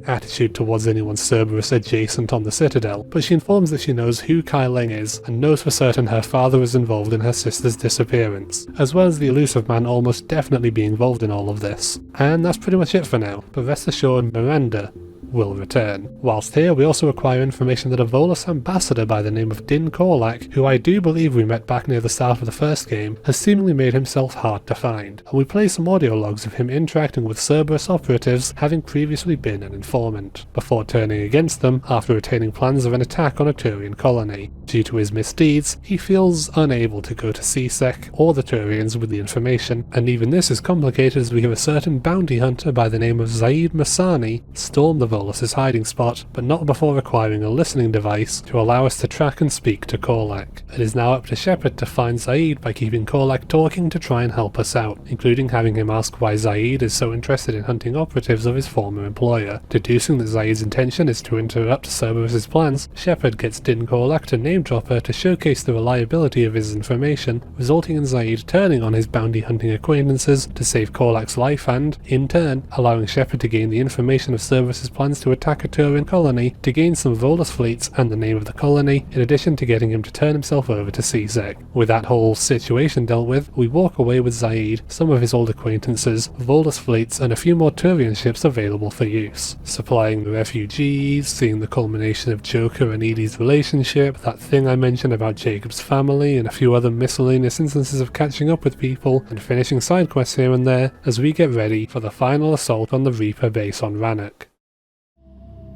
[SPEAKER 1] attitude towards anyone Cerberus adjacent on the Citadel, but she informs that she knows who Kai Leng is, and knows for certain her father was involved in her sister's disappearance, as well as the Illusive man almost definitely being involved in all of this. And that's pretty much it for now, but rest assured Miranda will return. Whilst here, we also acquire information that a Volus ambassador by the name of Din Korlak, who I do believe we met back near the start of the first game, has seemingly made himself hard to find, and we play some audio logs of him interacting with Cerberus operatives, having previously been an informant, before turning against them after retaining plans of an attack on a Turian colony. Due to his misdeeds, he feels unable to go to CSEC or the Turians with the information, and even this is complicated as we have a certain bounty hunter by the name of Zaid Masani storm the Volus's hiding spot, but not before acquiring a listening device to allow us to track and speak to Korlak. It is now up to Shepard to find Zaid by keeping Korlak talking to try and help us out, including having him ask why Zaid is so interested in hunting operatives of his former employer. Deducing that Zaid's intention is to interrupt Cerberus's plans, Shepard gets Din Korlak to name drop her to showcase the reliability of his information, resulting in Zaid turning on his bounty hunting acquaintances to save Korlak's life and, in turn, allowing Shepard to gain the information of Cerberus's plans plans to attack a Turian colony to gain some Volus fleets and the name of the colony, in addition to getting him to turn himself over to CSEC. With that whole situation dealt with, we walk away with Zaid, some of his old acquaintances, Volus fleets, and a few more Turian ships available for use. Supplying the refugees, seeing the culmination of Joker and Edie's relationship, that thing I mentioned about Jacob's family, and a few other miscellaneous instances of catching up with people, and finishing side quests here and there, as we get ready for the final assault on the Reaper base on Rannoch.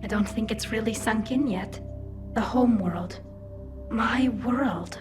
[SPEAKER 12] I don't think it's really sunk in yet. The home world. My world.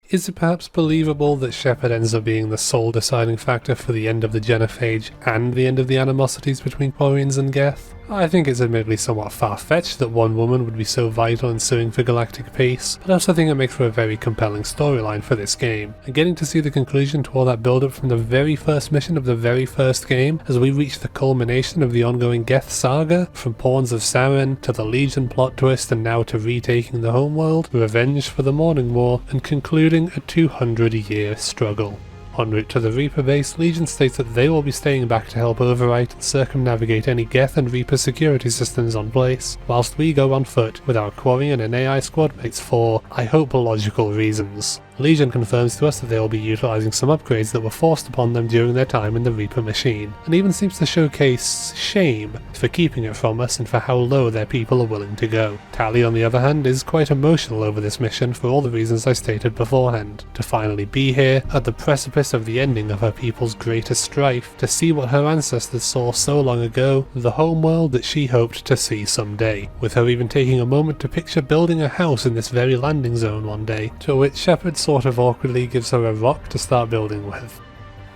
[SPEAKER 1] Is it perhaps believable that Shepard ends up being the sole deciding factor for the end of the Genophage and the end of the animosities between Quarians and Geth? I think it's admittedly somewhat far-fetched that one woman would be so vital in suing for galactic peace, but I also think it makes for a very compelling storyline for this game, and getting to see the conclusion to all that build-up from the very first mission of the very first game, as we reach the culmination of the ongoing Geth saga, from Pawns of Saren to the Legion plot twist and now to retaking the homeworld, revenge for the Morning War, and concluding a 200-year struggle. En route to the Reaper base, Legion states that they will be staying back to help overwrite and circumnavigate any Geth and Reaper security systems on place, whilst we go on foot with our Quarian and AI squad mates for, I hope, logical reasons. Legion confirms to us that they will be utilising some upgrades that were forced upon them during their time in the Reaper machine, and even seems to showcase shame for keeping it from us and for how low their people are willing to go. Tali, on the other hand, is quite emotional over this mission for all the reasons I stated beforehand. To finally be here, at the precipice of the ending of her people's greatest strife, to see what her ancestors saw so long ago, the homeworld that she hoped to see someday, with her even taking a moment to picture building a house in this very landing zone one day, to which Shepard sort of awkwardly gives her a rock to start building with.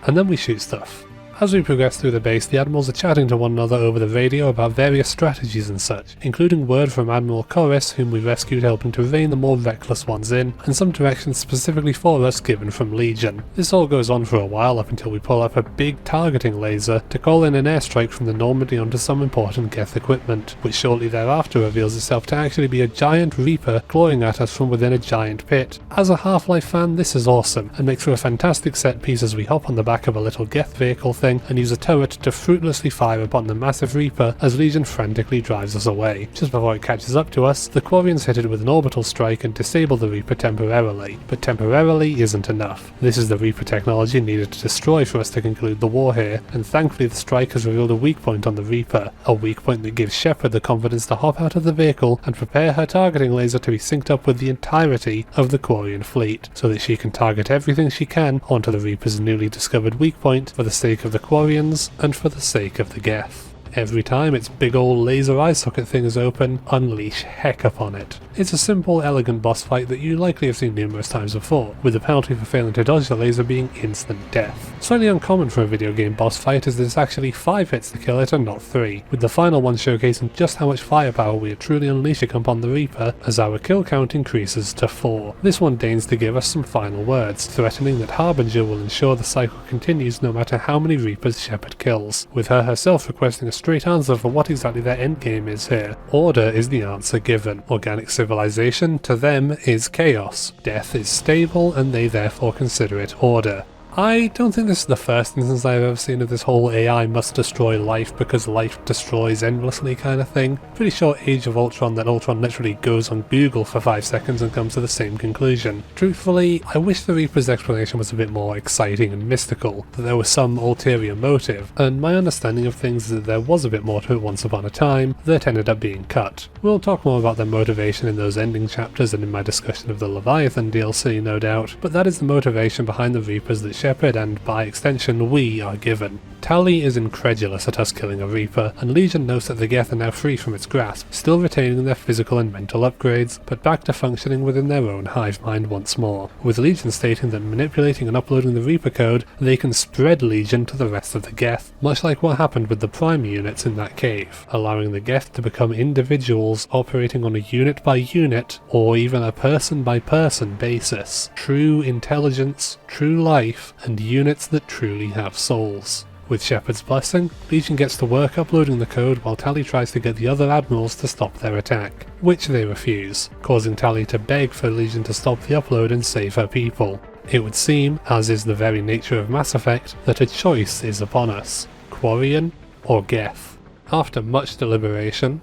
[SPEAKER 1] And then we shoot stuff. As we progress through the base, the admirals are chatting to one another over the radio about various strategies and such, including word from Admiral Corus, whom we rescued helping to rein the more reckless ones in, and some directions specifically for us given from Legion. This all goes on for a while up until we pull up a big targeting laser to call in an airstrike from the Normandy onto some important Geth equipment, which shortly thereafter reveals itself to actually be a giant Reaper clawing at us from within a giant pit. As a Half-Life fan, this is awesome, and makes for a fantastic set piece as we hop on the back of a little Geth vehicle thing and use a turret to fruitlessly fire upon the massive Reaper as Legion frantically drives us away. Just before it catches up to us, the Quarians hit it with an orbital strike and disable the Reaper temporarily, but temporarily isn't enough. This is the Reaper technology needed to destroy for us to conclude the war here, and thankfully the strike has revealed a weak point on the Reaper, a weak point that gives Shepard the confidence to hop out of the vehicle and prepare her targeting laser to be synced up with the entirety of the Quarian fleet, so that she can target everything she can onto the Reaper's newly discovered weak point for the sake of the Quarians and for the sake of the Geth. Every time its big old laser eye socket thing is open, unleash heck upon it. It's a simple, elegant boss fight that you likely have seen numerous times before, with the penalty for failing to dodge the laser being instant death. Slightly uncommon for a video game boss fight is that it's actually 5 hits to kill it and not 3, with the final one showcasing just how much firepower we are truly unleashing upon the Reaper as our kill count increases to 4. This one deigns to give us some final words, threatening that Harbinger will ensure the cycle continues no matter how many Reapers Shepard kills, with her herself requesting a straight answer for what exactly their endgame is here. Order is the answer given. Organic civilization, to them, is chaos. Death is stable, and they therefore consider it order. I don't think this is the first instance I've ever seen of this whole AI must destroy life because life destroys endlessly kind of thing. Pretty sure Age of Ultron that Ultron literally goes on Google for 5 seconds and comes to the same conclusion. Truthfully, I wish the Reaper's explanation was a bit more exciting and mystical, that there was some ulterior motive, and my understanding of things is that there was a bit more to it once upon a time that ended up being cut. We'll talk more about their motivation in those ending chapters and in my discussion of the Leviathan DLC, no doubt, but that is the motivation behind the Reapers that Shepard and, by extension, we are given. Tali is incredulous at us killing a Reaper, and Legion notes that the Geth are now free from its grasp, still retaining their physical and mental upgrades, but back to functioning within their own hive mind once more, with Legion stating that manipulating and uploading the Reaper code, they can spread Legion to the rest of the Geth, much like what happened with the Prime units in that cave, allowing the Geth to become individuals operating on a unit-by-unit, or even a person-by-person basis. True intelligence, true life, and units that truly have souls. With Shepard's blessing, Legion gets to work uploading the code while Tali tries to get the other admirals to stop their attack, which they refuse, causing Tali to beg for Legion to stop the upload and save her people. It would seem, as is the very nature of Mass Effect, that a choice is upon us: Quarian or Geth. After much deliberation,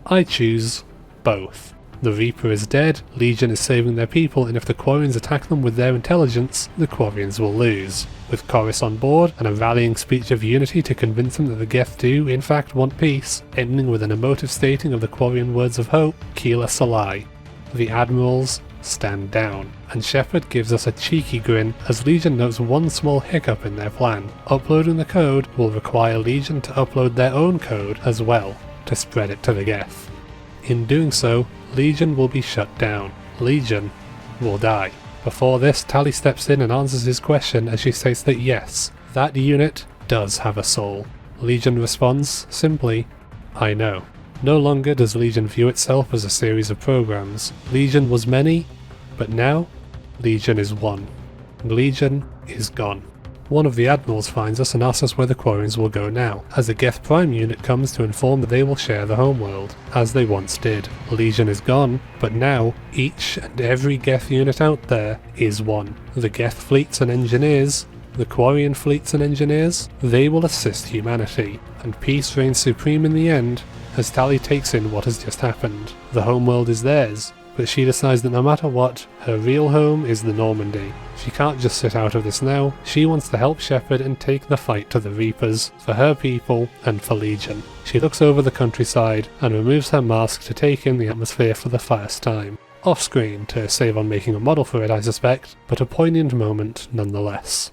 [SPEAKER 1] I choose both. The Reaper is dead, Legion is saving their people, and if the Quarians attack them with their intelligence, the Quarians will lose. With Chorus on board, and a rallying speech of unity to convince them that the Geth do, in fact, want peace, ending with an emotive stating of the Quarian words of hope, Keela Salai. The Admirals stand down, and Shepard gives us a cheeky grin as Legion notes one small hiccup in their plan. Uploading the code will require Legion to upload their own code as well, to spread it to the Geth. In doing so, Legion will be shut down. Legion will die. Before this, Tali steps in and answers his question as she states that yes, that unit does have a soul. Legion responds simply, I know. No longer does Legion view itself as a series of programs. Legion was many, but now, Legion is one. Legion is gone. One of the Admirals finds us and asks us where the Quarians will go now, as the Geth Prime unit comes to inform that they will share the homeworld, as they once did. Legion is gone, but now, each and every Geth unit out there is one. The Geth fleets and engineers, the Quarian fleets and engineers, they will assist humanity, and peace reigns supreme in the end, as Tali takes in what has just happened. The homeworld is theirs, but she decides that no matter what, her real home is the Normandy. She can't just sit out of this now, she wants to help Shepard and take the fight to the Reapers, for her people and for Legion. She looks over the countryside and removes her mask to take in the atmosphere for the first time. Off screen to save on making a model for it, I suspect, but a poignant moment nonetheless.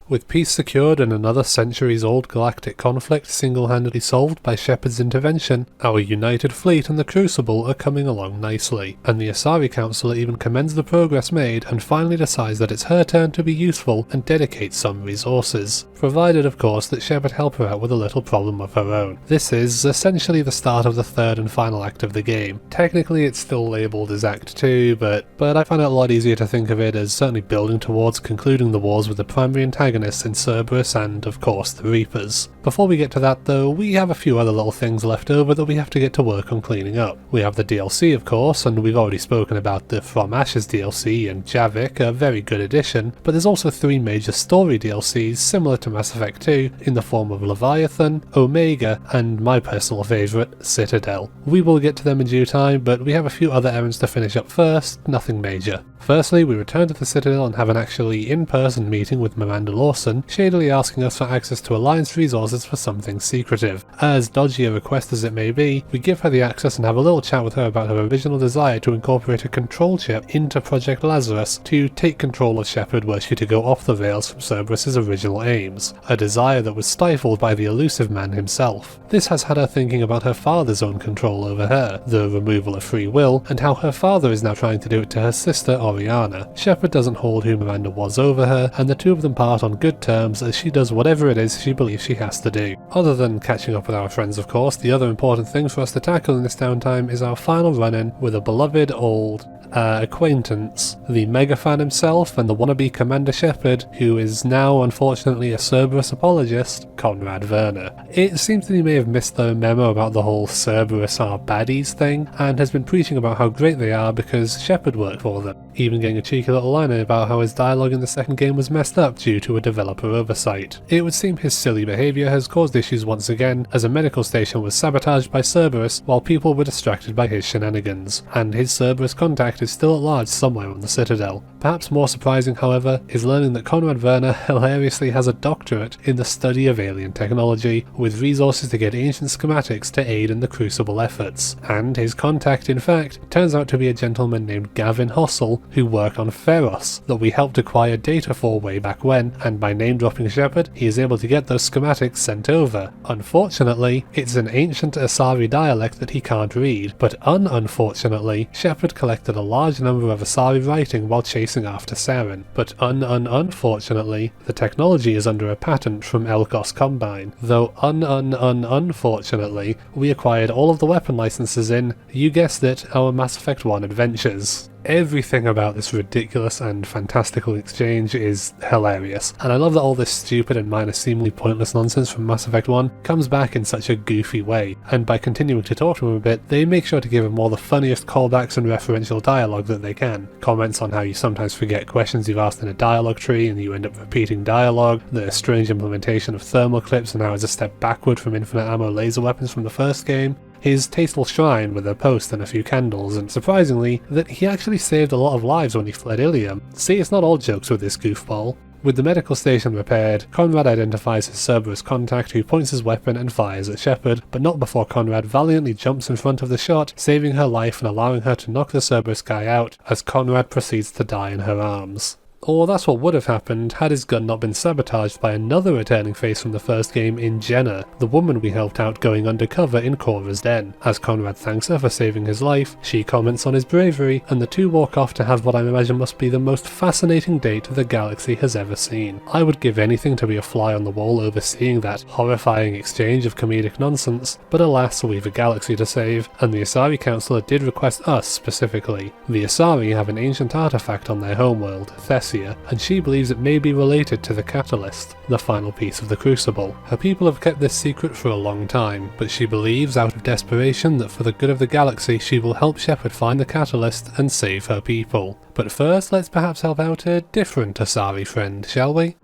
[SPEAKER 1] With peace secured and another centuries-old galactic conflict single-handedly solved by Shepard's intervention, our united fleet and the Crucible are coming along nicely, and the Asari Councillor even commends the progress made and finally decides that it's her turn to be useful and dedicate some resources, provided of course that Shepard help her out with a little problem of her own. This is essentially the start of the third and final act of the game. Technically it's still labelled as Act 2, but I find it a lot easier to think of it as certainly building towards concluding the wars with the primary antagonist in Cerberus and, of course, the Reapers. Before we get to that though, we have a few other little things left over that we have to get to work on cleaning up. We have the DLC of course, and we've already spoken about the From Ashes DLC and Javik, a very good addition, but there's also 3 major story DLCs similar to Mass Effect 2 in the form of Leviathan, Omega, and my personal favourite, Citadel. We will get to them in due time, but we have a few other errands to finish up first, nothing major. Firstly, we return to the Citadel and have an actually in-person meeting with Miranda Lawson, shadily asking us for access to Alliance resources for something secretive. As dodgy a request as it may be, we give her the access and have a little chat with her about her original desire to incorporate a control chip into Project Lazarus to take control of Shepard were she to go off the rails from Cerberus' original aims, a desire that was stifled by the Illusive man himself. This has had her thinking about her father's own control over her, the removal of free will, and how her father is now trying to do it to her sister Oriana. Shepard doesn't hold who Miranda was over her, and the two of them part on good terms as she does whatever it is she believes she has to do. Other than catching up with our friends of course, the other important thing for us to tackle in this downtime is our final run-in with a beloved old acquaintance, the Megafan himself and the wannabe Commander Shepard, who is now unfortunately a Cerberus apologist, Conrad Werner. It seems that he may have missed the memo about the whole Cerberus are baddies thing, and has been preaching about how great they are because Shepard worked for them, even getting a cheeky little line about how his dialogue in the second game was messed up due to a developer oversight. It would seem his silly behaviour has caused issues once again, as a medical station was sabotaged by Cerberus while people were distracted by his shenanigans, and his Cerberus contact is still at large somewhere on the Citadel. Perhaps more surprising, however, is learning that Conrad Werner hilariously has a doctorate in the study of alien technology, with resources to get ancient schematics to aid in the Crucible efforts, and his contact in fact turns out to be a gentleman named Gavin Hossel who worked on Feros that we helped acquire data for way back when, and by name dropping Shepard he is able to get those schematics sent over. Unfortunately, it's an ancient Asari dialect that he can't read, but unfortunately Shepard collected a large number of Asari writing while chasing after Saren, but unfortunately the technology is under a patent from Elkos Combine, though unfortunately we acquired all of the weapon licenses in, you guessed it, our Mass Effect 1 adventures. Everything about this ridiculous and fantastical exchange is hilarious, and I love that all this stupid and minor seemingly pointless nonsense from Mass Effect 1 comes back in such a goofy way, and by continuing to talk to him a bit, they make sure to give him all the funniest callbacks and referential dialogue that they can. Comments on how you sometimes forget questions you've asked in a dialogue tree and you end up repeating dialogue, the strange implementation of thermal clips and how it's a step backward from infinite ammo laser weapons from the first game, his tasteful shrine with a post and a few candles, and surprisingly, that he actually saved a lot of lives when he fled Ilium. See, it's not all jokes with this goofball. With the medical station repaired, Conrad identifies his Cerberus contact who points his weapon and fires at Shepard, but not before Conrad valiantly jumps in front of the shot, saving her life and allowing her to knock the Cerberus guy out as Conrad proceeds to die in her arms. Or that's what would have happened had his gun not been sabotaged by another returning face from the first game in Jenna, the woman we helped out going undercover in Cora's den. As Conrad thanks her for saving his life, she comments on his bravery, and the two walk off to have what I imagine must be the most fascinating date the galaxy has ever seen. I would give anything to be a fly on the wall overseeing that horrifying exchange of comedic nonsense, but alas, we've a galaxy to save, and the Asari Councillor did request us specifically. The Asari have an ancient artifact on their homeworld, Thessia, and she believes it may be related to the Catalyst, the final piece of the Crucible. Her people have kept this secret for a long time, but she believes out of desperation that for the good of the galaxy she will help Shepard find the Catalyst and save her people. But first, let's perhaps help out a different Asari friend, shall we?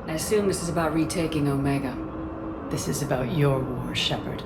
[SPEAKER 2] I assume this is about retaking Omega. This is about your war, Shepard.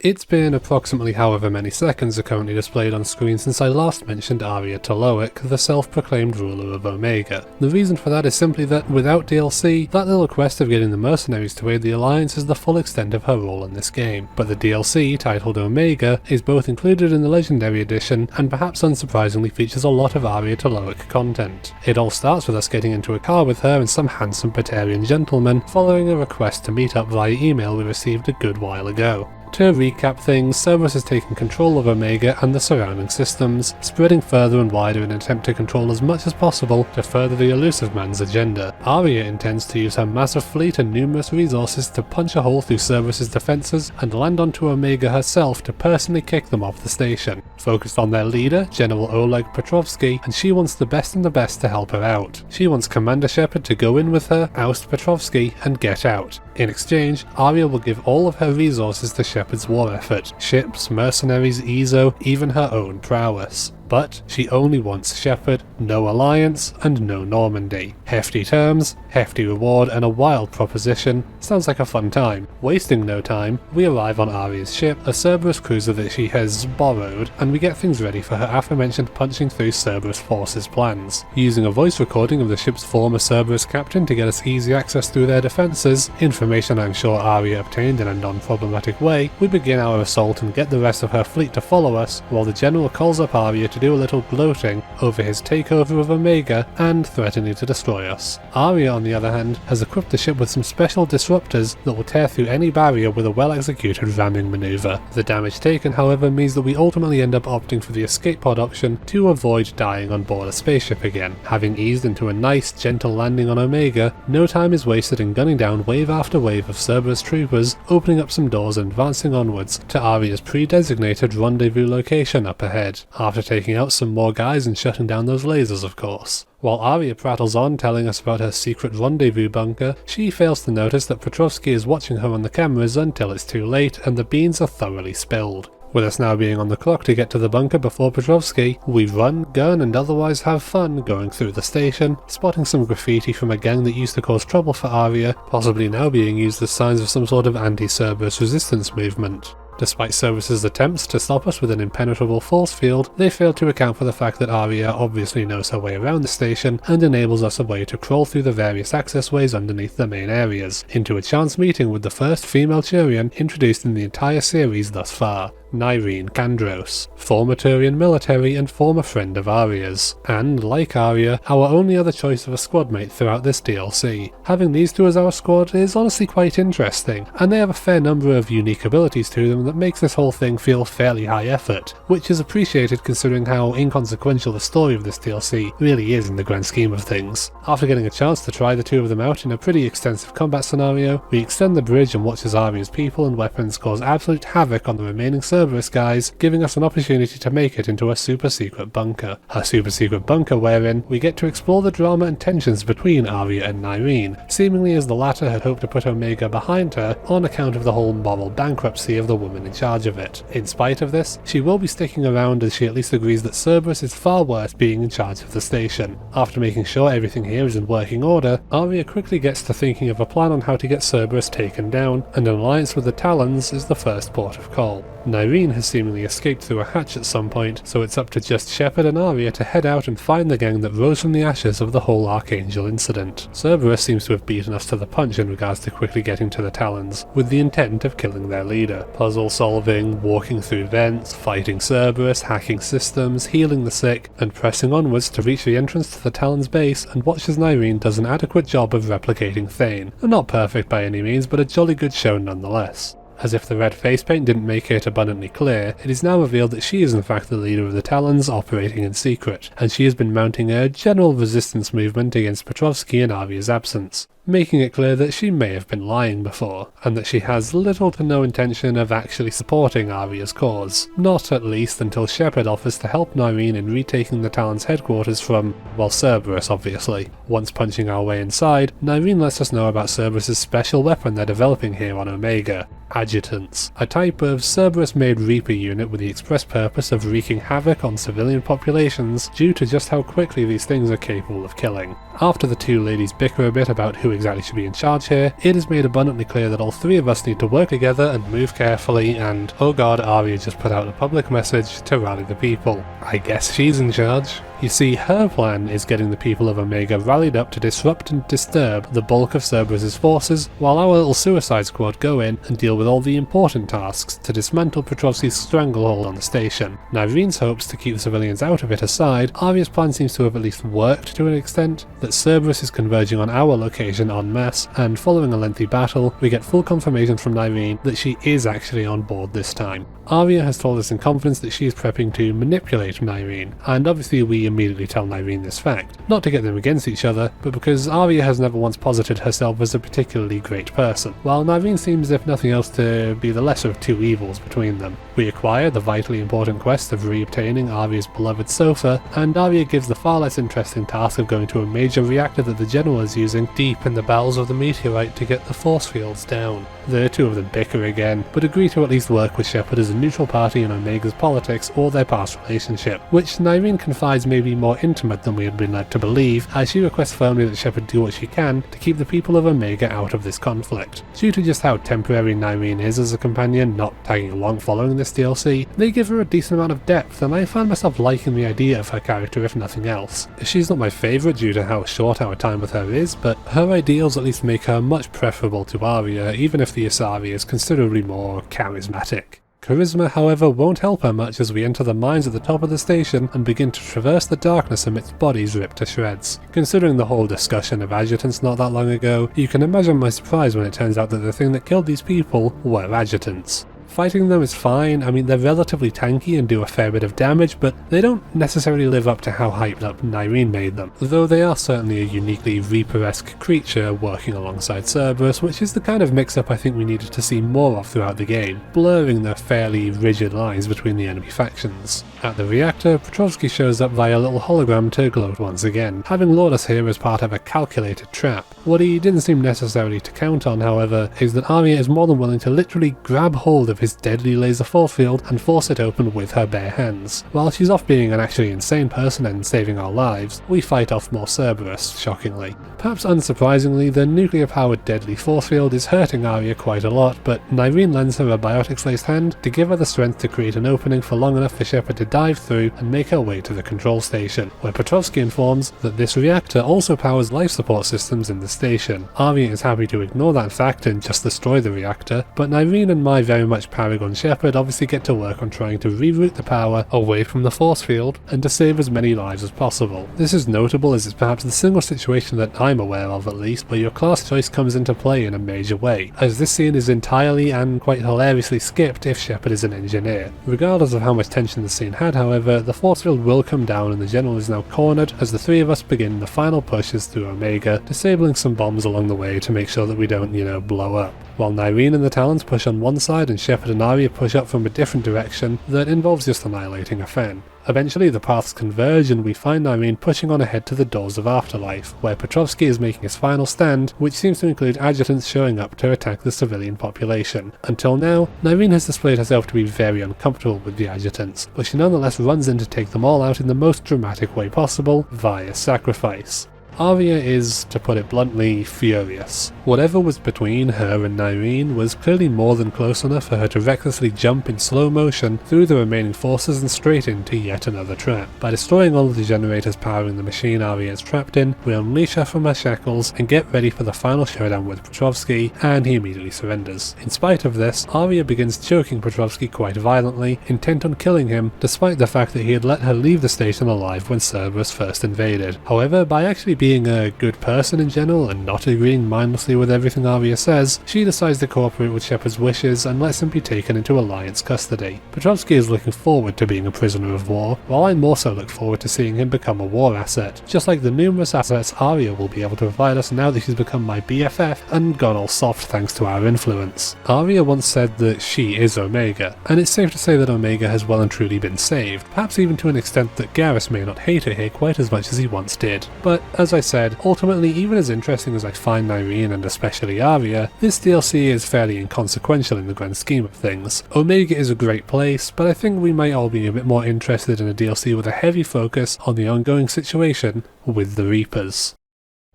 [SPEAKER 1] It's been approximately however many seconds are currently displayed on screen since I last mentioned Aria Taloic, the self-proclaimed ruler of Omega. The reason for that is simply that, without DLC, that little quest of getting the mercenaries to aid the Alliance is the full extent of her role in this game. But the DLC, titled Omega, is both included in the Legendary Edition, and perhaps unsurprisingly features a lot of Aria Taloic content. It all starts with us getting into a car with her and some handsome Batarian gentlemen, following a request to meet up via email we received a good while ago. To recap things, Cerberus has taken control of Omega and the surrounding systems, spreading further and wider in an attempt to control as much as possible to further the Illusive man's agenda. Aria intends to use her massive fleet and numerous resources to punch a hole through Cerberus's defences and land onto Omega herself to personally kick them off the station. Focused on their leader, General Oleg Petrovsky, and she wants the best and the best to help her out. She wants Commander Shepard to go in with her, oust Petrovsky, and get out. In exchange, Aria will give all of her resources to Shepard's war effort, ships, mercenaries, Ezo, even her own prowess. But she only wants Shepard, no alliance, and no Normandy. Hefty terms, hefty reward, and a wild proposition. Sounds like a fun time. Wasting no time, we arrive on Aria's ship, a Cerberus cruiser that she has borrowed, and we get things ready for her aforementioned punching through Cerberus forces plans. Using a voice recording of the ship's former Cerberus captain to get us easy access through their defences, information I'm sure Aria obtained in a non-problematic way, we begin our assault and get the rest of her fleet to follow us, while the General calls up Aria to do a little gloating over his takeover of Omega and threatening to destroy us. Aria, on the other hand, has equipped the ship with some special disruptors that will tear through any barrier with a well-executed ramming maneuver. The damage taken, however, means that we ultimately end up opting for the escape pod option to avoid dying on board a spaceship again. Having eased into a nice, gentle landing on Omega, no time is wasted in gunning down wave after wave of Cerberus troopers, opening up some doors and advancing onwards to Aria's pre-designated rendezvous location up ahead. After taking out some more guys and shutting down those lasers, of course. While Aria prattles on telling us about her secret rendezvous bunker, she fails to notice that Petrovsky is watching her on the cameras until it's too late and the beans are thoroughly spilled. With us now being on the clock to get to the bunker before Petrovsky, we run, gun, and otherwise have fun going through the station, spotting some graffiti from a gang that used to cause trouble for Aria, possibly now being used as signs of some sort of anti-Cerberus resistance movement. Despite Cerberus's attempts to stop us with an impenetrable force field, they fail to account for the fact that Aria obviously knows her way around the station and enables us a way to crawl through the various access ways underneath the main areas, into a chance meeting with the first female Turian introduced in the entire series thus far, Nyreen Kandros, former Turian military and former friend of Aria's, and, like Aria, our only other choice of a squad mate throughout this DLC. Having these two as our squad is honestly quite interesting, and they have a fair number of unique abilities to them that makes this whole thing feel fairly high effort, which is appreciated considering how inconsequential the story of this DLC really is in the grand scheme of things. After getting a chance to try the two of them out in a pretty extensive combat scenario, we extend the bridge and watch as Aria's people and weapons cause absolute havoc on the remaining Cerberus Cerberus guys, giving us an opportunity to make it into a super secret bunker. A super secret bunker wherein we get to explore the drama and tensions between Aria and Nyreen, seemingly as the latter had hoped to put Omega behind her on account of the whole moral bankruptcy of the woman in charge of it. In spite of this, she will be sticking around as she at least agrees that Cerberus is far worse being in charge of the station. After making sure everything here is in working order, Aria quickly gets to thinking of a plan on how to get Cerberus taken down, and an alliance with the Talons is the first port of call. Nyreen has seemingly escaped through a hatch at some point, so it's up to just Shepard and Aria to head out and find the gang that rose from the ashes of the whole Archangel incident. Cerberus seems to have beaten us to the punch in regards to quickly getting to the Talons, with the intent of killing their leader. Puzzle solving, walking through vents, fighting Cerberus, hacking systems, healing the sick, and pressing onwards to reach the entrance to the Talons base and watch as Nyreen does an adequate job of replicating Thane. Not perfect by any means, but a jolly good show nonetheless. As if the red face paint didn't make it abundantly clear, it is now revealed that she is in fact the leader of the Talons operating in secret, and she has been mounting a general resistance movement against Petrovsky in Aria's absence, making it clear that she may have been lying before, and that she has little to no intention of actually supporting Aria's cause. Not at least until Shepard offers to help Nyreen in retaking the Talons' headquarters from, well, Cerberus obviously. Once punching our way inside, Nyreen lets us know about Cerberus' special weapon they're developing here on Omega. Adjutants, a type of Cerberus-made Reaper unit with the express purpose of wreaking havoc on civilian populations due to just how quickly these things are capable of killing. After the two ladies bicker a bit about who exactly should be in charge here, it is made abundantly clear that all three of us need to work together and move carefully, and oh god, Aria just put out a public message to rally the people. I guess she's in charge. You see, her plan is getting the people of Omega rallied up to disrupt and disturb the bulk of Cerberus' forces, while our little suicide squad go in and deal with all the important tasks to dismantle Petrovsky's stranglehold on the station. Nyreen's hopes to keep the civilians out of it aside, Aria's plan seems to have at least worked to an extent, that Cerberus is converging on our location en masse, and following a lengthy battle, we get full confirmation from Nyreen that she is actually on board this time. Aria has told us in confidence that she is prepping to manipulate Nyreen, and obviously we immediately tell Nyreen this fact, not to get them against each other, but because Aria has never once posited herself as a particularly great person, while Nyreen seems if nothing else to be the lesser of two evils between them. We acquire the vitally important quest of re-obtaining Aria's beloved sofa, and Aria gives the far less interesting task of going to a major reactor that the General is using deep in the bowels of the meteorite to get the force fields down. The two of them bicker again, but agree to at least work with Shepard as a neutral party in Omega's politics or their past relationship, which Nyreen confides may be more intimate than we had been led to believe, as she requests firmly that Shepard do what she can to keep the people of Omega out of this conflict. Due to just how temporary Nyreen is as a companion, not tagging along following this DLC, they give her a decent amount of depth, and I find myself liking the idea of her character if nothing else. She's not my favourite due to how short our time with her is, but her ideals at least make her much preferable to Aria, even if the Asari is considerably more charismatic. Charisma, however, won't help her much as we enter the mines at the top of the station and begin to traverse the darkness amidst bodies ripped to shreds. Considering the whole discussion of adjutants not that long ago, you can imagine my surprise when it turns out that the thing that killed these people were adjutants. Fighting them is fine. I mean, they're relatively tanky and do a fair bit of damage, but they don't necessarily live up to how hyped up Nyreen made them, though they are certainly a uniquely Reaper-esque creature working alongside Cerberus, which is the kind of mix-up I think we needed to see more of throughout the game, blurring the fairly rigid lines between the enemy factions. At the reactor, Petrovsky shows up via a little hologram to gloat once again, having lured us here as part of a calculated trap. What he didn't seem necessarily to count on, however, is that Aria is more than willing to literally grab hold of his deadly laser force field and force it open with her bare hands. While she's off being an actually insane person and saving our lives, we fight off more Cerberus, shockingly. Perhaps unsurprisingly, the nuclear-powered deadly force field is hurting Aria quite a lot, but Nyreen lends her a biotics-laced hand to give her the strength to create an opening for long enough for Shepard to dive through and make her way to the control station, where Petrovsky informs that this reactor also powers life support systems in the station. Aria is happy to ignore that fact and just destroy the reactor, but Nyreen and my very much Paragon Shepard obviously get to work on trying to reroute the power away from the force field and to save as many lives as possible. This is notable as it's perhaps the single situation that I'm aware of at least where your class choice comes into play in a major way, as this scene is entirely and quite hilariously skipped if Shepard is an engineer. Regardless of how much tension the scene had, however, the force field will come down and the General is now cornered as the three of us begin the final pushes through Omega, disabling some bombs along the way to make sure that we don't, blow up. while Nyreen and the Talons push on one side and Shepard and Arya push up from a different direction that involves just annihilating a Fen. Eventually the paths converge and we find Nyreen pushing on ahead to the doors of Afterlife, where Petrovsky is making his final stand, which seems to include adjutants showing up to attack the civilian population. Until now, Nyreen has displayed herself to be very uncomfortable with the adjutants, but she nonetheless runs in to take them all out in the most dramatic way possible, via sacrifice. Arya is, to put it bluntly, furious. Whatever was between her and Nyreen was clearly more than close enough for her to recklessly jump in slow motion through the remaining forces and straight into yet another trap. By destroying all of the generators powering the machine Arya is trapped in, we unleash her from her shackles and get ready for the final showdown with Petrovsky, and he immediately surrenders. In spite of this, Arya begins choking Petrovsky quite violently, intent on killing him, despite the fact that he had let her leave the station alive when Cerberus first invaded. However, by actually being a good person in general and not agreeing mindlessly with everything Arya says, she decides to cooperate with Shepard's wishes and lets him be taken into Alliance custody. Petrovsky is looking forward to being a prisoner of war, while I more so look forward to seeing him become a war asset, just like the numerous assets Arya will be able to provide us now that she's become my BFF and gone all soft thanks to our influence. Arya once said that she is Omega, and it's safe to say that Omega has well and truly been saved, perhaps even to an extent that Garrus may not hate her here quite as much as he once did. But as I said, ultimately, even as interesting as I find Nyreen and especially Arya, this DLC is fairly inconsequential in the grand scheme of things. Omega is a great place, but I think we might all be a bit more interested in a DLC with a heavy focus on the ongoing situation with the Reapers.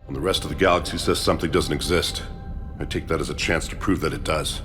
[SPEAKER 13] When the rest of the galaxy says something doesn't exist, I take that as a chance to prove that it does.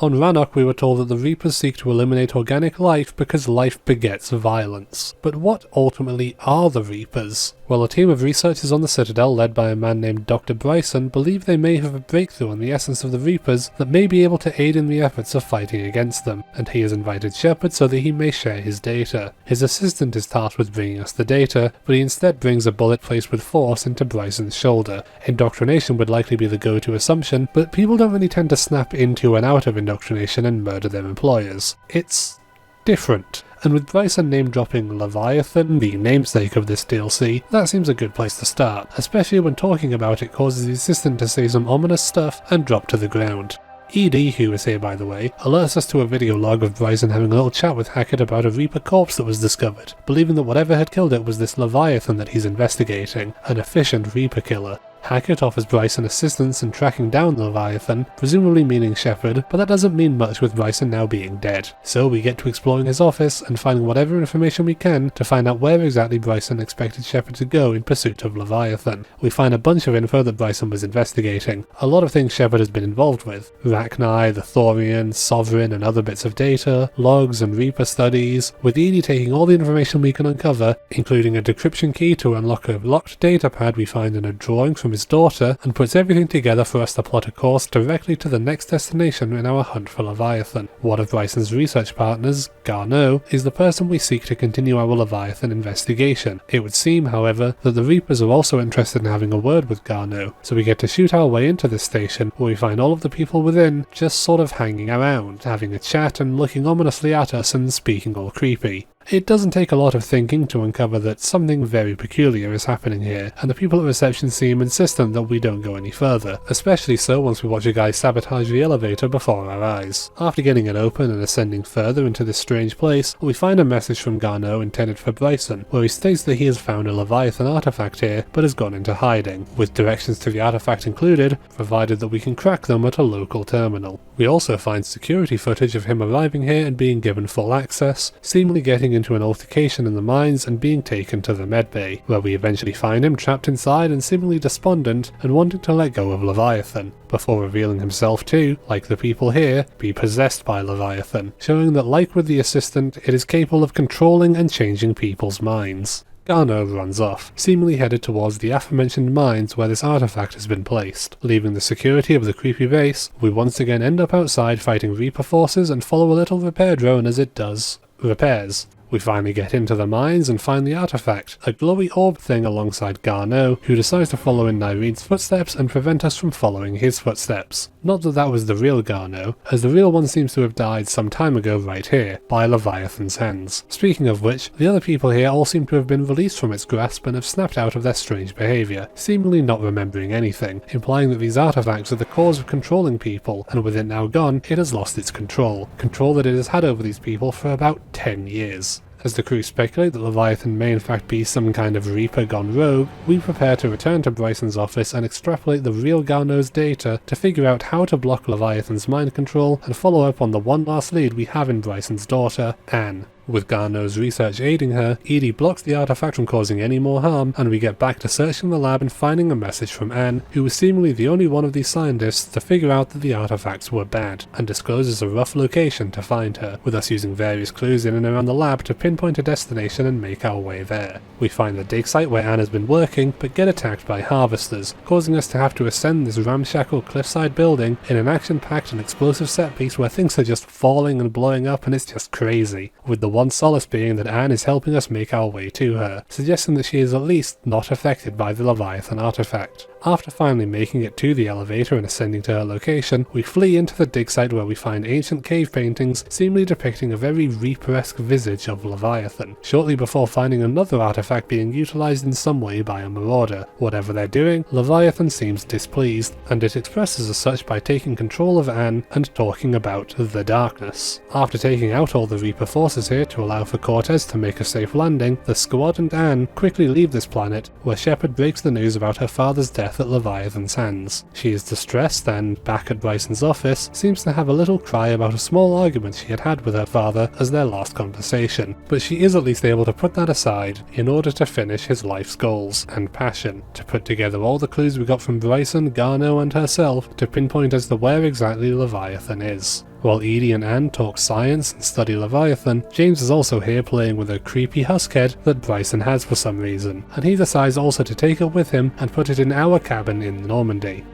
[SPEAKER 1] On Rannoch we were told that the Reapers seek to eliminate organic life because life begets violence. But what ultimately are the Reapers? Well, a team of researchers on the Citadel, led by a man named Dr. Bryson, believe they may have a breakthrough on the essence of the Reapers that may be able to aid in the efforts of fighting against them, and he has invited Shepard so that he may share his data. His assistant is tasked with bringing us the data, but he instead brings a bullet placed with force into Bryson's shoulder. Indoctrination would likely be the go-to assumption, but people don't really tend to snap into and out of indoctrination and murder their employers. It's different. And with Bryson name-dropping Leviathan, the namesake of this DLC, that seems a good place to start, especially when talking about it causes the assistant to say some ominous stuff and drop to the ground. ED, who is here by the way, alerts us to a video log of Bryson having a little chat with Hackett about a Reaper corpse that was discovered, believing that whatever had killed it was this Leviathan that he's investigating, an efficient Reaper killer. Hackett offers Bryson assistance in tracking down the Leviathan, presumably meaning Shepard, but that doesn't mean much with Bryson now being dead. So we get to exploring his office and finding whatever information we can to find out where exactly Bryson expected Shepard to go in pursuit of Leviathan. We find a bunch of info that Bryson was investigating, a lot of things Shepard has been involved with. Rachni, the Thorian, Sovereign and other bits of data, logs and Reaper studies, with Edie taking all the information we can uncover, including a decryption key to unlock a locked datapad we find in a drawing from his daughter, and puts everything together for us to plot a course directly to the next destination in our hunt for Leviathan. One of Bryson's research partners, Garneau, is the person we seek to continue our Leviathan investigation. It would seem, however, that the Reapers are also interested in having a word with Garneau, so we get to shoot our way into this station, where we find all of the people within just sort of hanging around, having a chat and looking ominously at us and speaking all creepy. It doesn't take a lot of thinking to uncover that something very peculiar is happening here, and the people at reception seem insistent that we don't go any further, especially so once we watch a guy sabotage the elevator before our eyes. After getting it open and ascending further into this strange place, we find a message from Garneau intended for Bryson, where he states that he has found a Leviathan artifact here, but has gone into hiding, with directions to the artifact included, provided that we can crack them at a local terminal. We also find security footage of him arriving here and being given full access, seemingly getting into an altercation in the mines and being taken to the medbay, where we eventually find him trapped inside and seemingly despondent and wanting to let go of Leviathan, before revealing himself to, like the people here, be possessed by Leviathan, showing that like with the assistant, it is capable of controlling and changing people's minds. Garneau runs off, seemingly headed towards the aforementioned mines where this artifact has been placed. Leaving the security of the creepy base, we once again end up outside fighting Reaper forces and follow a little repair drone as it does repairs. We finally get into the mines and find the artifact, a glowy orb thing alongside Garneau, who decides to follow in Nyrene's footsteps and prevent us from following his footsteps. Not that that was the real Garneau, as the real one seems to have died some time ago right here, by Leviathan's hands. Speaking of which, the other people here all seem to have been released from its grasp and have snapped out of their strange behaviour, seemingly not remembering anything, implying that these artifacts are the cause of controlling people, and with it now gone, it has lost its control that it has had over these people for about 10 years. As the crew speculate that Leviathan may in fact be some kind of Reaper gone rogue, we prepare to return to Bryson's office and extrapolate the real Garneau's data to figure out how to block Leviathan's mind control and follow up on the one last lead we have in Bryson's daughter, Anne. With Garneau's research aiding her, Edie blocks the artifact from causing any more harm, and we get back to searching the lab and finding a message from Anne, who was seemingly the only one of these scientists to figure out that the artifacts were bad, and discloses a rough location to find her, with us using various clues in and around the lab to pinpoint a destination and make our way there. We find the dig site where Anne has been working, but get attacked by harvesters, causing us to have to ascend this ramshackle cliffside building in an action-packed and explosive set piece where things are just falling and blowing up and it's just crazy, with the one solace being that Anne is helping us make our way to her, suggesting that she is at least not affected by the Leviathan artifact. After finally making it to the elevator and ascending to her location, we flee into the dig site where we find ancient cave paintings seemingly depicting a very Reaper-esque visage of Leviathan, shortly before finding another artifact being utilised in some way by a marauder. Whatever they're doing, Leviathan seems displeased, and it expresses as such by taking control of Anne and talking about the darkness. After taking out all the Reaper forces here to allow for Cortez to make a safe landing, the squad and Anne quickly leave this planet, where Shepard breaks the news about her father's death at Leviathan's hands. She is distressed and, back at Bryson's office, seems to have a little cry about a small argument she had with her father as their last conversation, but she is at least able to put that aside in order to finish his life's goals and passion, to put together all the clues we got from Bryson, Garneau and herself to pinpoint as to where exactly Leviathan is. While Edie and Anne talk science and study Leviathan, James is also here playing with a creepy huskhead that Bryson has for some reason, and he decides also to take it with him and put it in our cabin in Normandy.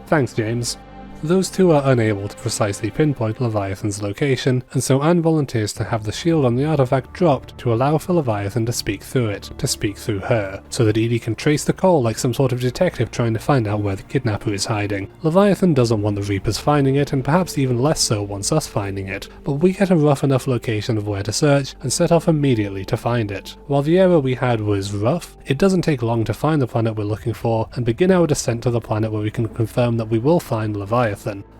[SPEAKER 1] Thanks, James. Those two are unable to precisely pinpoint Leviathan's location, and so Anne volunteers to have the shield on the artifact dropped to allow for Leviathan to speak through it, to speak through her, so that Edie can trace the call like some sort of detective trying to find out where the kidnapper is hiding. Leviathan doesn't want the Reapers finding it, and perhaps even less so wants us finding it, but we get a rough enough location of where to search and set off immediately to find it. While the area we had was rough, it doesn't take long to find the planet we're looking for and begin our descent to the planet where we can confirm that we will find Leviathan.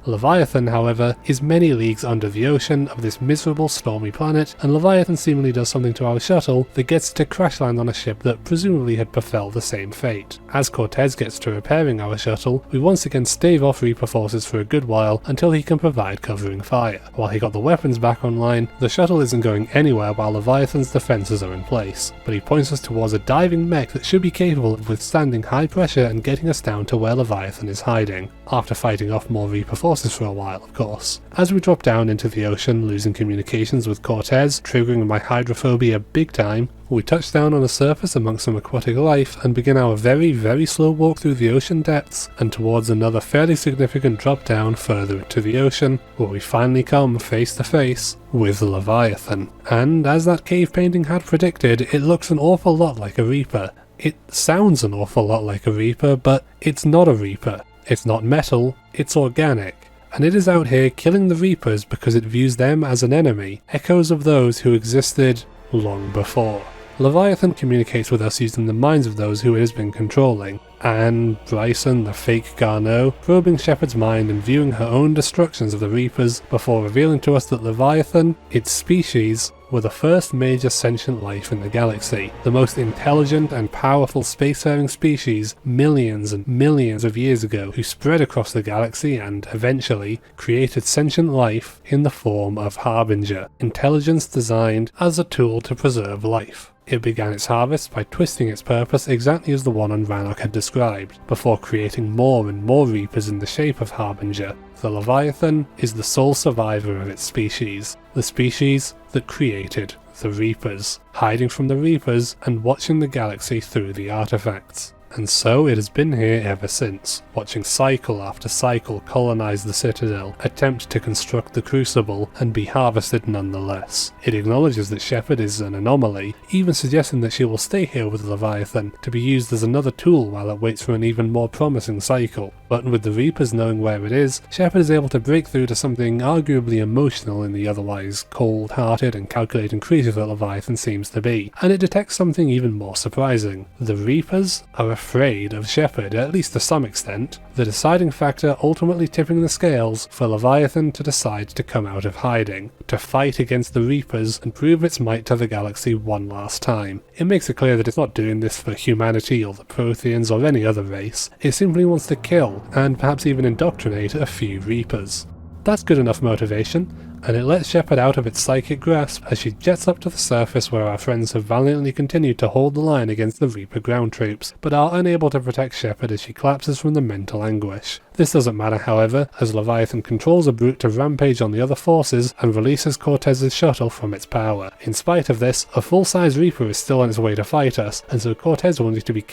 [SPEAKER 1] Leviathan, however, is many leagues under the ocean of this miserable stormy planet, and Leviathan seemingly does something to our shuttle that gets to crash land on a ship that presumably had befell the same fate. As Cortez gets to repairing our shuttle, we once again stave off Reaper forces for a good while until he can provide covering fire. While he got the weapons back online, the shuttle isn't going anywhere while Leviathan's defences are in place, but he points us towards a diving mech that should be capable of withstanding high pressure and getting us down to where Leviathan is hiding, after fighting off more Reaper forces for a while, of course. As we drop down into the ocean, losing communications with Cortez, triggering my hydrophobia big time, we touch down on a surface amongst some aquatic life and begin our very, very slow walk through the ocean depths and towards another fairly significant drop down further into the ocean, where we finally come face to face with Leviathan. And as that cave painting had predicted, it looks an awful lot like a Reaper. It sounds an awful lot like a Reaper, but it's not a Reaper. It's not metal, it's organic. And it is out here killing the Reapers because it views them as an enemy, echoes of those who existed long before. Leviathan communicates with us using the minds of those who it has been controlling. Anne, Bryson, the fake Garneau, probing Shepard's mind and viewing her own destructions of the Reapers before revealing to us that Leviathan, its species, were the first major sentient life in the galaxy, the most intelligent and powerful spacefaring species millions and millions of years ago, who spread across the galaxy and, eventually, created sentient life in the form of Harbinger, intelligence designed as a tool to preserve life. It began its harvest by twisting its purpose exactly as the one on Rannoch had described, before creating more and more Reapers in the shape of Harbinger. The Leviathan is the sole survivor of its species, the species that created the Reapers, hiding from the Reapers and watching the galaxy through the artifacts. and so it has been here ever since, watching cycle after cycle colonize the Citadel, attempt to construct the Crucible, and be harvested nonetheless. It acknowledges that Shepard is an anomaly, even suggesting that she will stay here with Leviathan to be used as another tool while it waits for an even more promising cycle. But with the Reapers knowing where it is, Shepard is able to break through to something arguably emotional in the otherwise cold-hearted and calculating creature that Leviathan seems to be, and it detects something even more surprising. The Reapers are afraid of Shepard, at least to some extent, the deciding factor ultimately tipping the scales for Leviathan to decide to come out of hiding, to fight against the Reapers and prove its might to the galaxy one last time. It makes it clear that it's not doing this for humanity or the Protheans or any other race, it simply wants to kill, and perhaps even indoctrinate, a few Reapers. That's good enough motivation, and it lets Shepard out of its psychic grasp as she jets up to the surface where our friends have valiantly continued to hold the line against the Reaper ground troops, but are unable to protect Shepard as she collapses from the mental anguish. This doesn't matter, however, as Leviathan controls a brute to rampage on the other forces and releases Cortez's shuttle from its power. In spite of this, a full-size Reaper is still on its way to fight us, and so Cortez wanted to be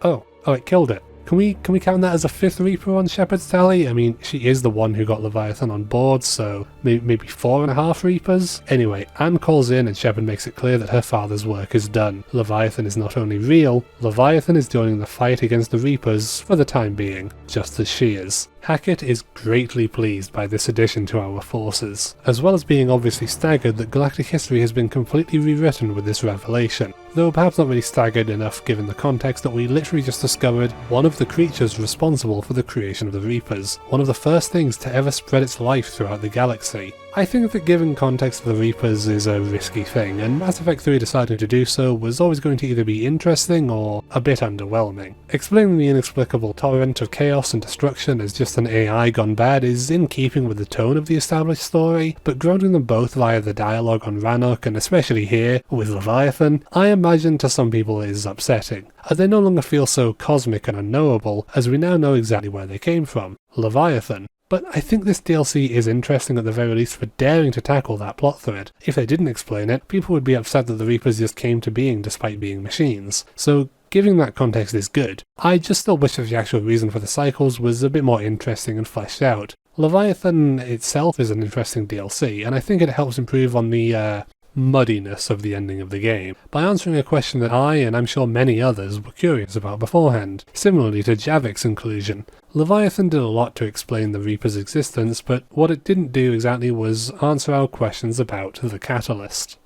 [SPEAKER 1] Oh, it killed it. Can we count that as a 5th Reaper on Shepard's tally? I mean, she is the one who got Leviathan on board, so maybe 4.5 Reapers? Anyway, Anne calls in and Shepard makes it clear that her father's work is done. Leviathan is not only real, Leviathan is joining the fight against the Reapers for the time being, just as she is. Hackett is greatly pleased by this addition to our forces, as well as being obviously staggered that galactic history has been completely rewritten with this revelation, though perhaps not really staggered enough given the context that we literally just discovered one of the creatures responsible for the creation of the Reapers, one of the first things to ever spread its life throughout the galaxy. I think that giving context to the Reapers is a risky thing, and Mass Effect 3 deciding to do so was always going to either be interesting or a bit underwhelming. Explaining the inexplicable torrent of chaos and destruction as just an AI gone bad is in keeping with the tone of the established story, but grounding them both via the dialogue on Rannoch, and especially here, with Leviathan, I imagine to some people is upsetting, as they no longer feel so cosmic and unknowable, as we now know exactly where they came from. Leviathan. But I think this DLC is interesting at the very least for daring to tackle that plot thread. If they didn't explain it, people would be upset that the Reapers just came to being despite being machines. So giving that context is good. I just still wish that the actual reason for the cycles was a bit more interesting and fleshed out. Leviathan itself is an interesting DLC, and I think it helps improve on the muddiness of the ending of the game by answering a question that I, and I'm sure many others, were curious about beforehand, similarly to Javik's inclusion. Leviathan did a lot to explain the Reaper's existence, but what it didn't do exactly was answer our questions about the Catalyst.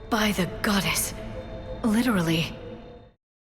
[SPEAKER 3] By the goddess. Literally.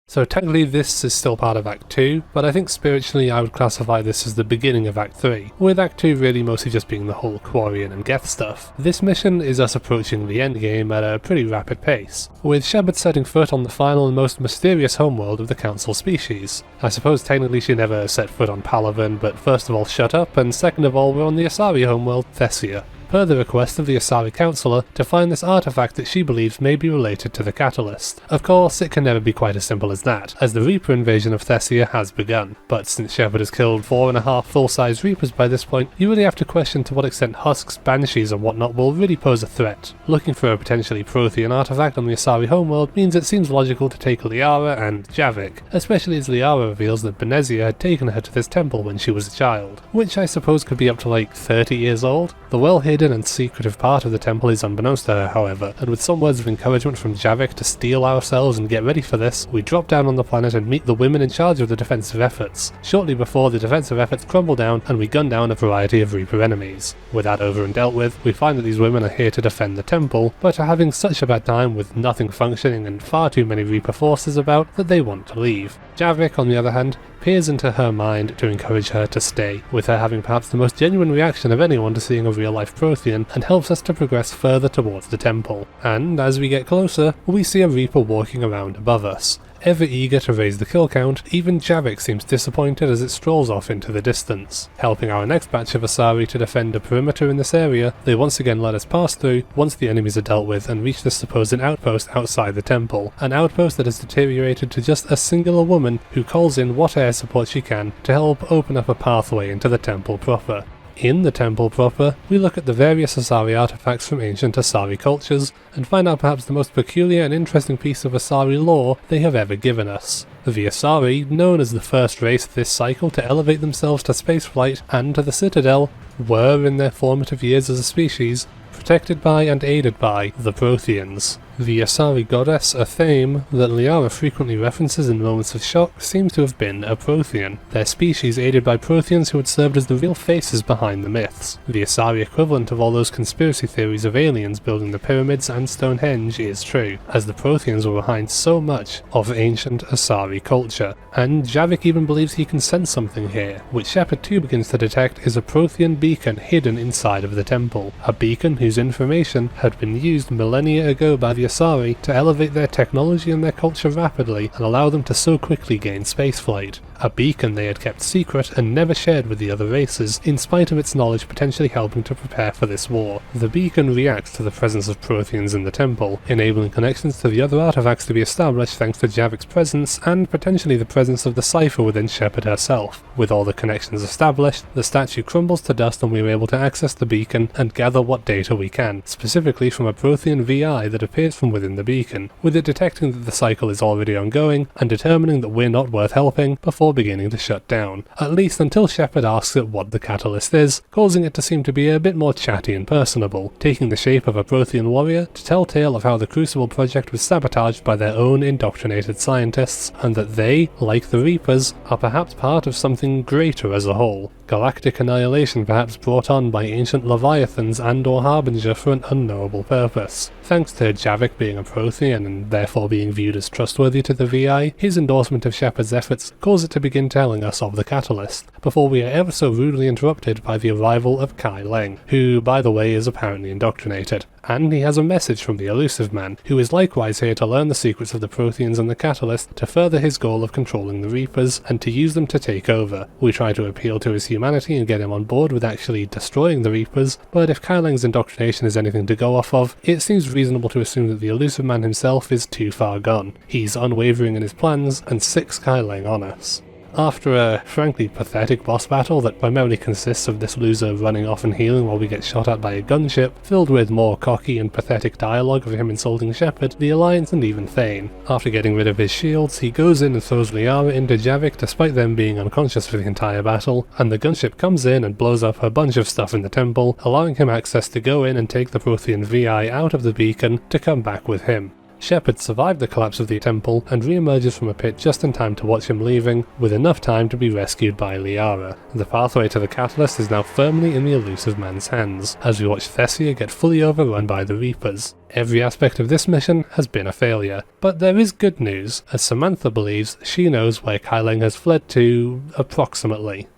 [SPEAKER 1] So technically this is still part of Act 2, but I think spiritually I would classify this as the beginning of Act 3, with Act 2 really mostly just being the whole Quarian and Geth stuff. This mission is us approaching the endgame at a pretty rapid pace, with Shepard setting foot on the final and most mysterious homeworld of the Council species. I suppose technically she never set foot on Palaven, but first of all shut up, and second of all we're on the Asari homeworld, Thessia, per the request of the Asari Councillor to find this artifact that she believes may be related to the Catalyst. Of course, it can never be quite as simple as that, as the Reaper invasion of Thessia has begun, but since Shepard has killed 4.5 full-size Reapers by this point, you really have to question to what extent husks, banshees and whatnot will really pose a threat. Looking for a potentially Prothean artifact on the Asari homeworld means it seems logical to take Liara and Javik, especially as Liara reveals that Benezia had taken her to this temple when she was a child, which I suppose could be up to like 30 years old. The well-hidden and secretive part of the temple is unbeknownst to her, however, and with some words of encouragement from Javik to steel ourselves and get ready for this, we drop down on the planet and meet the women in charge of the defensive efforts, shortly before the defensive efforts crumble down and we gun down a variety of Reaper enemies. With that over and dealt with, we find that these women are here to defend the temple, but are having such a bad time with nothing functioning and far too many Reaper forces about that they want to leave. Javik, on the other hand, peers into her mind to encourage her to stay, with her having perhaps the most genuine reaction of anyone to seeing a real-life Prothean, and helps us to progress further towards the temple. And as we get closer, we see a Reaper walking around above us. Ever eager to raise the kill count, even Javik seems disappointed as it strolls off into the distance. Helping our next batch of Asari to defend a perimeter in this area, they once again let us pass through once the enemies are dealt with and reach this supposed outpost outside the temple, an outpost that has deteriorated to just a singular woman who calls in what air support she can to help open up a pathway into the temple proper. In the temple proper, we look at the various Asari artifacts from ancient Asari cultures, and find out perhaps the most peculiar and interesting piece of Asari lore they have ever given us. The Asari, known as the first race of this cycle to elevate themselves to spaceflight and to the Citadel, were, in their formative years as a species, protected by and aided by the Protheans. The Asari goddess, a theme, that Liara frequently references in moments of shock, seems to have been a Prothean, their species aided by Protheans who had served as the real faces behind the myths. The Asari equivalent of all those conspiracy theories of aliens building the pyramids and Stonehenge is true, as the Protheans were behind so much of ancient Asari culture, and Javik even believes he can sense something here, which Shepard too begins to detect is a Prothean beacon hidden inside of the temple, a beacon whose information had been used millennia ago by the Asari to elevate their technology and their culture rapidly and allow them to so quickly gain spaceflight. A beacon they had kept secret and never shared with the other races, in spite of its knowledge potentially helping to prepare for this war. The beacon reacts to the presence of Protheans in the temple, enabling connections to the other artifacts to be established thanks to Javik's presence and potentially the presence of the cipher within Shepard herself. With all the connections established, the statue crumbles to dust and we are able to access the beacon and gather what data we can, specifically from a Prothean VI that appears from within the beacon, with it detecting that the cycle is already ongoing and determining that we're not worth helping before beginning to shut down, at least until Shepard asks it what the catalyst is, causing it to seem to be a bit more chatty and personable, taking the shape of a Prothean warrior to tell tale of how the Crucible project was sabotaged by their own indoctrinated scientists, and that they, like the Reapers, are perhaps part of something greater as a whole. Galactic annihilation perhaps brought on by ancient Leviathans and or Harbinger for an unknowable purpose. Thanks to Javik being a Prothean and therefore being viewed as trustworthy to the VI, his endorsement of Shepard's efforts caused it to begin telling us of the catalyst, before we are ever so rudely interrupted by the arrival of Kai Leng, who, by the way, is apparently indoctrinated. And he has a message from the Illusive Man, who is likewise here to learn the secrets of the Protheans and the Catalyst to further his goal of controlling the Reapers and to use them to take over. We try to appeal to his humanity and get him on board with actually destroying the Reapers, but if Kai Leng's indoctrination is anything to go off of, it seems reasonable to assume that the Illusive Man himself is too far gone. He's unwavering in his plans and sicks Kai Leng on us. After a frankly pathetic boss battle that primarily consists of this loser running off and healing while we get shot at by a gunship, filled with more cocky and pathetic dialogue of him insulting Shepard, the Alliance and even Thane. After getting rid of his shields, he goes in and throws Liara into Javik despite them being unconscious for the entire battle, and the gunship comes in and blows up a bunch of stuff in the temple, allowing him access to go in and take the Prothean VI out of the beacon to come back with him. Shepard survived the collapse of the temple and re-emerges from a pit just in time to watch him leaving, with enough time to be rescued by Liara. The pathway to the Catalyst is now firmly in the Illusive Man's hands, as we watch Thessia get fully overrun by the Reapers. Every aspect of this mission has been a failure, but there is good news, as Samantha believes she knows where Kai Leng has fled to, approximately.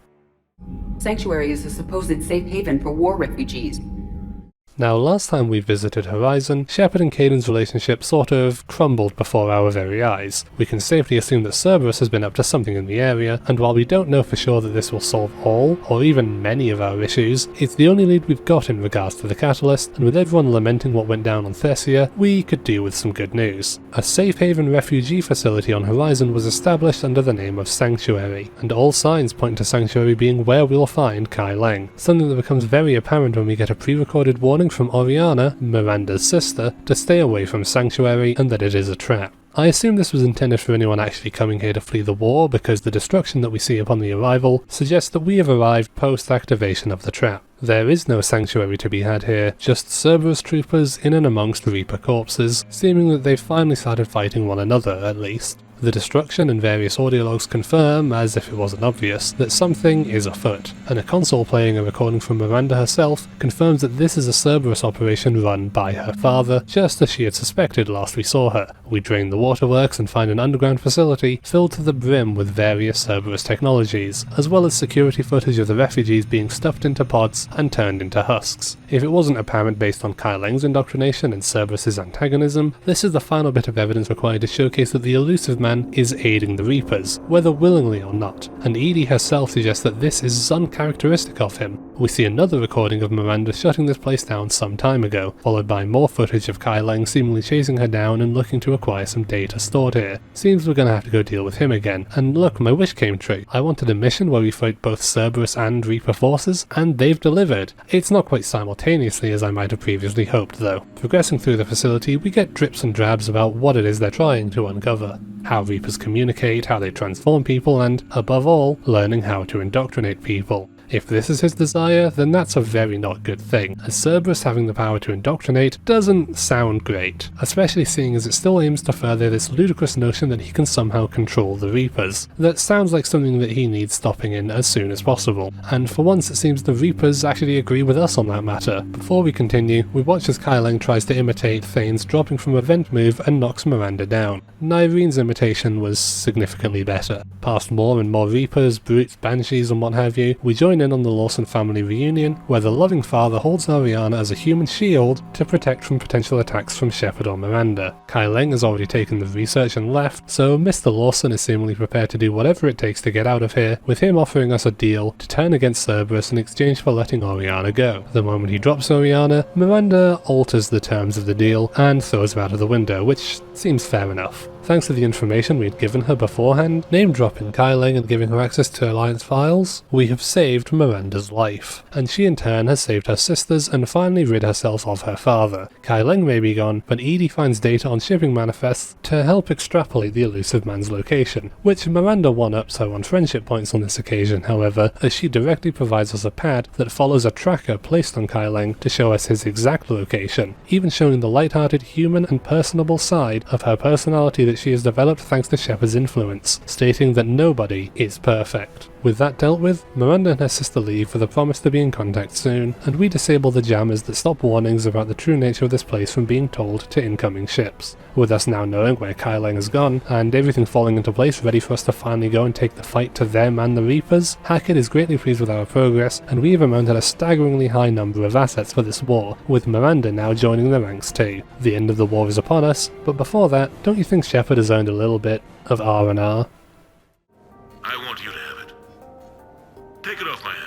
[SPEAKER 14] Sanctuary is a supposed safe haven for war refugees.
[SPEAKER 1] Now, last time we visited Horizon, Shepard and Kaidan's relationship sort of crumbled before our very eyes. We can safely assume that Cerberus has been up to something in the area, and while we don't know for sure that this will solve all, or even many of our issues, it's the only lead we've got in regards to the Catalyst, and with everyone lamenting what went down on Thessia, we could do with some good news. A safe haven refugee facility on Horizon was established under the name of Sanctuary, and all signs point to Sanctuary being where we'll find Kai Leng, something that becomes very apparent when we get a pre-recorded warning from Oriana, Miranda's sister, to stay away from Sanctuary and that it is a trap. I assume this was intended for anyone actually coming here to flee the war, because the destruction that we see upon the arrival suggests that we have arrived post-activation of the trap. There is no sanctuary to be had here, just Cerberus troopers in and amongst Reaper corpses, seeming that they've finally started fighting one another, at least. The destruction and various audio logs confirm, as if it wasn't obvious, that something is afoot, and a console playing a recording from Miranda herself confirms that this is a Cerberus operation run by her father, just as she had suspected last we saw her. We drain the waterworks and find an underground facility filled to the brim with various Cerberus technologies, as well as security footage of the refugees being stuffed into pods and turned into husks. If it wasn't apparent based on Kai Leng's indoctrination and Cerberus's antagonism, this is the final bit of evidence required to showcase that the Illusive Man is aiding the Reapers, whether willingly or not, and Edie herself suggests that this is uncharacteristic of him. We see another recording of Miranda shutting this place down some time ago, followed by more footage of Kai Leng seemingly chasing her down and looking to acquire some data stored here. Seems we're gonna have to go deal with him again, and look, my wish came true. I wanted a mission where we fight both Cerberus and Reaper forces, and they've delivered. It's not quite simultaneously as I might have previously hoped though. Progressing through the facility, we get drips and drabs about what it is they're trying to uncover. how Reapers communicate, how they transform people, and, above all, learning how to indoctrinate people. If this is his desire, then that's a very not good thing, as Cerberus having the power to indoctrinate doesn't sound great, especially seeing as it still aims to further this ludicrous notion that he can somehow control the Reapers. That sounds like something that he needs stopping in as soon as possible, and for once it seems the Reapers actually agree with us on that matter. Before we continue, we watch as Kyleng tries to imitate Thane's dropping from a vent move and knocks Miranda down. Nyrene's imitation was significantly better. Past more and more Reapers, brutes, banshees and what have you, we join in on the Lawson family reunion, where the loving father holds Ariana as a human shield to protect from potential attacks from Shepard or Miranda. Kyleng has already taken the research and left, so Mr. Lawson is seemingly prepared to do whatever it takes to get out of here, with him offering us a deal to turn against Cerberus in exchange for letting Oriana go. The moment he drops Oriana, Miranda alters the terms of the deal and throws her out of the window, which seems fair enough. Thanks to the information we'd given her beforehand, name-dropping Kyleng and giving her access to Alliance files, we have saved Miranda's life, and she in turn has saved her sisters and finally rid herself of her father. Kyleng may be gone, but Edie finds data on shipping manifests to help extrapolate the Illusive man's location, which Miranda one-ups her on friendship points on this occasion, however, as she directly provides us a pad that follows a tracker placed on Kyleng to show us his exact location, even showing the light-hearted human and personable side of her personality that she has developed thanks to Shepard's influence, stating that nobody is perfect. With that dealt with, Miranda and her sister leave with a promise to be in contact soon, and we disable the jammers that stop warnings about the true nature of this place from being told to incoming ships. With us now knowing where Kyleng has gone, and everything falling into place ready for us to finally go and take the fight to them and the Reapers, Hackett is greatly pleased with our progress, and we have amounted a staggeringly high number of assets for this war, with Miranda now joining the ranks too. The end of the war is upon us, but before that, don't you think Shepard has earned a little bit of R&R?
[SPEAKER 13] I want you to have it. Take it off my hands.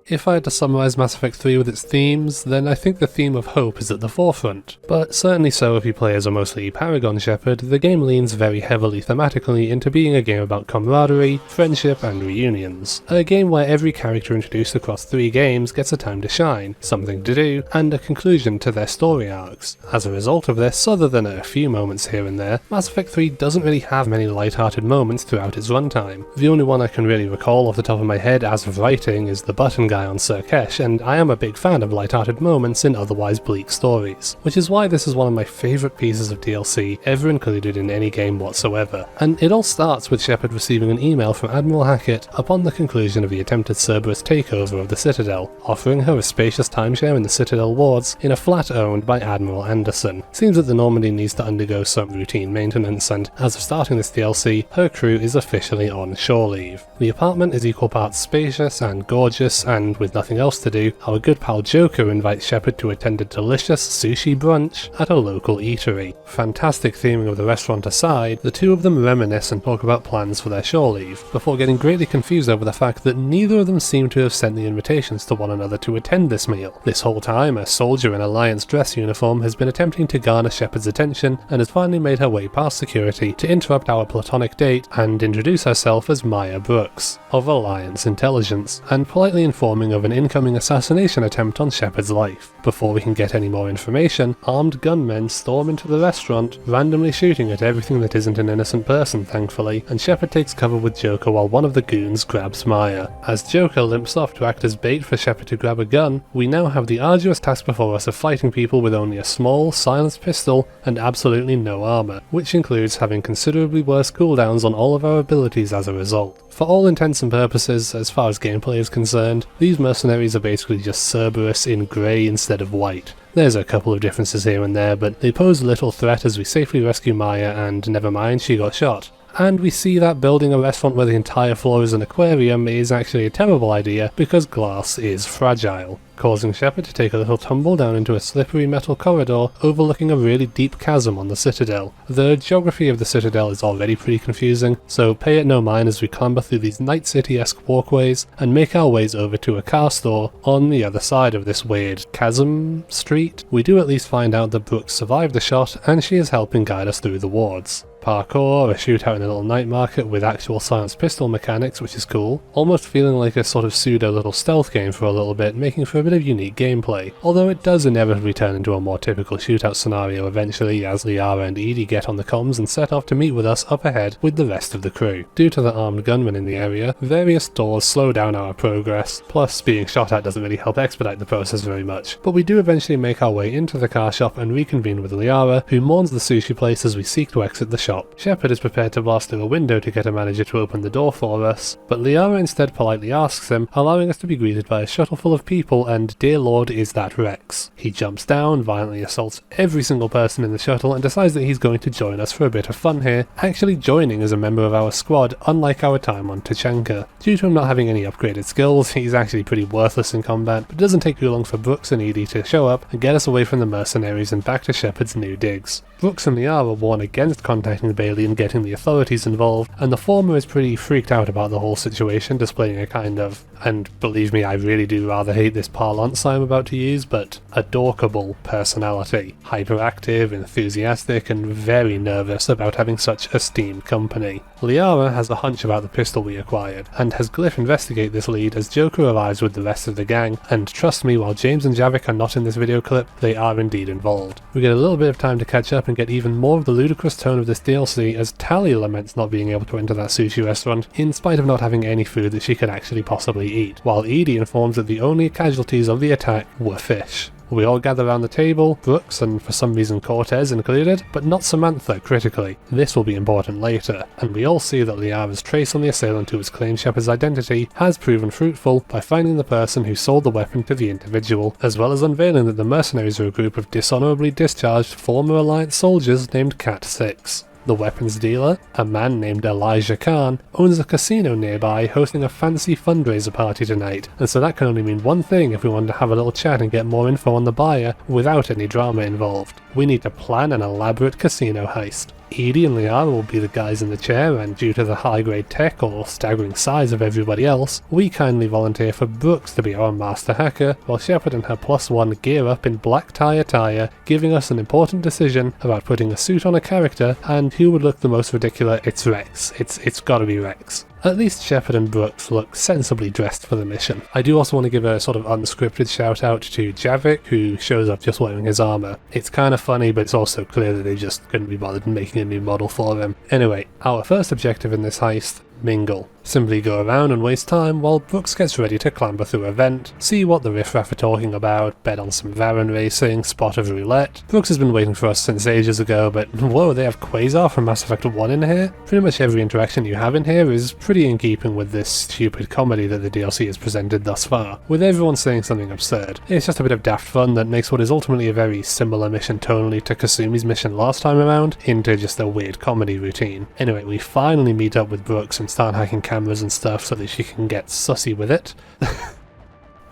[SPEAKER 1] If I had to summarise Mass Effect 3 with its themes, then I think the theme of hope is at the forefront. But certainly so if you play as a mostly Paragon Shepard, the game leans very heavily thematically into being a game about camaraderie, friendship and reunions. A game where every character introduced across 3 games gets a time to shine, something to do, and a conclusion to their story arcs. As a result of this, other than a few moments here and there, Mass Effect 3 doesn't really have many light-hearted moments throughout its runtime. The only one I can really recall off the top of my head as of writing is the button guy on Cirkesh, and I am a big fan of light-hearted moments in otherwise bleak stories, which is why this is one of my favourite pieces of DLC ever included in any game whatsoever. And it all starts with Shepard receiving an email from Admiral Hackett upon the conclusion of the attempted Cerberus takeover of the Citadel, offering her a spacious timeshare in the Citadel wards in a flat owned by Admiral Anderson. Seems that the Normandy needs to undergo some routine maintenance, and as of starting this DLC, her crew is officially on shore leave. The apartment is equal parts spacious and gorgeous, and with nothing else to do, our good pal Joker invites Shepard to attend a delicious sushi brunch at a local eatery. Fantastic theming of the restaurant aside, the two of them reminisce and talk about plans for their shore leave, before getting greatly confused over the fact that neither of them seem to have sent the invitations to one another to attend this meal. This whole time, a soldier in Alliance dress uniform has been attempting to garner Shepard's attention and has finally made her way past security to interrupt our platonic date and introduce herself as Maya Brooks, of Alliance Intelligence, and politely informing of an incoming assassination attempt on Shepard's life. Before we can get any more information, armed gunmen storm into the restaurant, randomly shooting at everything that isn't an innocent person, thankfully, and Shepard takes cover with Joker while one of the goons grabs Maya. As Joker limps off to act as bait for Shepard to grab a gun, we now have the arduous task before us of fighting people with only a small, silenced pistol and absolutely no armour, which includes having considerably worse cooldowns on all of our abilities as a result. For all intents and purposes, as far as gameplay is concerned, these mercenaries are basically just Cerberus in grey instead of white. There's a couple of differences here and there, but they pose little threat as we safely rescue Maya and never mind, she got shot. And we see that building a restaurant where the entire floor is an aquarium is actually a terrible idea because glass is fragile, causing Shepard to take a little tumble down into a slippery metal corridor overlooking a really deep chasm on the Citadel. The geography of the Citadel is already pretty confusing, so pay it no mind as we clamber through these Night City-esque walkways and make our ways over to a car store on the other side of this weird chasm street. We do at least find out that Brooks survived the shot and she is helping guide us through the wards. parkour, a shootout in a little night market with actual silenced pistol mechanics, which is cool, almost feeling like a sort of pseudo little stealth game for a little bit, making for a bit of unique gameplay, although it does inevitably turn into a more typical shootout scenario eventually as Liara and Edie get on the comms and set off to meet with us up ahead with the rest of the crew. Due to the armed gunmen in the area, various doors slow down our progress, plus being shot at doesn't really help expedite the process very much, but we do eventually make our way into the car shop and reconvene with Liara, who mourns the sushi place as we seek to exit the shop. Shepard is prepared to blast through a window to get a manager to open the door for us, but Liara instead politely asks him, allowing us to be greeted by a shuttle full of people, and dear lord is that Rex. He jumps down, violently assaults every single person in the shuttle, and decides that he's going to join us for a bit of fun here, actually joining as a member of our squad, unlike our time on Tuchanka. Due to him not having any upgraded skills, he's actually pretty worthless in combat, but it doesn't take too long for Brooks and Edie to show up and get us away from the mercenaries and back to Shepard's new digs. Brooks and Liara warn against contacting Bailey and getting the authorities involved, and the former is pretty freaked out about the whole situation, displaying a kind of, and believe me, I really do rather hate this parlance I'm about to use, but adorkable personality. Hyperactive, enthusiastic, and very nervous about having such esteemed company. Liara has a hunch about the pistol we acquired, and has Glyph investigate this lead as Joker arrives with the rest of the gang, and trust me, while James and Javik are not in this video clip, they are indeed involved. We get a little bit of time to catch up and get even more of the ludicrous tone of this DLC as Tali laments not being able to enter that sushi restaurant, in spite of not having any food that she could actually possibly eat, while Edie informs that the only casualties of the attack were fish. We all gather around the table, Brooks and for some reason Cortez included, but not Samantha critically. This will be important later, and we all see that Liara's trace on the assailant who has claimed Shepard's identity has proven fruitful by finding the person who sold the weapon to the individual, as well as unveiling that the mercenaries are a group of dishonorably discharged former Alliance soldiers named Cat 6. The weapons dealer, a man named Elijah Khan, owns a casino nearby hosting a fancy fundraiser party tonight, and so that can only mean one thing if we want to have a little chat and get more info on the buyer without any drama involved. We need to plan an elaborate casino heist. Edie and Liara will be the guys in the chair, and due to the high-grade tech or staggering size of everybody else, we kindly volunteer for Brooks to be our master hacker, while Shepard and her +1 gear up in black tie attire, giving us an important decision about putting a suit on a character, and who would look the most ridiculous. It's Rex. It's gotta be Rex. At least Shepard and Brooks look sensibly dressed for the mission. I do also want to give a sort of unscripted shout out to Javik, who shows up just wearing his armour. It's kind of funny, but it's also clear that they just couldn't be bothered making a new model for him. Anyway, our first objective in this heist: mingle. Simply go around and waste time while Brooks gets ready to clamber through a vent, see what the riffraff are talking about, bet on some Varan racing, spot of roulette. Brooks has been waiting for us since ages ago, but whoa, they have Quasar from Mass Effect 1 in here? Pretty much every interaction you have in here is pretty in keeping with this stupid comedy that the DLC has presented thus far, with everyone saying something absurd. It's just a bit of daft fun that makes what is ultimately a very similar mission tonally to Kasumi's mission last time around into just a weird comedy routine. Anyway, we finally meet up with Brooks and start hacking cameras and stuff so that she can get sussy with it.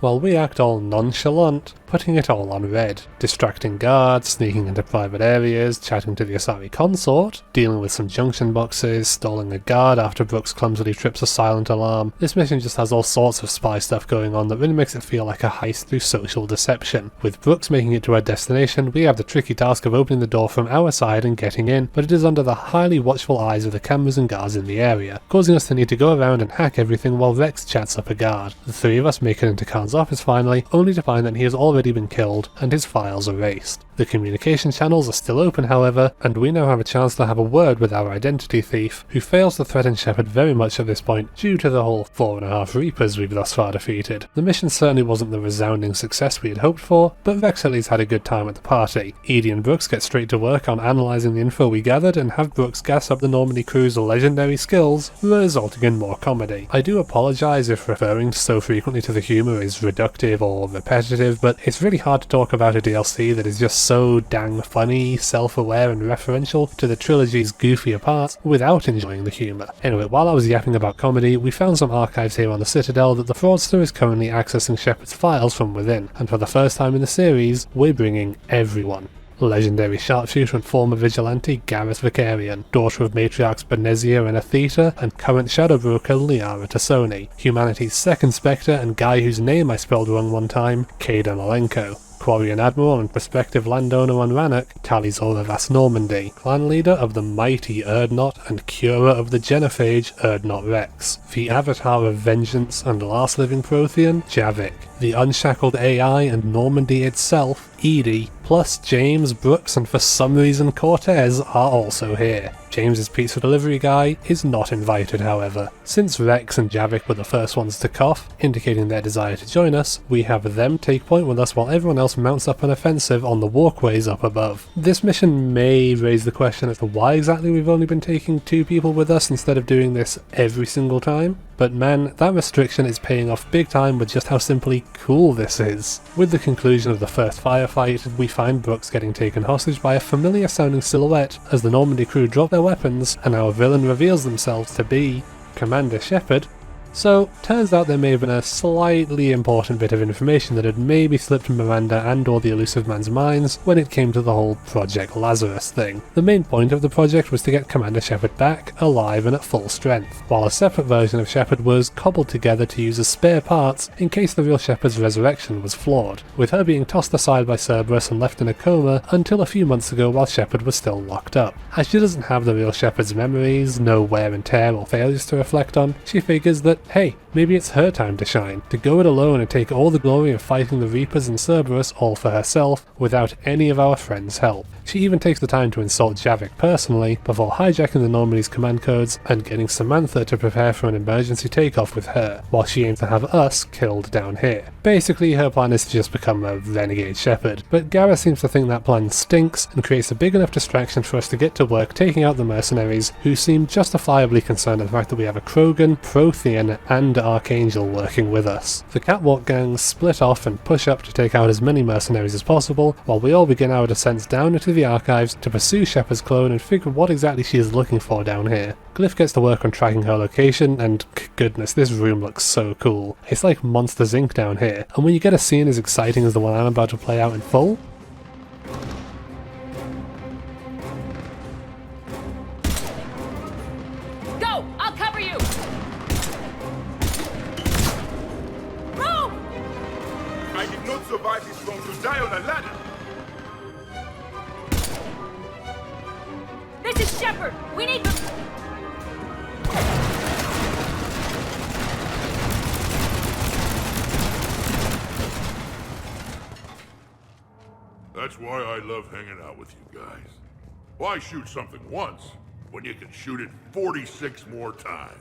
[SPEAKER 1] While we act all nonchalant, putting it all on red, distracting guards, sneaking into private areas, chatting to the Asari consort, dealing with some junction boxes, stalling a guard after Brooks clumsily trips a silent alarm. This mission just has all sorts of spy stuff going on that really makes it feel like a heist through social deception. With Brooks making it to our destination, we have the tricky task of opening the door from our side and getting in, but it is under the highly watchful eyes of the cameras and guards in the area, causing us to need to go around and hack everything while Rex chats up a guard. The three of us make it into Khan's office finally, only to find that he has already been killed and his files erased. The communication channels are still open, however, and we now have a chance to have a word with our identity thief, who fails to threaten Shepard very much at this point due to the whole 4.5 Reapers we've thus far defeated. The mission certainly wasn't the resounding success we had hoped for, but Rex at least had a good time at the party. Edie and Brooks get straight to work on analysing the info we gathered and have Brooks gas up the Normandy crew's legendary skills, resulting in more comedy. I do apologise if referring so frequently to the humour is reductive or repetitive, but it's really hard to talk about a DLC that is just so dang funny, self-aware and referential to the trilogy's goofier parts without enjoying the humour. Anyway, while I was yapping about comedy, we found some archives here on the Citadel that the fraudster is currently accessing Shepard's files from within, and for the first time in the series, we're bringing everyone. Legendary sharpshooter and former vigilante Gareth Vicarian, daughter of matriarchs Benezia and Atheta, and current shadow broker Liara Tassoni, humanity's second Spectre and guy whose name I spelled wrong one time, Kaidan Alenko. Quarian admiral and prospective landowner on Rannoch, tallies over vast Normandy, clan leader of the mighty Urdnot and curer of the Genophage Urdnot Rex, the avatar of vengeance and last living Prothean, Javik, the unshackled AI and Normandy itself, Edie, plus James, Brooks, and for some reason Cortez are also here. James's pizza delivery guy is not invited, however. Since Rex and Javik were the first ones to cough, indicating their desire to join us, we have them take point with us while everyone else mounts up an offensive on the walkways up above. This mission may raise the question as to why exactly we've only been taking 2 people with us instead of doing this every single time, but man, that restriction is paying off big time with just how simply cool this is. With the conclusion of the first firefight, we find Brooks getting taken hostage by a familiar sounding silhouette as the Normandy crew drop their weapons and our villain reveals themselves to be Commander Shepard. So, turns out there may have been a slightly important bit of information that had maybe slipped Miranda and or the Illusive man's minds when it came to the whole Project Lazarus thing. The main point of the project was to get Commander Shepard back, alive and at full strength, while a separate version of Shepard was cobbled together to use as spare parts in case the real Shepard's resurrection was flawed, with her being tossed aside by Cerberus and left in a coma until a few months ago while Shepard was still locked up. As she doesn't have the real Shepard's memories, no wear and tear or failures to reflect on, she figures that hey, maybe it's her time to shine, to go it alone and take all the glory of fighting the Reapers and Cerberus all for herself without any of our friends' help. She even takes the time to insult Javik personally before hijacking the Normandy's command codes and getting Samantha to prepare for an emergency takeoff with her, while she aims to have us killed down here. Basically, her plan is to just become a renegade Shepard, but Gareth seems to think that plan stinks and creates a big enough distraction for us to get to work taking out the mercenaries, who seem justifiably concerned at the fact that we have a Krogan, Prothean, and Archangel working with us. The catwalk gangs split off and push up to take out as many mercenaries as possible, while we all begin our descent down into the archives to pursue Shepard's clone and figure what exactly she is looking for down here. Glyph gets to work on tracking her location, and goodness, this room looks so cool. It's like Monsters Inc. down here, and when you get a scene as exciting as the one I'm about to play out in full,
[SPEAKER 9] Go! I'll cover you! Move!
[SPEAKER 4] I did not survive this long to die on a ladder.
[SPEAKER 9] This is Shepard! We need to...
[SPEAKER 15] That's why I love hanging out with you guys. Why shoot something once when you can shoot it 46 more times?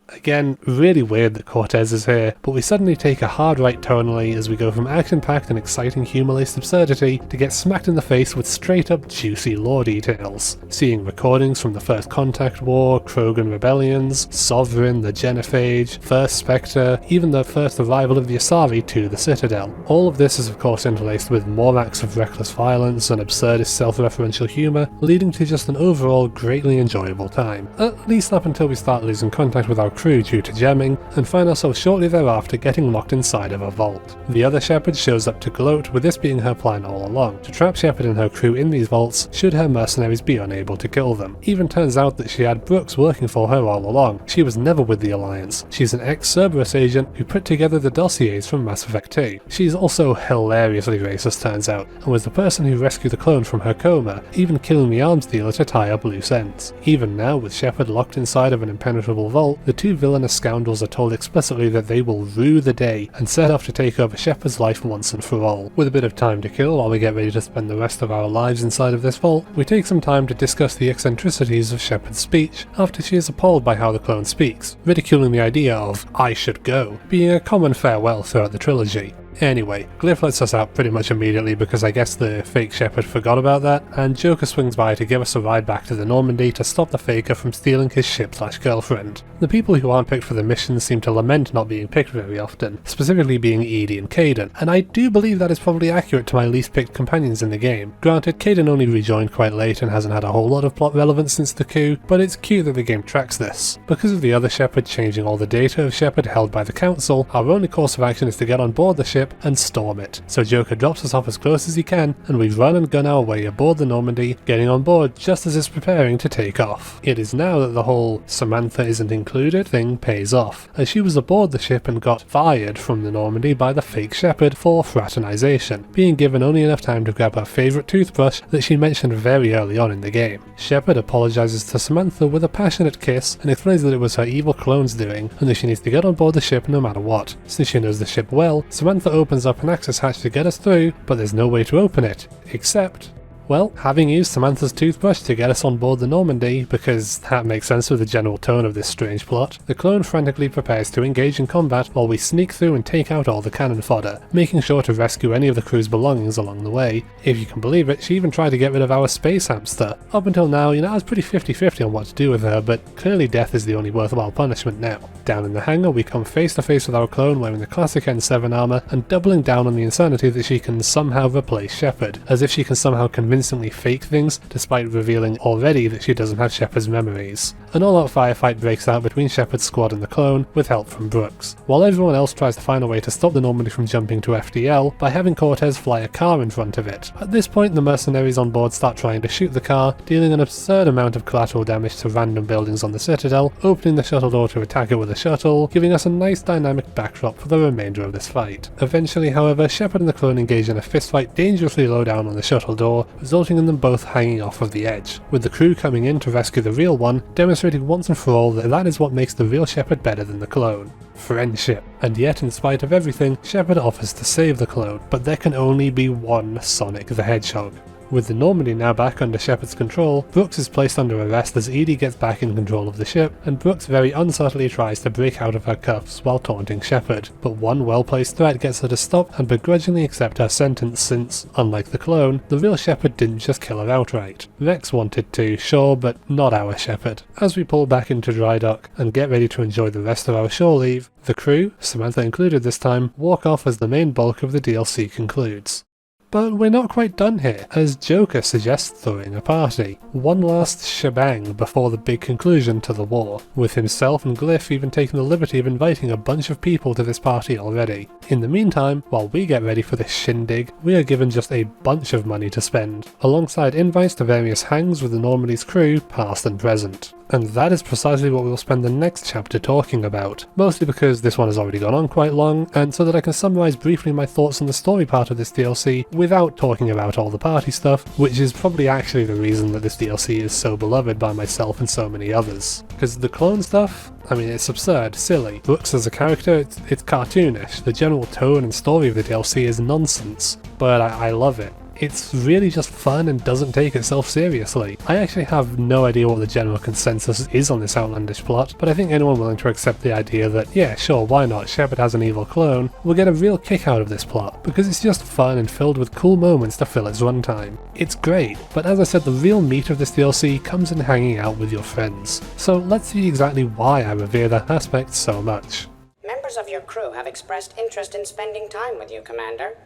[SPEAKER 1] Again, really weird that Cortez is here, but we suddenly take a hard right tonally as we go from action-packed and exciting humor-laced absurdity to get smacked in the face with straight-up juicy lore details. Seeing recordings from the First Contact War, Krogan rebellions, Sovereign, the Genophage, First Spectre, even the first arrival of the Asari to the Citadel. All of this is of course interlaced with more acts of reckless violence and absurdist self-referential humour, leading to just an overall greatly enjoyable time. At least up until we start losing contact with our crew due to jamming, and find ourselves shortly thereafter getting locked inside of a vault. The other Shepard shows up to gloat, with this being her plan all along, to trap Shepard and her crew in these vaults should her mercenaries be unable to kill them. Even turns out that she had Brooks working for her all along. She was never with the Alliance. She's an ex-Cerberus agent who put together the dossiers from Mass Effect 2. She's also hilariously racist, turns out, and was the person who rescued the clone from her coma, even killing the arms dealer to tie up loose ends. Even now, with Shepard locked inside of an impenetrable vault, the two villainous scoundrels are told explicitly that they will rue the day and set off to take over Shepard's life once and for all. With a bit of time to kill while we get ready to spend the rest of our lives inside of this vault, we take some time to discuss the eccentricities of Shepard's speech after she is appalled by how the clone speaks, ridiculing the idea of "I should go" being a common farewell throughout the trilogy. Anyway, Glyph lets us out pretty much immediately because I guess the fake Shepard forgot about that, and Joker swings by to give us a ride back to the Normandy to stop the faker from stealing his ship/girlfriend. The people who aren't picked for the mission seem to lament not being picked very often, specifically being Edie and Kaidan, and I do believe that is probably accurate to my least picked companions in the game. Granted, Kaidan only rejoined quite late and hasn't had a whole lot of plot relevance since the coup, but it's cute that the game tracks this. Because of the other Shepard changing all the data of Shepard held by the Council, our only course of action is to get on board the ship ship and storm it. So Joker drops us off as close as he can, and we run and gun our way aboard the Normandy, getting on board just as it's preparing to take off. It is now that the whole Samantha isn't included thing pays off, as she was aboard the ship and got fired from the Normandy by the fake Shepard for fraternization, being given only enough time to grab her favourite toothbrush that she mentioned very early on in the game. Shepard apologises to Samantha with a passionate kiss and explains that it was her evil clone's doing and that she needs to get on board the ship no matter what. Since she knows the ship well, Samantha opens up an access hatch to get us through, but there's no way to open it, except... well, having used Samantha's toothbrush to get us on board the Normandy, because that makes sense with the general tone of this strange plot, the clone frantically prepares to engage in combat while we sneak through and take out all the cannon fodder, making sure to rescue any of the crew's belongings along the way. If you can believe it, she even tried to get rid of our space hamster. Up until now, I was pretty 50-50 on what to do with her, but clearly death is the only worthwhile punishment now. Down in the hangar, we come face to face with our clone wearing the classic N7 armor and doubling down on the insanity that she can somehow replace Shepard, as if she can somehow convincingly fake things despite revealing already that she doesn't have Shepard's memories. An all-out firefight breaks out between Shepard's squad and the clone, with help from Brooks, while everyone else tries to find a way to stop the Normandy from jumping to FDL by having Cortez fly a car in front of it. At this point, the mercenaries on board start trying to shoot the car, dealing an absurd amount of collateral damage to random buildings on the Citadel, opening the shuttle door to attack it with a shuttle, giving us a nice dynamic backdrop for the remainder of this fight. Eventually, however, Shepard and the clone engage in a fistfight dangerously low down on the shuttle door, resulting in them both hanging off of the edge, with the crew coming in to rescue the real one, demonstrating once and for all that that is what makes the real Shepard better than the clone. Friendship. And yet, in spite of everything, Shepard offers to save the clone, but there can only be one Sonic the Hedgehog. With the Normandy now back under Shepard's control, Brooks is placed under arrest as Edie gets back in control of the ship, and Brooks very unsubtly tries to break out of her cuffs while taunting Shepard. But one well-placed threat gets her to stop and begrudgingly accept her sentence since, unlike the clone, the real Shepard didn't just kill her outright. Rex wanted to, sure, but not our Shepard. As we pull back into dry dock and get ready to enjoy the rest of our shore leave, the crew, Samantha included this time, walk off as the main bulk of the DLC concludes. But we're not quite done here, as Joker suggests throwing a party. One last shebang before the big conclusion to the war, with himself and Glyph even taking the liberty of inviting a bunch of people to this party already. In the meantime, while we get ready for this shindig, we are given just a bunch of money to spend, alongside invites to various hangs with the Normandy's crew, past and present. And that is precisely what we'll spend the next chapter talking about, mostly because this one has already gone on quite long, and so that I can summarise briefly my thoughts on the story part of this DLC without talking about all the party stuff, which is probably actually the reason that this DLC is so beloved by myself and so many others. Because the clone stuff, I mean, it's absurd, silly. Brooks as a character, it's cartoonish. The general tone and story of the DLC is nonsense, but I love it. It's really just fun and doesn't take itself seriously. I actually have no idea what the general consensus is on this outlandish plot, but I think anyone willing to accept the idea that, yeah, sure, why not, Shepard has an evil clone, will get a real kick out of this plot, because it's just fun and filled with cool moments to fill its runtime. It's great, but as I said, the real meat of this DLC comes in hanging out with your friends. So let's see exactly why I revere that aspect so much.
[SPEAKER 16] Members of your crew have expressed interest in spending time with you, Commander.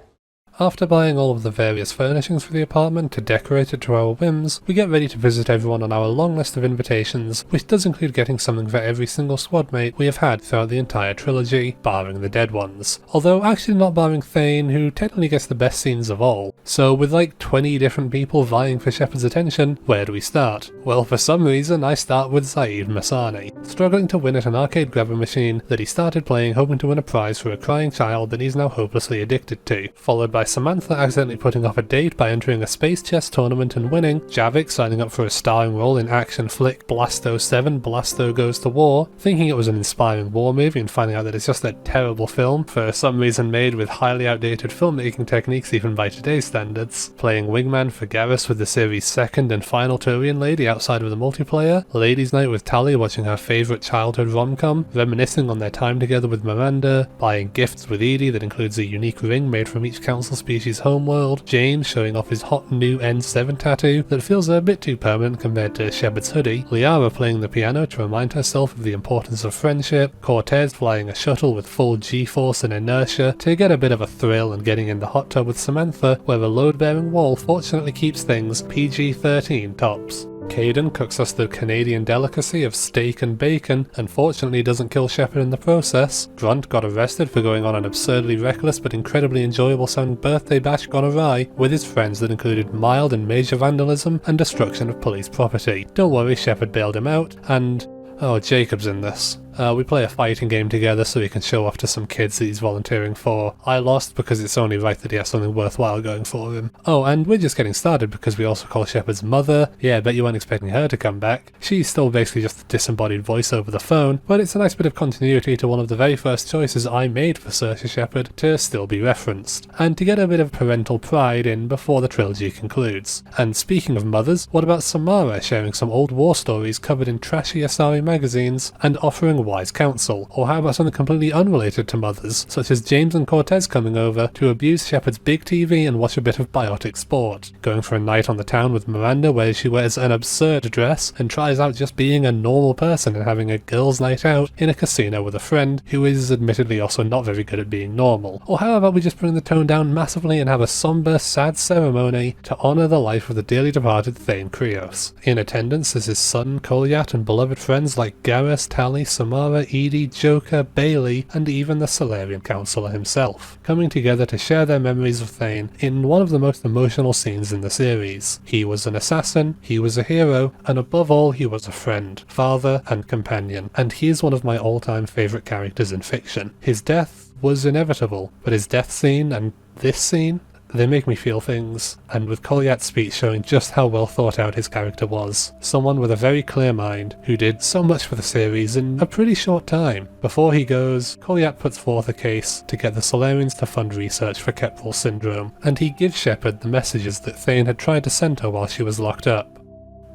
[SPEAKER 1] After buying all of the various furnishings for the apartment to decorate it to our whims, we get ready to visit everyone on our long list of invitations, which does include getting something for every single squad mate we have had throughout the entire trilogy, barring the dead ones. Although actually not barring Thane, who technically gets the best scenes of all. So with like 20 different people vying for Shepard's attention, where do we start? Well, for some reason I start with Saeed Masani, struggling to win at an arcade grabber machine that he started playing hoping to win a prize for a crying child that he's now hopelessly addicted to, followed by Samantha accidentally putting off a date by entering a space chess tournament and winning, Javik signing up for a starring role in action flick Blasto 7 Blasto Goes to War, thinking it was an inspiring war movie and finding out that it's just a terrible film, for some reason made with highly outdated filmmaking techniques even by today's standards, playing wingman for Garrus with the series' second and final Turian lady outside of the multiplayer, ladies' night with Tali watching her favourite childhood rom-com, reminiscing on their time together with Miranda, buying gifts with Edie that includes a unique ring made from each council species' homeworld, James showing off his hot new N7 tattoo that feels a bit too permanent compared to Shepard's hoodie, Liara playing the piano to remind herself of the importance of friendship, Cortez flying a shuttle with full G-force and inertia to get a bit of a thrill and getting in the hot tub with Samantha, where the load-bearing wall fortunately keeps things PG-13 tops. Caden cooks us the Canadian delicacy of steak and bacon, and fortunately doesn't kill Shepard in the process. Grunt got arrested for going on an absurdly reckless but incredibly enjoyable sounding birthday bash gone awry with his friends that included mild and major vandalism and destruction of police property. Don't worry, Shepard bailed him out, and oh, Jacob's in this. We play a fighting game together so he can show off to some kids that he's volunteering for. I lost because it's only right that he has something worthwhile going for him. Oh, and we're just getting started because we also call Shepard's mother. Yeah, I bet you weren't expecting her to come back. She's still basically just a disembodied voice over the phone, but it's a nice bit of continuity to one of the very first choices I made for Saoirse Shepard to still be referenced, and to get a bit of parental pride in before the trilogy concludes. And speaking of mothers, what about Samara sharing some old war stories covered in trashy Asari magazines and offering wise counsel? Or how about something completely unrelated to mothers, such as James and Cortez coming over to abuse Shepard's big TV and watch a bit of biotic sport, going for a night on the town with Miranda where she wears an absurd dress and tries out just being a normal person and having a girls' night out in a casino with a friend who is admittedly also not very good at being normal. Or how about we just bring the tone down massively and have a somber, sad ceremony to honour the life of the dearly departed Thane Krios. In attendance is his son Kolyat and beloved friends like Garrus, Tally, Samara, Edie, Joker, Bailey, and even the Salarian Councillor himself, coming together to share their memories of Thane in one of the most emotional scenes in the series. He was an assassin, he was a hero, and above all he was a friend, father, and companion, and he is one of my all-time favourite characters in fiction. His death was inevitable, but his death scene and this scene, they make me feel things, and with Kolyat's speech showing just how well thought out his character was. Someone with a very clear mind, who did so much for the series in a pretty short time. Before he goes, Kolyat puts forth a case to get the Salarians to fund research for Keppel syndrome, and he gives Shepard the messages that Thane had tried to send her while she was locked up.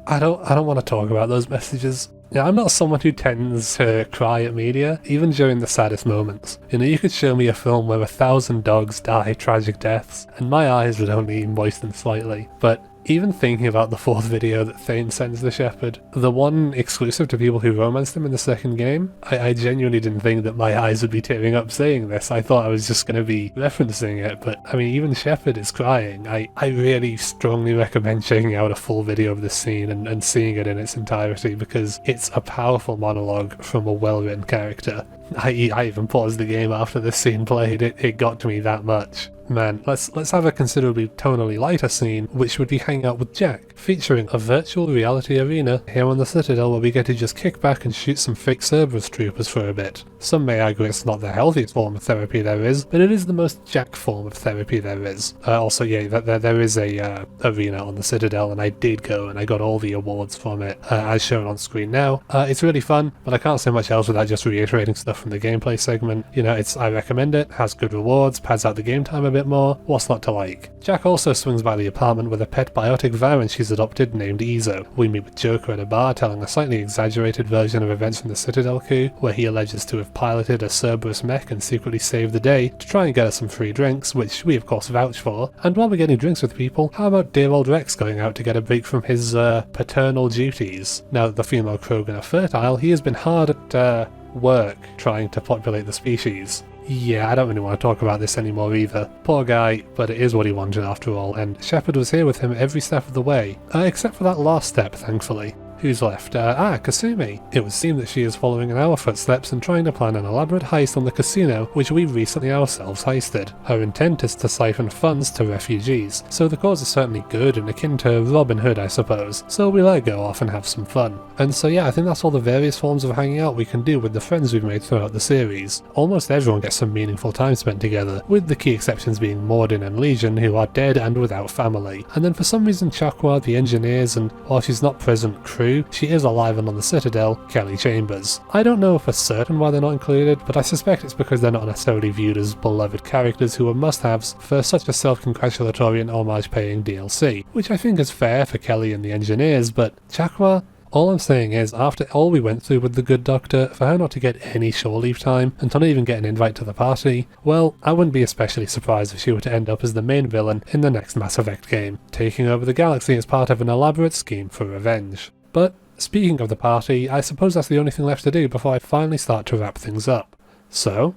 [SPEAKER 1] I don't want to talk about those messages. Yeah, I'm not someone who tends to cry at media, even during the saddest moments. You know, you could show me a film where 1,000 dogs die tragic deaths, and my eyes would only moisten slightly. But even thinking about the fourth video that Thane sends to Shepard, the one exclusive to people who romanced him in the second game, I genuinely didn't think that my eyes would be tearing up saying this. I thought I was just going to be referencing it, but I mean, even Shepard is crying. I really strongly recommend checking out a full video of this scene and seeing it in its entirety, because it's a powerful monologue from a well-written character. I even paused the game after this scene played. It got to me that much. Man, let's have a considerably tonally lighter scene, which would be hanging out with Jack, featuring a virtual reality arena here on the Citadel where we get to just kick back and shoot some fake Cerberus troopers for a bit. Some may argue it's not the healthiest form of therapy there is, but it is the most Jack form of therapy there is. Also, yeah, there is a arena on the Citadel, and I did go and I got all the awards from it, as shown on screen now. It's really fun, but I can't say much else without just reiterating stuff from the gameplay segment. You know, I recommend it, has good rewards, pads out the game time a bit more. What's not to like? Jack also swings by the apartment with a pet biotic variant she's adopted named Izo. We meet with Joker at a bar telling a slightly exaggerated version of events from the Citadel coup, where he alleges to have piloted a Cerberus mech and secretly saved the day to try and get us some free drinks, which we of course vouch for. And while we're getting drinks with people, how about dear old Rex going out to get a break from his paternal duties? Now that the female Krogan are fertile, he has been hard at work trying to populate the species. Yeah, I don't really want to talk about this anymore either. Poor guy, but it is what he wanted after all, and Shepard was here with him every step of the way. Except for that last step, thankfully. Who's left? Kasumi. It would seem that she is following in our footsteps and trying to plan an elaborate heist on the casino, which we recently ourselves heisted. Her intent is to siphon funds to refugees, so the cause is certainly good and akin to Robin Hood, I suppose, so we let her go off and have some fun. And so yeah, I think that's all the various forms of hanging out we can do with the friends we've made throughout the series. Almost everyone gets some meaningful time spent together, with the key exceptions being Mordin and Legion, who are dead and without family. And then for some reason Chakwa, the engineers, and while she's not present, crew, she is alive and on the Citadel, Kelly Chambers. I don't know for certain why they're not included, but I suspect it's because they're not necessarily viewed as beloved characters who are must-haves for such a self-congratulatory and homage-paying DLC, which I think is fair for Kelly and the engineers, but Chakwa? All I'm saying is, after all we went through with the good doctor, for her not to get any shore leave time, and to not even get an invite to the party, well, I wouldn't be especially surprised if she were to end up as the main villain in the next Mass Effect game, taking over the galaxy as part of an elaborate scheme for revenge. But, speaking of the party, I suppose that's the only thing left to do before I finally start to wrap things up. So?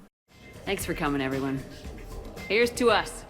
[SPEAKER 9] Thanks for coming, everyone. Here's to us.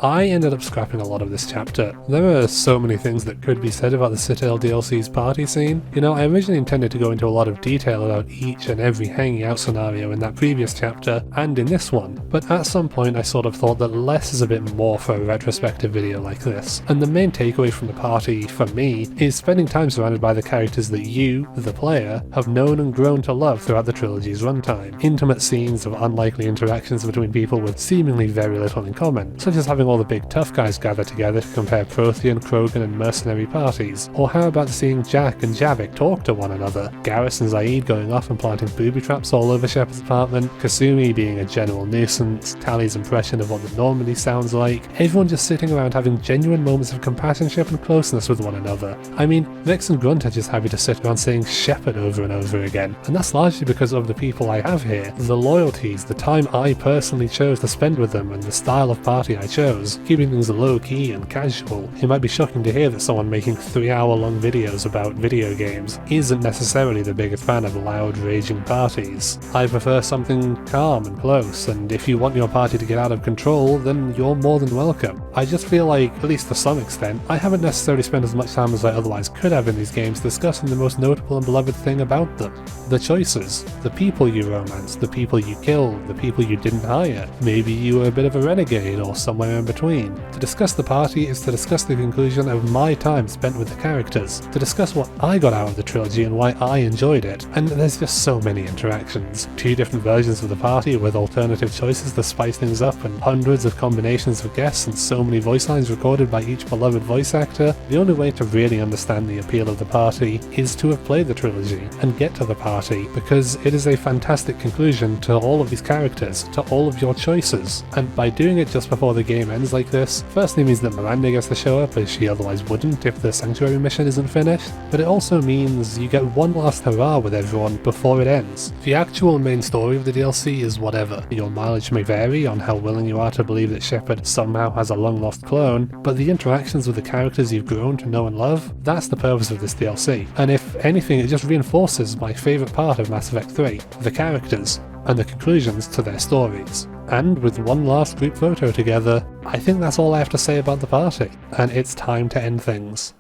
[SPEAKER 1] I ended up scrapping a lot of this chapter. There are so many things that could be said about the Citadel DLC's party scene. You know, I originally intended to go into a lot of detail about each and every hanging out scenario in that previous chapter, and in this one, but at some point I sort of thought that less is a bit more for a retrospective video like this, and the main takeaway from the party, for me, is spending time surrounded by the characters that you, the player, have known and grown to love throughout the trilogy's runtime. Intimate scenes of unlikely interactions between people with seemingly very little in common, such as having all the big tough guys gather together to compare Prothean, Krogan and mercenary parties. Or how about seeing Jack and Javik talk to one another, Garrus and Zaid going off and planting booby traps all over Shepard's apartment, Kasumi being a general nuisance, Tally's impression of what the Normandy sounds like, everyone just sitting around having genuine moments of companionship and closeness with one another. I mean, Vix and Grunt are just happy to sit around saying Shepard over and over again, and that's largely because of the people I have here, the loyalties, the time I personally chose to spend with them, and the style of party I chose, keeping things low-key and casual. It might be shocking to hear that someone making 3-hour-long videos about video games isn't necessarily the biggest fan of loud, raging parties. I prefer something calm and close, and if you want your party to get out of control, then you're more than welcome. I just feel like, at least to some extent, I haven't necessarily spent as much time as I otherwise could have in these games discussing the most notable and beloved thing about them. The choices, the people you romance, the people you killed, the people you didn't hire. Maybe you were a bit of a renegade or somewhere in between. To discuss the party is to discuss the conclusion of my time spent with the characters, to discuss what I got out of the trilogy and why I enjoyed it, and there's just so many interactions. 2 different versions of the party with alternative choices to spice things up, and hundreds of combinations of guests and so many voice lines recorded by each beloved voice actor. The only way to really understand the appeal of the party is to have played the trilogy and get to the party, because it is a fantastic conclusion to all of these characters, to all of your choices, and by doing it just before the game ends like this, firstly means that Miranda gets to show up as she otherwise wouldn't if the Sanctuary mission isn't finished, but it also means you get one last hurrah with everyone before it ends. The actual main story of the DLC is whatever. Your mileage may vary on how willing you are to believe that Shepard somehow has a long-lost clone, but the interactions with the characters you've grown to know and love, that's the purpose of this DLC. And if anything, it just reinforces my favourite part of Mass Effect 3, the characters, and the conclusions to their stories. And with one last group photo together, I think that's all I have to say about the party, and it's time to end things.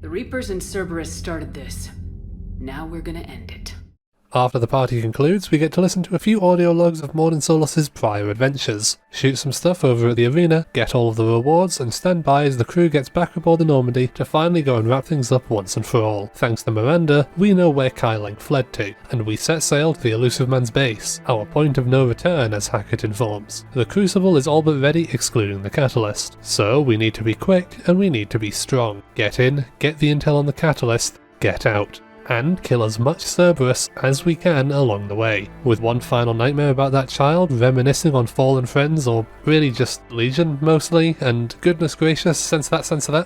[SPEAKER 9] The Reapers and Cerberus started this. Now we're gonna end it.
[SPEAKER 1] After the party concludes, we get to listen to a few audio logs of Mordin Solus's prior adventures, shoot some stuff over at the arena, get all of the rewards, and stand by as the crew gets back aboard the Normandy to finally go and wrap things up once and for all. Thanks to Miranda, we know where Kailang fled to, and we set sail to the Illusive Man's base, our point of no return as Hackett informs. The Crucible is all but ready, excluding the Catalyst, so we need to be quick and we need to be strong. Get in, get the intel on the Catalyst, get out, and kill as much Cerberus as we can along the way, with one final nightmare about that child reminiscing on fallen friends, or really just Legion mostly, and goodness gracious, sense of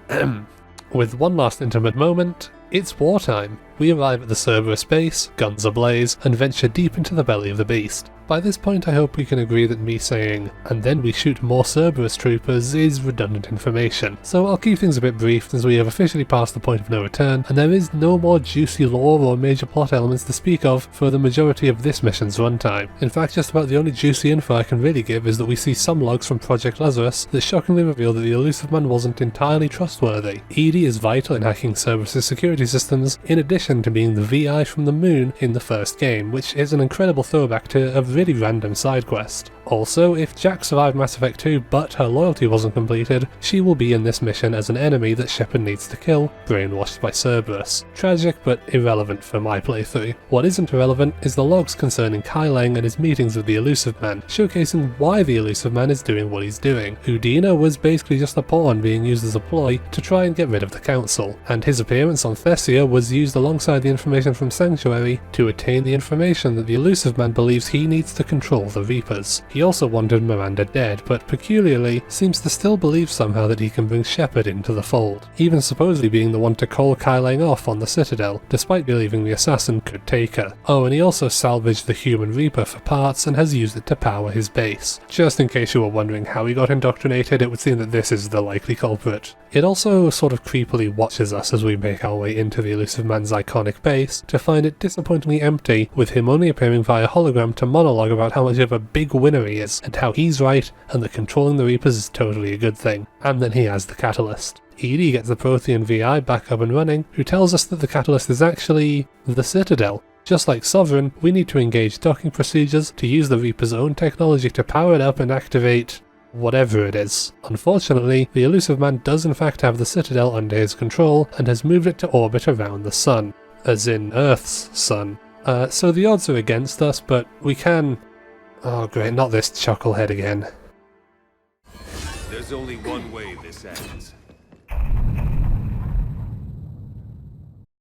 [SPEAKER 1] that. With one last intimate moment, it's wartime. We arrive at the Cerberus base, guns ablaze, and venture deep into the belly of the beast. By this point I hope we can agree that me saying, "and then we shoot more Cerberus troopers," is redundant information, so I'll keep things a bit brief as we have officially passed the point of no return, and there is no more juicy lore or major plot elements to speak of for the majority of this mission's runtime. In fact, just about the only juicy info I can really give is that we see some logs from Project Lazarus that shockingly reveal that the Illusive Man wasn't entirely trustworthy. EDI is vital in hacking Cerberus' security systems, in addition to being the VI from the moon in the first game, which is an incredible throwback to a really random side quest. Also, if Jack survived Mass Effect 2 but her loyalty wasn't completed, she will be in this mission as an enemy that Shepard needs to kill, brainwashed by Cerberus. Tragic but irrelevant for my playthrough. What isn't irrelevant is the logs concerning Kailang and his meetings with the Illusive Man, showcasing why the Illusive Man is doing what he's doing. Udina was basically just a pawn being used as a ploy to try and get rid of the Council, and his appearance on Thessia was used alongside the information from Sanctuary to attain the information that the Illusive Man believes he needs to control the Reapers. He also wanted Miranda dead, but peculiarly seems to still believe somehow that he can bring Shepard into the fold, even supposedly being the one to call Kailang off on the Citadel, despite believing the assassin could take her. Oh, and he also salvaged the human Reaper for parts and has used it to power his base. Just in case you were wondering how he got indoctrinated, it would seem that this is the likely culprit. It also sort of creepily watches us as we make our way into the Illusive Man's iconic base, to find it disappointingly empty, with him only appearing via hologram to monologue about how much of a big winner he he is, and how he's right, and that controlling the Reapers is totally a good thing. And then he has the catalyst. Edie gets the Prothean VI back up and running, who tells us that the catalyst is actually the Citadel. Just like Sovereign, we need to engage docking procedures to use the Reaper's own technology to power it up and activate whatever it is. Unfortunately, the Illusive Man does in fact have the Citadel under his control and has moved it to orbit around the sun. As in Earth's sun. So the odds are against us, but we can... Oh great, not this chucklehead again.
[SPEAKER 17] There's only one way this ends.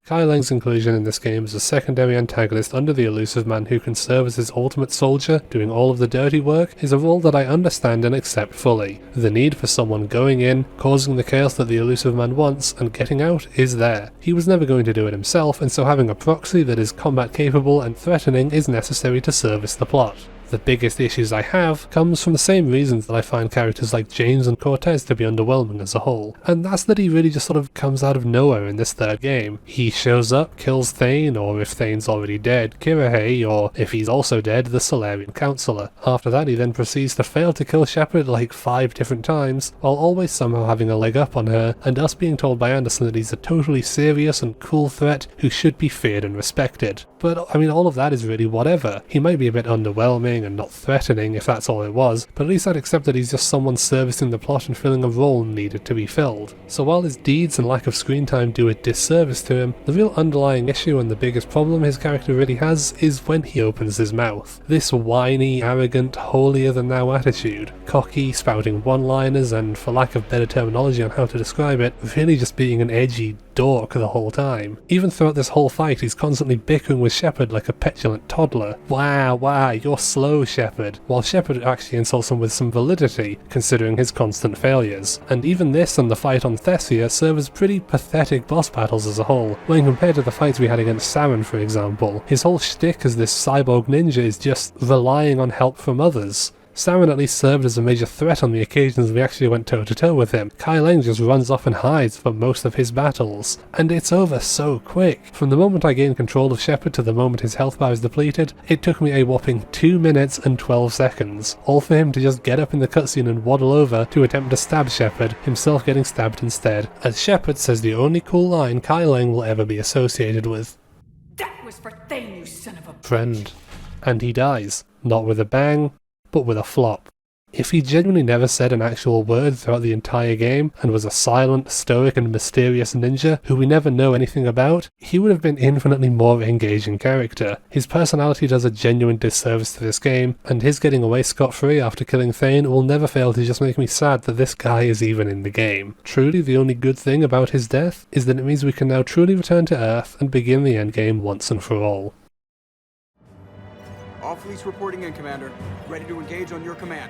[SPEAKER 1] Kai Leng's inclusion in this game as a secondary antagonist under the Illusive Man who can serve as his ultimate soldier, doing all of the dirty work, is a role that I understand and accept fully. The need for someone going in, causing the chaos that the Illusive Man wants, and getting out is there. He was never going to do it himself, and so having a proxy that is combat capable and threatening is necessary to service the plot. The biggest issues I have comes from the same reasons that I find characters like James and Cortez to be underwhelming as a whole, and that's that he really just sort of comes out of nowhere in this third game. He shows up, kills Thane, or if Thane's already dead, Kirahei, or if he's also dead, the Salarian Councillor. After that he then proceeds to fail to kill Shepard like 5 different times, while always somehow having a leg up on her, and us being told by Anderson that he's a totally serious and cool threat who should be feared and respected. But, I mean, all of that is really whatever. He might be a bit underwhelming and not threatening if that's all it was, but at least I'd accept that he's just someone servicing the plot and filling a role needed to be filled. So while his deeds and lack of screen time do a disservice to him, the real underlying issue and the biggest problem his character really has is when he opens his mouth. This whiny, arrogant, holier-than-thou attitude, cocky, spouting one-liners, and for lack of better terminology on how to describe it, really just being an edgy dork the whole time. Even throughout this whole fight he's constantly bickering with Shepard like a petulant toddler. Wah, you're slow, Shepard, while Shepard actually insults him with some validity, considering his constant failures. And even this and the fight on Thessia serve as pretty pathetic boss battles as a whole, when compared to the fights we had against Saren for example. His whole shtick as this cyborg ninja is just relying on help from others. Saren at least served as a major threat on the occasions we actually went toe-to-toe with him. Kai Leng just runs off and hides for most of his battles. And it's over so quick. From the moment I gain control of Shepard to the moment his health bar is depleted, it took me a whopping 2 minutes and 12 seconds. All for him to just get up in the cutscene and waddle over to attempt to stab Shepard, himself getting stabbed instead. As Shepard says the only cool line Kai Leng will ever be associated with.
[SPEAKER 9] That was for Thane, you son of a
[SPEAKER 1] Friend. And he dies. Not with a bang, but with a flop. If he genuinely never said an actual word throughout the entire game, and was a silent, stoic and mysterious ninja who we never know anything about, he would have been infinitely more engaging character. His personality does a genuine disservice to this game, and his getting away scot-free after killing Thane will never fail to just make me sad that this guy is even in the game. Truly the only good thing about his death is that it means we can now truly return to Earth and begin the endgame once and for all.
[SPEAKER 18] All fleets reporting in, Commander. Ready to engage on your command.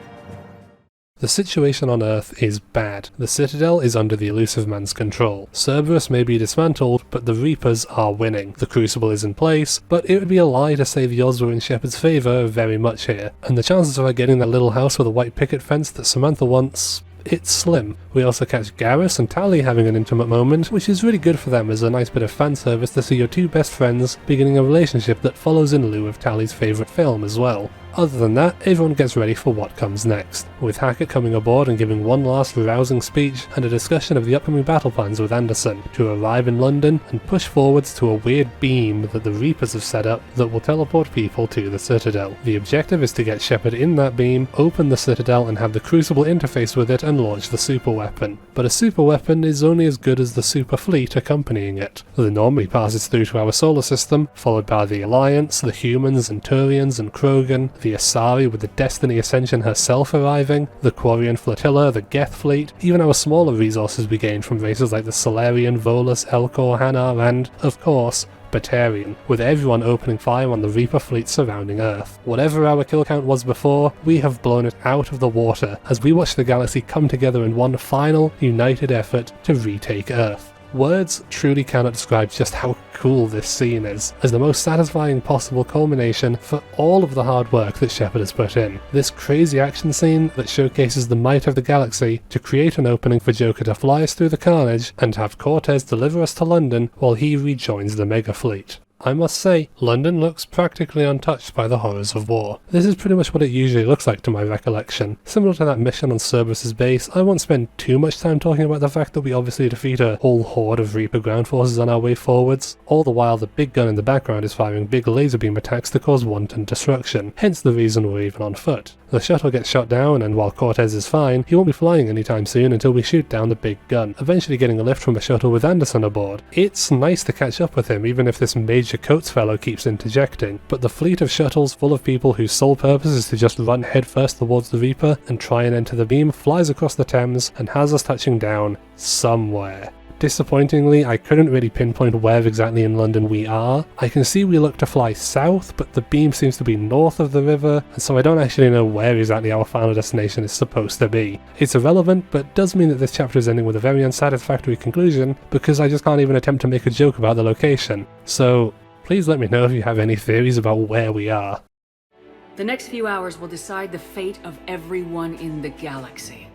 [SPEAKER 1] The situation on Earth is bad. The Citadel is under the Illusive Man's control. Cerberus may be dismantled, but the Reapers are winning. The Crucible is in place, but it would be a lie to say the odds were in Shepard's favour very much here. And the chances of her getting that little house with a white picket fence that Samantha wants... it's slim. We also catch Garrus and Tali having an intimate moment, which is really good for them as a nice bit of fan service to see your two best friends beginning a relationship that follows in lieu of Tali's favourite film as well. Other than that, everyone gets ready for what comes next, with Hackett coming aboard and giving one last rousing speech and a discussion of the upcoming battle plans with Anderson, to arrive in London and push forwards to a weird beam that the Reapers have set up that will teleport people to the Citadel. The objective is to get Shepard in that beam, open the Citadel and have the Crucible interface with it and launch the super weapon. But a super weapon is only as good as the super fleet accompanying it. The Normandy passes through to our solar system, followed by the Alliance, the humans and Turians and Krogan, the Asari with the Destiny Ascension herself arriving, the Quarian flotilla, the Geth fleet, even our smaller resources we gained from races like the Salarian, Volus, Elcor, Hanar and, of course, Batarian, with everyone opening fire on the Reaper fleet surrounding Earth. Whatever our kill count was before, we have blown it out of the water as we watch the galaxy come together in one final, united effort to retake Earth. Words truly cannot describe just how cool this scene is, as the most satisfying possible culmination for all of the hard work that Shepard has put in. This crazy action scene that showcases the might of the galaxy to create an opening for Joker to fly us through the carnage and have Cortez deliver us to London while he rejoins the Mega Fleet. I must say, London looks practically untouched by the horrors of war. This is pretty much what it usually looks like to my recollection. Similar to that mission on Cerberus' base, I won't spend too much time talking about the fact that we obviously defeat a whole horde of Reaper ground forces on our way forwards. All the while the big gun in the background is firing big laser beam attacks to cause wanton destruction, hence the reason we're even on foot. The shuttle gets shot down, and while Cortez is fine, he won't be flying anytime soon until we shoot down the big gun, eventually getting a lift from a shuttle with Anderson aboard. It's nice to catch up with him, even if this Major Coates fellow keeps interjecting, but the fleet of shuttles full of people whose sole purpose is to just run headfirst towards the Reaper and try and enter the beam flies across the Thames and has us touching down somewhere. Disappointingly, I couldn't really pinpoint where exactly in London we are. I can see we look to fly south, but the beam seems to be north of the river, and so I don't actually know where exactly our final destination is supposed to be. It's irrelevant, but does mean that this chapter is ending with a very unsatisfactory conclusion, because I just can't even attempt to make a joke about the location. So, please let me know if you have any theories about where we are.
[SPEAKER 19] The next few hours will decide the fate of everyone in the galaxy.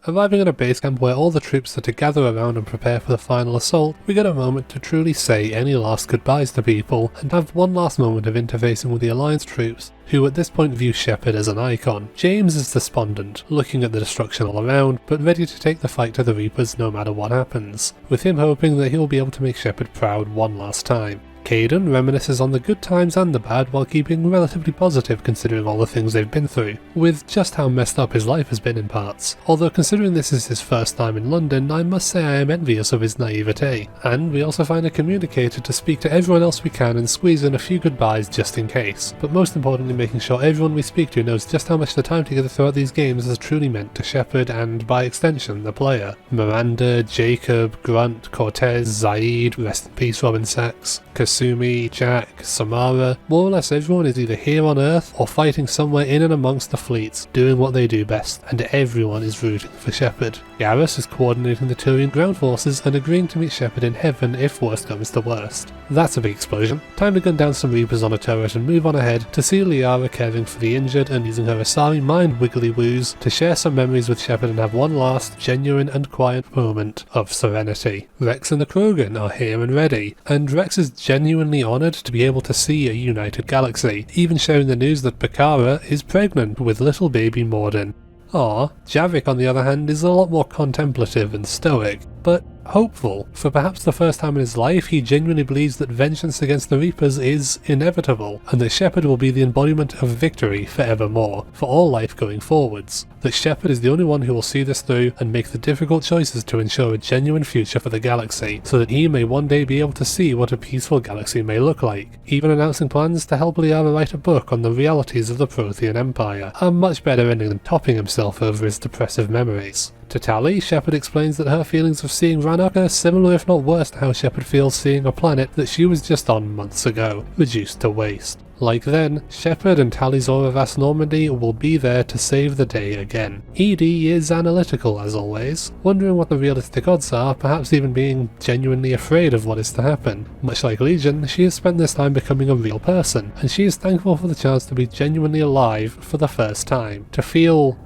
[SPEAKER 1] Arriving at a base camp where all the troops are to gather around and prepare for the final assault, we get a moment to truly say any last goodbyes to people and have one last moment of interfacing with the Alliance troops, who at this point view Shepard as an icon. James is despondent, looking at the destruction all around, but ready to take the fight to the Reapers no matter what happens, with him hoping that he'll be able to make Shepard proud one last time. Caden reminisces on the good times and the bad while keeping relatively positive considering all the things they've been through, with just how messed up his life has been in parts. Although considering this is his first time in London, I must say I am envious of his naivete. And we also find a communicator to speak to everyone else we can and squeeze in a few goodbyes just in case, but most importantly making sure everyone we speak to knows just how much the time together throughout these games has truly meant to Shepard and, by extension, the player. Miranda, Jacob, Grunt, Cortez, Zaid, rest in peace Robin Sachs, Kasumi, Jack, Samara, more or less everyone is either here on Earth or fighting somewhere in and amongst the fleets, doing what they do best, and everyone is rooting for Shepard. Garrus is coordinating the Turian ground forces and agreeing to meet Shepard in heaven if worst comes to worst. That's a big explosion. Time to gun down some Reapers on a turret and move on ahead to see Liara caring for the injured and using her Asari mind wiggly woos to share some memories with Shepard and have one last, genuine and quiet moment of serenity. Rex and the Krogan are here and ready, and Rex is genuinely honoured to be able to see a united galaxy, even sharing the news that Bakara is pregnant with little baby Morden. Javik on the other hand is a lot more contemplative and stoic, but hopeful. For perhaps the first time in his life, he genuinely believes that vengeance against the Reapers is inevitable, and that Shepard will be the embodiment of victory forevermore, for all life going forwards. That Shepard is the only one who will see this through and make the difficult choices to ensure a genuine future for the galaxy, so that he may one day be able to see what a peaceful galaxy may look like, even announcing plans to help Liara write a book on the realities of the Prothean Empire, a much better ending than topping himself over his depressive memories. To Tali, Shepard explains that her feelings of seeing Rannoch are similar if not worse to how Shepard feels seeing a planet that she was just on months ago, reduced to waste. Like then, Shepard and Tali's Oravas Normandy will be there to save the day again. Edie is analytical as always, wondering what the realistic odds are, perhaps even being genuinely afraid of what is to happen. Much like Legion, she has spent this time becoming a real person, and she is thankful for the chance to be genuinely alive for the first time, to feel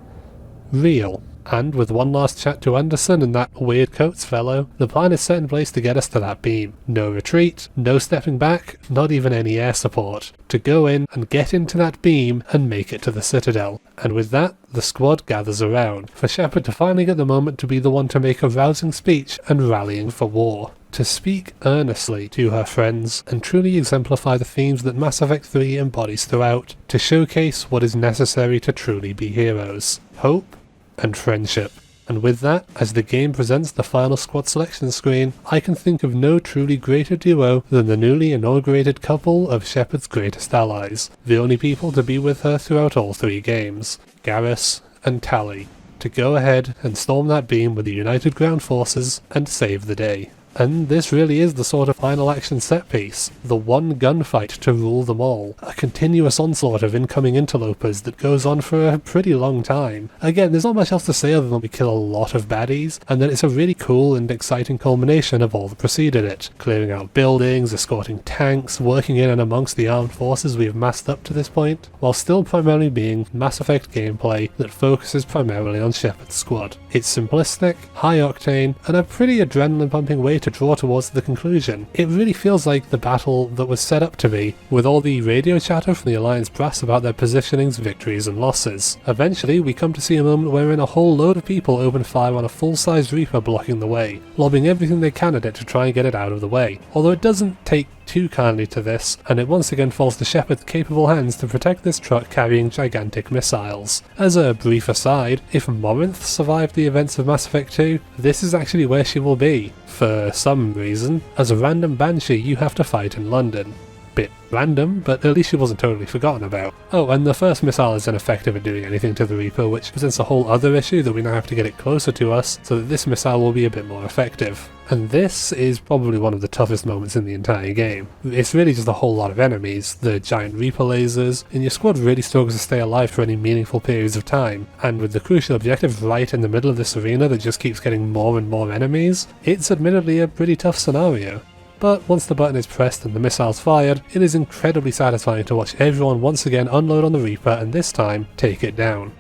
[SPEAKER 1] real. And with one last chat to Anderson and that weird Coates fellow, the plan is set in place to get us to that beam. No retreat, no stepping back, not even any air support. To go in and get into that beam and make it to the Citadel. And with that, the squad gathers around, for Shepard to finally get the moment to be the one to make a rousing speech and rallying for war. To speak earnestly to her friends and truly exemplify the themes that Mass Effect 3 embodies throughout, to showcase what is necessary to truly be heroes. Hope and friendship. And with that, as the game presents the final squad selection screen, I can think of no truly greater duo than the newly inaugurated couple of Shepard's greatest allies, the only people to be with her throughout all three games, Garrus and Tali, to go ahead and storm that beam with the United Ground Forces and save the day. And this really is the sort of final action set piece, the one gunfight to rule them all, a continuous onslaught of incoming interlopers that goes on for a pretty long time. Again, there's not much else to say other than we kill a lot of baddies, and that it's a really cool and exciting culmination of all that preceded it, clearing out buildings, escorting tanks, working in and amongst the armed forces we have massed up to this point, while still primarily being Mass Effect gameplay that focuses primarily on Shepard's squad. It's simplistic, high octane, and a pretty adrenaline pumping way to draw towards the conclusion. It really feels like the battle that was set up to be, with all the radio chatter from the Alliance brass about their positionings, victories and losses. Eventually, we come to see a moment wherein a whole load of people open fire on a full-sized Reaper blocking the way, lobbing everything they can at it to try and get it out of the way. Although it doesn't take too kindly to this, and it once again falls to Shepard's capable hands to protect this truck carrying gigantic missiles. As a brief aside, if Morinth survived the events of Mass Effect 2, this is actually where she will be, for some reason, as a random Banshee you have to fight in London. Bit random, but at least she wasn't totally forgotten about. Oh, and the first missile is ineffective at doing anything to the Reaper, which presents a whole other issue that we now have to get it closer to us, so that this missile will be a bit more effective. And this is probably one of the toughest moments in the entire game. It's really just a whole lot of enemies, the giant Reaper lasers, and your squad really struggles to stay alive for any meaningful periods of time. And with the crucial objective right in the middle of this arena that just keeps getting more and more enemies, it's admittedly a pretty tough scenario. But once the button is pressed and the missiles fired, it is incredibly satisfying to watch everyone once again unload on the Reaper and this time take it down.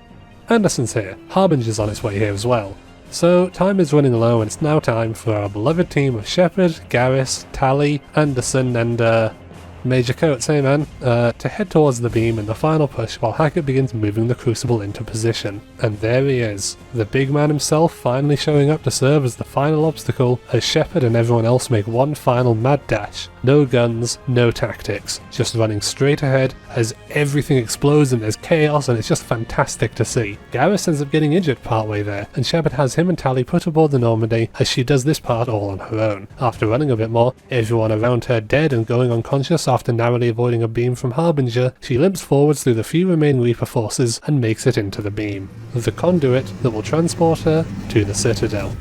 [SPEAKER 1] Anderson's here, Harbinger's on its way here as well. So time is running low and it's now time for our beloved team of Shepard, Garrus, Tali, Anderson and Major Coates, hey man, to head towards the beam in the final push while Hackett begins moving the Crucible into position. And there he is, the big man himself finally showing up to serve as the final obstacle as Shepard and everyone else make one final mad dash. No guns, no tactics, just running straight ahead as everything explodes and there's chaos and it's just fantastic to see. Garrus ends up getting injured partway there and Shepard has him and Tali put aboard the Normandy as she does this part all on her own. After running a bit more, everyone around her dead and going unconscious after narrowly avoiding a beam from Harbinger, she limps forwards through the few remaining Reaper forces and makes it into the beam, the conduit that will transport her to the Citadel.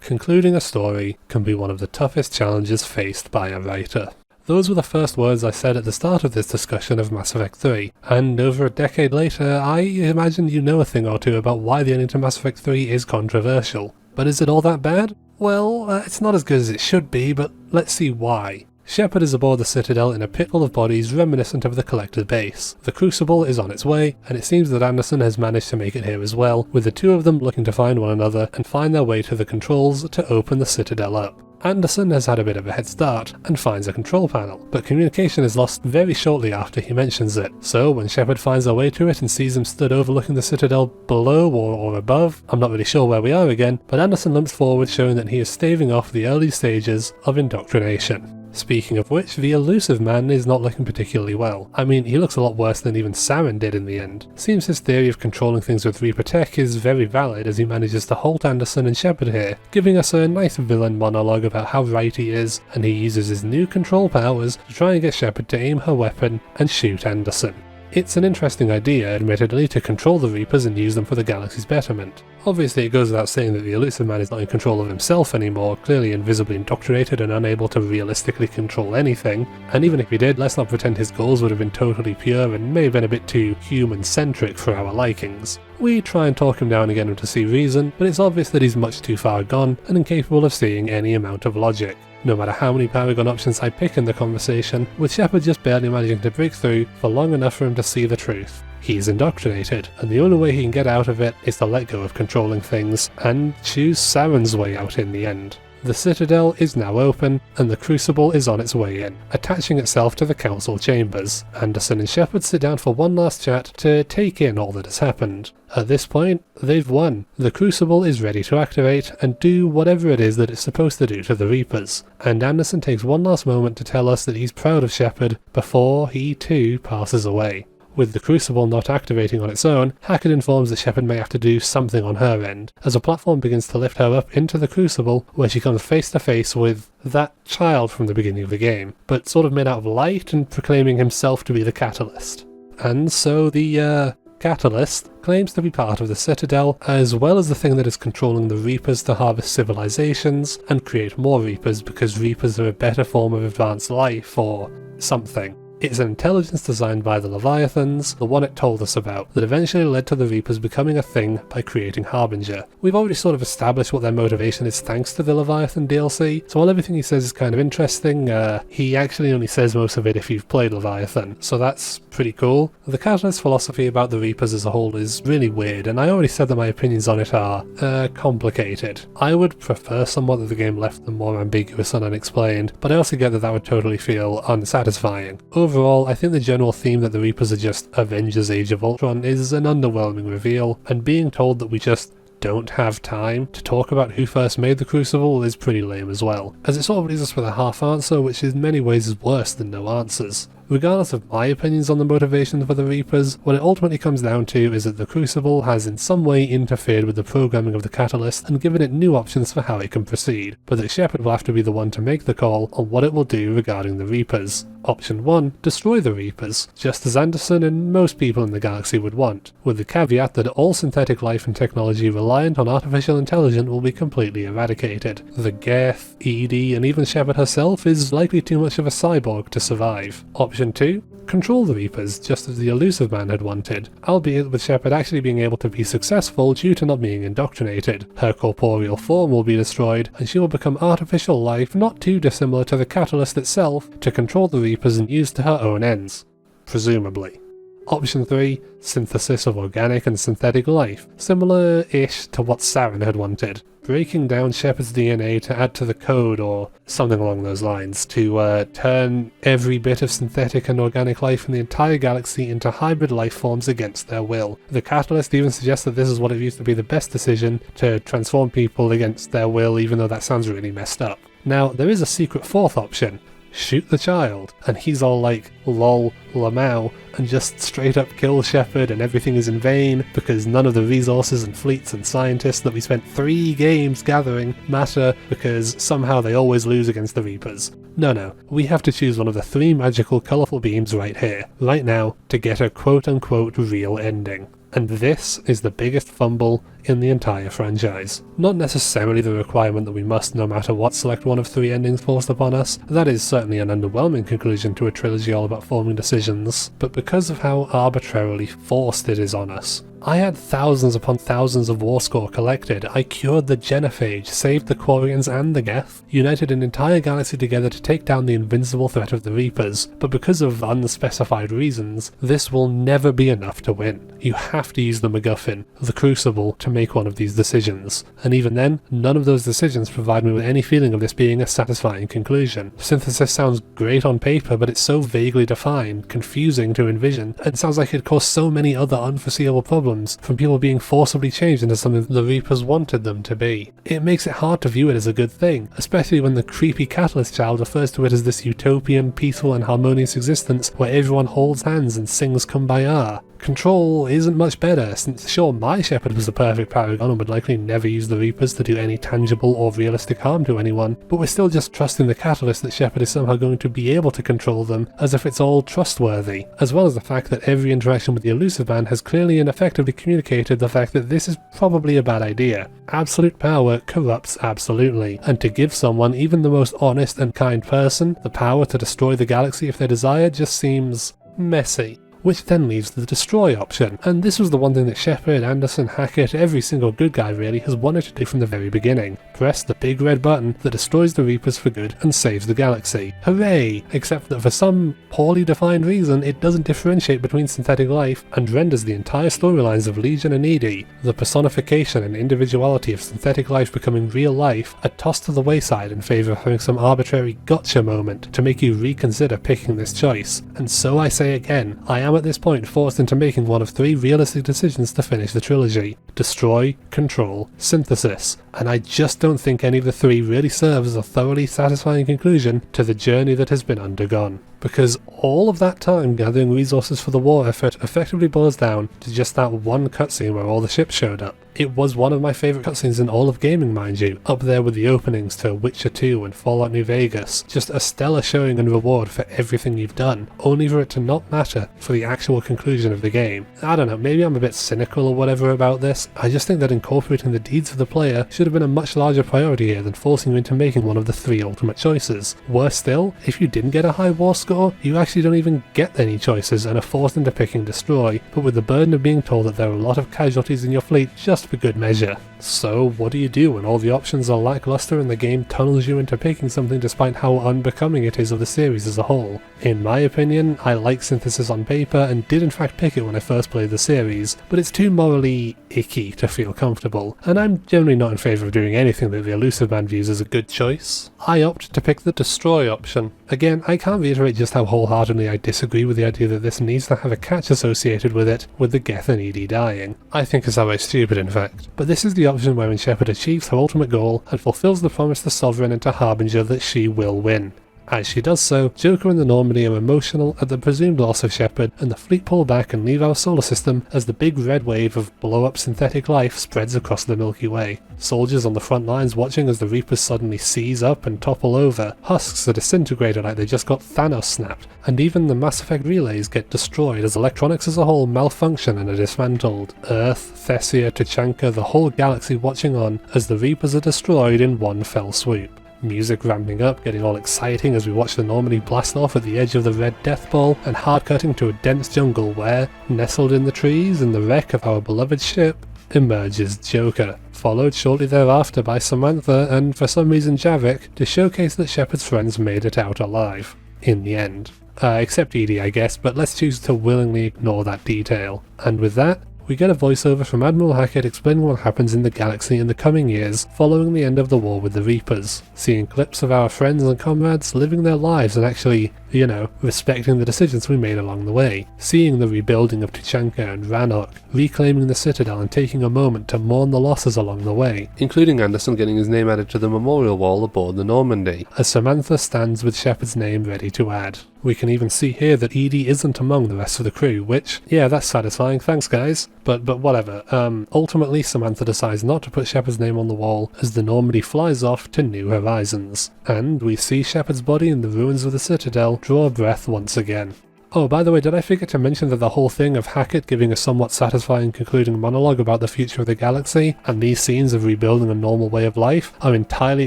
[SPEAKER 1] Concluding a story can be one of the toughest challenges faced by a writer. Those were the first words I said at the start of this discussion of Mass Effect 3, and over a decade later I imagine you know a thing or two about why the ending to Mass Effect 3 is controversial. But is it all that bad? Well, it's not as good as it should be, but let's see why. Shepard is aboard the Citadel in a pit full of bodies reminiscent of the Collector's base. The Crucible is on its way, and it seems that Anderson has managed to make it here as well, with the two of them looking to find one another and find their way to the controls to open the Citadel up. Anderson has had a bit of a head start and finds a control panel, but communication is lost very shortly after he mentions it. So when Shepard finds their way to it and sees him stood overlooking the Citadel below or above, I'm not really sure where we are again, but Anderson limps forward showing that he is staving off the early stages of indoctrination. Speaking of which, the Illusive man is not looking particularly well. I mean, he looks a lot worse than even Saren did in the end. Seems his theory of controlling things with Reaper tech is very valid as he manages to halt Anderson and Shepard here, giving us a nice villain monologue about how right he is, and he uses his new control powers to try and get Shepard to aim her weapon and shoot Anderson. It's an interesting idea, admittedly, to control the Reapers and use them for the galaxy's betterment. Obviously it goes without saying that the Illusive man is not in control of himself anymore, clearly invisibly indoctrinated and unable to realistically control anything, and even if he did, let's not pretend his goals would have been totally pure and may have been a bit too human-centric for our likings. We try and talk him down and get him to see reason, but it's obvious that he's much too far gone and incapable of seeing any amount of logic. No matter how many Paragon options I pick in the conversation, with Shepard just barely managing to break through for long enough for him to see the truth. He's indoctrinated, and the only way he can get out of it is to let go of controlling things, and choose Saren's way out in the end. The Citadel is now open, and the Crucible is on its way in, attaching itself to the Council chambers. Anderson and Shepard sit down for one last chat to take in all that has happened. At this point, they've won. The Crucible is ready to activate and do whatever it is that it's supposed to do to the Reapers. And Anderson takes one last moment to tell us that he's proud of Shepard before he too passes away. With the Crucible not activating on its own, Hackett informs that Shepard may have to do something on her end, as a platform begins to lift her up into the Crucible, where she comes face to face with that child from the beginning of the game, but sort of made out of light and proclaiming himself to be the Catalyst. And so the, Catalyst claims to be part of the Citadel, as well as the thing that is controlling the Reapers to harvest civilizations and create more Reapers because Reapers are a better form of advanced life or something. It's an intelligence designed by the Leviathans, the one it told us about, that eventually led to the Reapers becoming a thing by creating Harbinger. We've already sort of established what their motivation is thanks to the Leviathan DLC, so while everything he says is kind of interesting, he actually only says most of it if you've played Leviathan, so that's pretty cool. The Catalyst philosophy about the Reapers as a whole is really weird, and I already said that my opinions on it are complicated. I would prefer somewhat that the game left them more ambiguous and unexplained, but I also get that would totally feel unsatisfying. Overall, I think the general theme that the Reapers are just Avengers Age of Ultron is an underwhelming reveal, and being told that we just don't have time to talk about who first made the Crucible is pretty lame as well, as it sort of leaves us with a half answer which in many ways is worse than no answers. Regardless of my opinions on the motivation for the Reapers, what it ultimately comes down to is that the Crucible has in some way interfered with the programming of the Catalyst and given it new options for how it can proceed, but that Shepard will have to be the one to make the call on what it will do regarding the Reapers. Option 1, destroy the Reapers, just as Anderson and most people in the galaxy would want, with the caveat that all synthetic life and technology reliant on artificial intelligence will be completely eradicated. The Geth, Edie, and even Shepard herself is likely too much of a cyborg to survive. Option 2, control the Reapers, just as the Illusive man had wanted, albeit with Shepard actually being able to be successful due to not being indoctrinated. Her corporeal form will be destroyed, and she will become artificial life not too dissimilar to the Catalyst itself to control the Reapers and use to her own ends. Presumably. Option 3, synthesis of organic and synthetic life, similar-ish to what Saren had wanted. Breaking down Shepard's DNA to add to the code or something along those lines, to turn every bit of synthetic and organic life in the entire galaxy into hybrid life forms against their will. The Catalyst even suggests that this is what it used to be the best decision, to transform people against their will, even though that sounds really messed up. Now, there is a secret fourth option. Shoot the child, and he's all like, lol, lamau, and just straight up kill Shepard and everything is in vain because none of the resources and fleets and scientists that we spent 3 games gathering matter because somehow they always lose against the Reapers. No, we have to choose one of the 3 magical colourful beams right here, right now, to get a quote-unquote real ending. And this is the biggest fumble in the entire franchise. Not necessarily the requirement that we must, no matter what, select one of 3 endings forced upon us. That is certainly an underwhelming conclusion to a trilogy all about forming decisions, but because of how arbitrarily forced it is on us. I had thousands upon thousands of war score collected, I cured the Genophage, saved the Quarians and the Geth, united an entire galaxy together to take down the invincible threat of the Reapers, but because of unspecified reasons, this will never be enough to win. You have to use the MacGuffin, the Crucible, to make one of these decisions, and even then, none of those decisions provide me with any feeling of this being a satisfying conclusion. Synthesis sounds great on paper, but it's so vaguely defined, confusing to envision, and it sounds like it caused so many other unforeseeable problems from people being forcibly changed into something the Reapers wanted them to be. It makes it hard to view it as a good thing, especially when the creepy Catalyst child refers to it as this utopian, peaceful and harmonious existence where everyone holds hands and sings Kumbaya. Control isn't much better, since sure, my Shepard was the perfect paragon and would likely never use the Reapers to do any tangible or realistic harm to anyone, but we're still just trusting the Catalyst that Shepard is somehow going to be able to control them, as if it's all trustworthy, as well as the fact that every interaction with the Illusive Man has clearly and effectively communicated the fact that this is probably a bad idea. Absolute power corrupts absolutely, and to give someone, even the most honest and kind person, the power to destroy the galaxy if they desire just seems messy. Which then leaves the destroy option, and this was the one thing that Shepard, Anderson, Hackett, every single good guy really has wanted to do from the very beginning. Press the big red button that destroys the Reapers for good and saves the galaxy. Hooray! Except that for some poorly defined reason it doesn't differentiate between synthetic life and renders the entire storylines of Legion and Edie, the personification and individuality of synthetic life becoming real life, are tossed to the wayside in favour of having some arbitrary gotcha moment to make you reconsider picking this choice. And so I say again, I am at this point forced into making one of 3 realistic decisions to finish the trilogy. Destroy, control, synthesis, and I just don't think any of the 3 really serves as a thoroughly satisfying conclusion to the journey that has been undergone. Because all of that time gathering resources for the war effort effectively boils down to just that one cutscene where all the ships showed up. It was one of my favourite cutscenes in all of gaming, mind you, up there with the openings to Witcher 2 and Fallout New Vegas. Just a stellar showing and reward for everything you've done, only for it to not matter for the actual conclusion of the game. I don't know, maybe I'm a bit cynical or whatever about this. I just think that incorporating the deeds of the player should have been a much larger priority here than forcing you into making one of the 3 ultimate choices. Worse still, if you didn't get a high war score, you actually don't even get any choices and are forced into picking Destroy, but with the burden of being told that there are a lot of casualties in your fleet just for good measure. So what do you do when all the options are lackluster and the game tunnels you into picking something despite how unbecoming it is of the series as a whole? In my opinion, I like Synthesis on paper and did in fact pick it when I first played the series, but it's too morally icky to feel comfortable, and I'm generally not in favour of doing anything that the Illusive man views as a good choice. I opt to pick the Destroy option. Again, I can't reiterate just how wholeheartedly I disagree with the idea that this needs to have a catch associated with it, with the Geth and ED dying. I think it's outright stupid in fact, but this is the option wherein Shepard achieves her ultimate goal and fulfills the promise to Sovereign and to Harbinger that she will win. As she does so, Joker and the Normandy are emotional at the presumed loss of Shepard, and the fleet pull back and leave our solar system as the big red wave of blow-up synthetic life spreads across the Milky Way. Soldiers on the front lines watching as the Reapers suddenly seize up and topple over, husks are disintegrated like they just got Thanos snapped, and even the Mass Effect relays get destroyed as electronics as a whole malfunction and are dismantled. Earth, Thessia, Tuchanka, the whole galaxy watching on as the Reapers are destroyed in one fell swoop. Music ramping up, getting all exciting as we watch the Normandy blast off at the edge of the Red Death Ball, and hard cutting to a dense jungle where, nestled in the trees in the wreck of our beloved ship, emerges Joker, followed shortly thereafter by Samantha and for some reason Javik to showcase that Shepard's friends made it out alive. In the end. Except Edie I guess, but let's choose to willingly ignore that detail. And with that, we get a voiceover from Admiral Hackett explaining what happens in the galaxy in the coming years following the end of the war with the Reapers, seeing clips of our friends and comrades living their lives and actually, you know, respecting the decisions we made along the way, seeing the rebuilding of Tuchanka and Rannoch, reclaiming the Citadel and taking a moment to mourn the losses along the way, including Anderson getting his name added to the memorial wall aboard the Normandy, as Samantha stands with Shepard's name ready to add. We can even see here that Edie isn't among the rest of the crew, which, yeah, that's satisfying, thanks guys. But whatever, ultimately Samantha decides not to put Shepard's name on the wall as the Normandy flies off to new horizons, and we see Shepard's body in the ruins of the Citadel draw a breath once again. Oh, by the way, did I forget to mention that the whole thing of Hackett giving a somewhat satisfying concluding monologue about the future of the galaxy, and these scenes of rebuilding a normal way of life, are entirely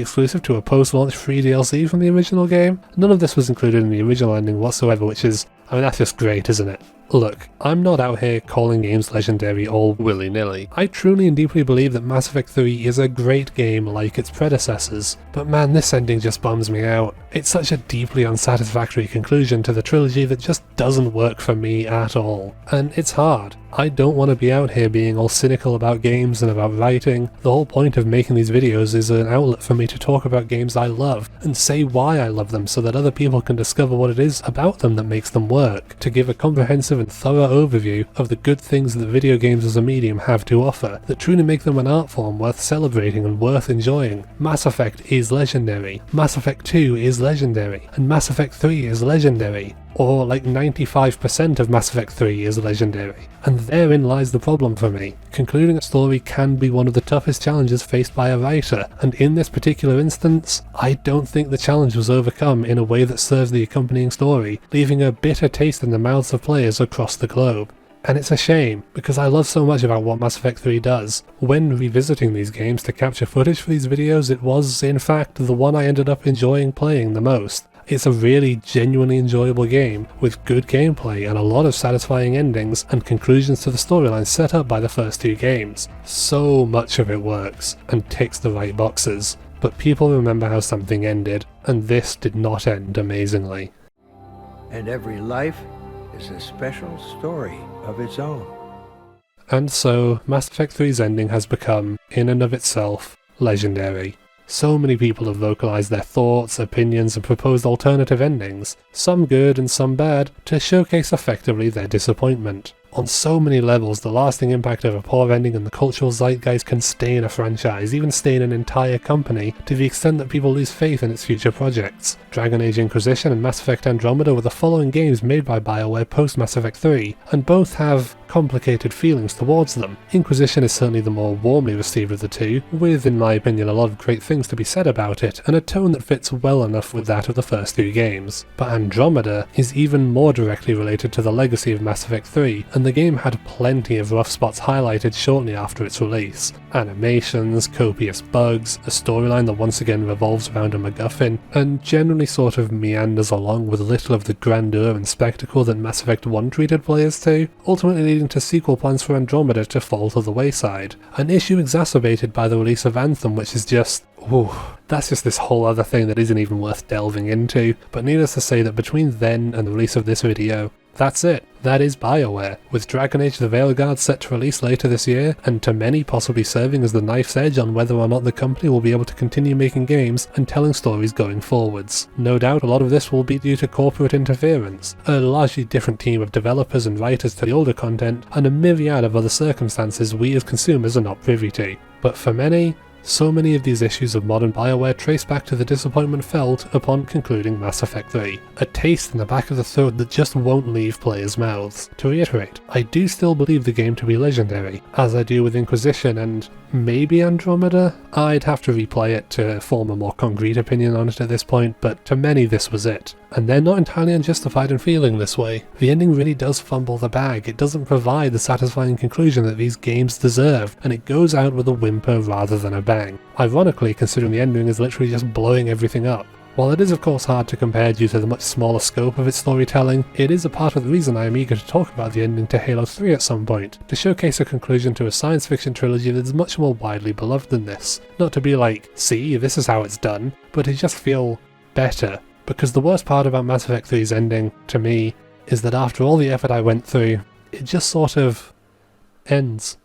[SPEAKER 1] exclusive to a post-launch free DLC from the original game? None of this was included in the original ending whatsoever, which is, I mean, that's just great, isn't it? Look, I'm not out here calling games legendary all willy-nilly. I truly and deeply believe that Mass Effect 3 is a great game like its predecessors, but man, this ending just bums me out. It's such a deeply unsatisfactory conclusion to the trilogy that just doesn't work for me at all. And it's hard. I don't want to be out here being all cynical about games and about writing. The whole point of making these videos is an outlet for me to talk about games I love and say why I love them so that other people can discover what it is about them that makes them work, to give a comprehensive and thorough overview of the good things that video games as a medium have to offer, that truly make them an art form worth celebrating and worth enjoying. Mass Effect is legendary, Mass Effect 2 is legendary, and Mass Effect 3 is legendary. Or like 95% of Mass Effect 3 is legendary. And therein lies the problem for me. Concluding a story can be one of the toughest challenges faced by a writer, and in this particular instance, I don't think the challenge was overcome in a way that serves the accompanying story, leaving a bitter taste in the mouths of players across the globe. And it's a shame, because I love so much about what Mass Effect 3 does. When revisiting these games to capture footage for these videos, it was, in fact, the one I ended up enjoying playing the most. It's a really genuinely enjoyable game, with good gameplay and a lot of satisfying endings and conclusions to the storyline set up by the first 2 games. So much of it works, and ticks the right boxes. But people remember how something ended, and this did not end amazingly.
[SPEAKER 20] And every life is a special story of its own.
[SPEAKER 1] And so, Mass Effect 3's ending has become, in and of itself, legendary. So many people have vocalized their thoughts, opinions, and proposed alternative endings, some good and some bad, to showcase effectively their disappointment. On so many levels, the lasting impact of a poor ending and the cultural zeitgeist can stain a franchise, even stain an entire company, to the extent that people lose faith in its future projects. Dragon Age Inquisition and Mass Effect Andromeda were the following games made by Bioware post Mass Effect 3, and both have complicated feelings towards them. Inquisition is certainly the more warmly received of the two, with, in my opinion, a lot of great things to be said about it, and a tone that fits well enough with that of the first two games. But Andromeda is even more directly related to the legacy of Mass Effect 3, and the game had plenty of rough spots highlighted shortly after its release. Animations, copious bugs, a storyline that once again revolves around a MacGuffin, and generally sort of meanders along with little of the grandeur and spectacle that Mass Effect 1 treated players to, ultimately leading to sequel plans for Andromeda to fall to the wayside. An issue exacerbated by the release of Anthem, which is just... ooh, that's just this whole other thing that isn't even worth delving into, but needless to say that between then and the release of this video, that's it. That is Bioware, with Dragon Age the Veilguard set to release later this year, and to many possibly serving as the knife's edge on whether or not the company will be able to continue making games and telling stories going forwards. No doubt a lot of this will be due to corporate interference, a largely different team of developers and writers to the older content, and a myriad of other circumstances we as consumers are not privy to. But for many, so many of these issues of modern Bioware trace back to the disappointment felt upon concluding Mass Effect 3. A taste in the back of the throat that just won't leave players' mouths. To reiterate, I do still believe the game to be legendary, as I do with Inquisition and maybe Andromeda. I'd have to replay it to form a more concrete opinion on it at this point, but to many this was it. And they're not entirely unjustified in feeling this way. The ending really does fumble the bag, it doesn't provide the satisfying conclusion that these games deserve, and it goes out with a whimper rather than a bang. Ironically, considering the ending is literally just blowing everything up. While it is of course hard to compare due to the much smaller scope of its storytelling, it is a part of the reason I am eager to talk about the ending to Halo 3 at some point, to showcase a conclusion to a science fiction trilogy that is much more widely beloved than this. Not to be like, see, this is how it's done, but to just feel better. Because the worst part about Mass Effect 3's ending, to me, is that after all the effort I went through, it just sort of ends.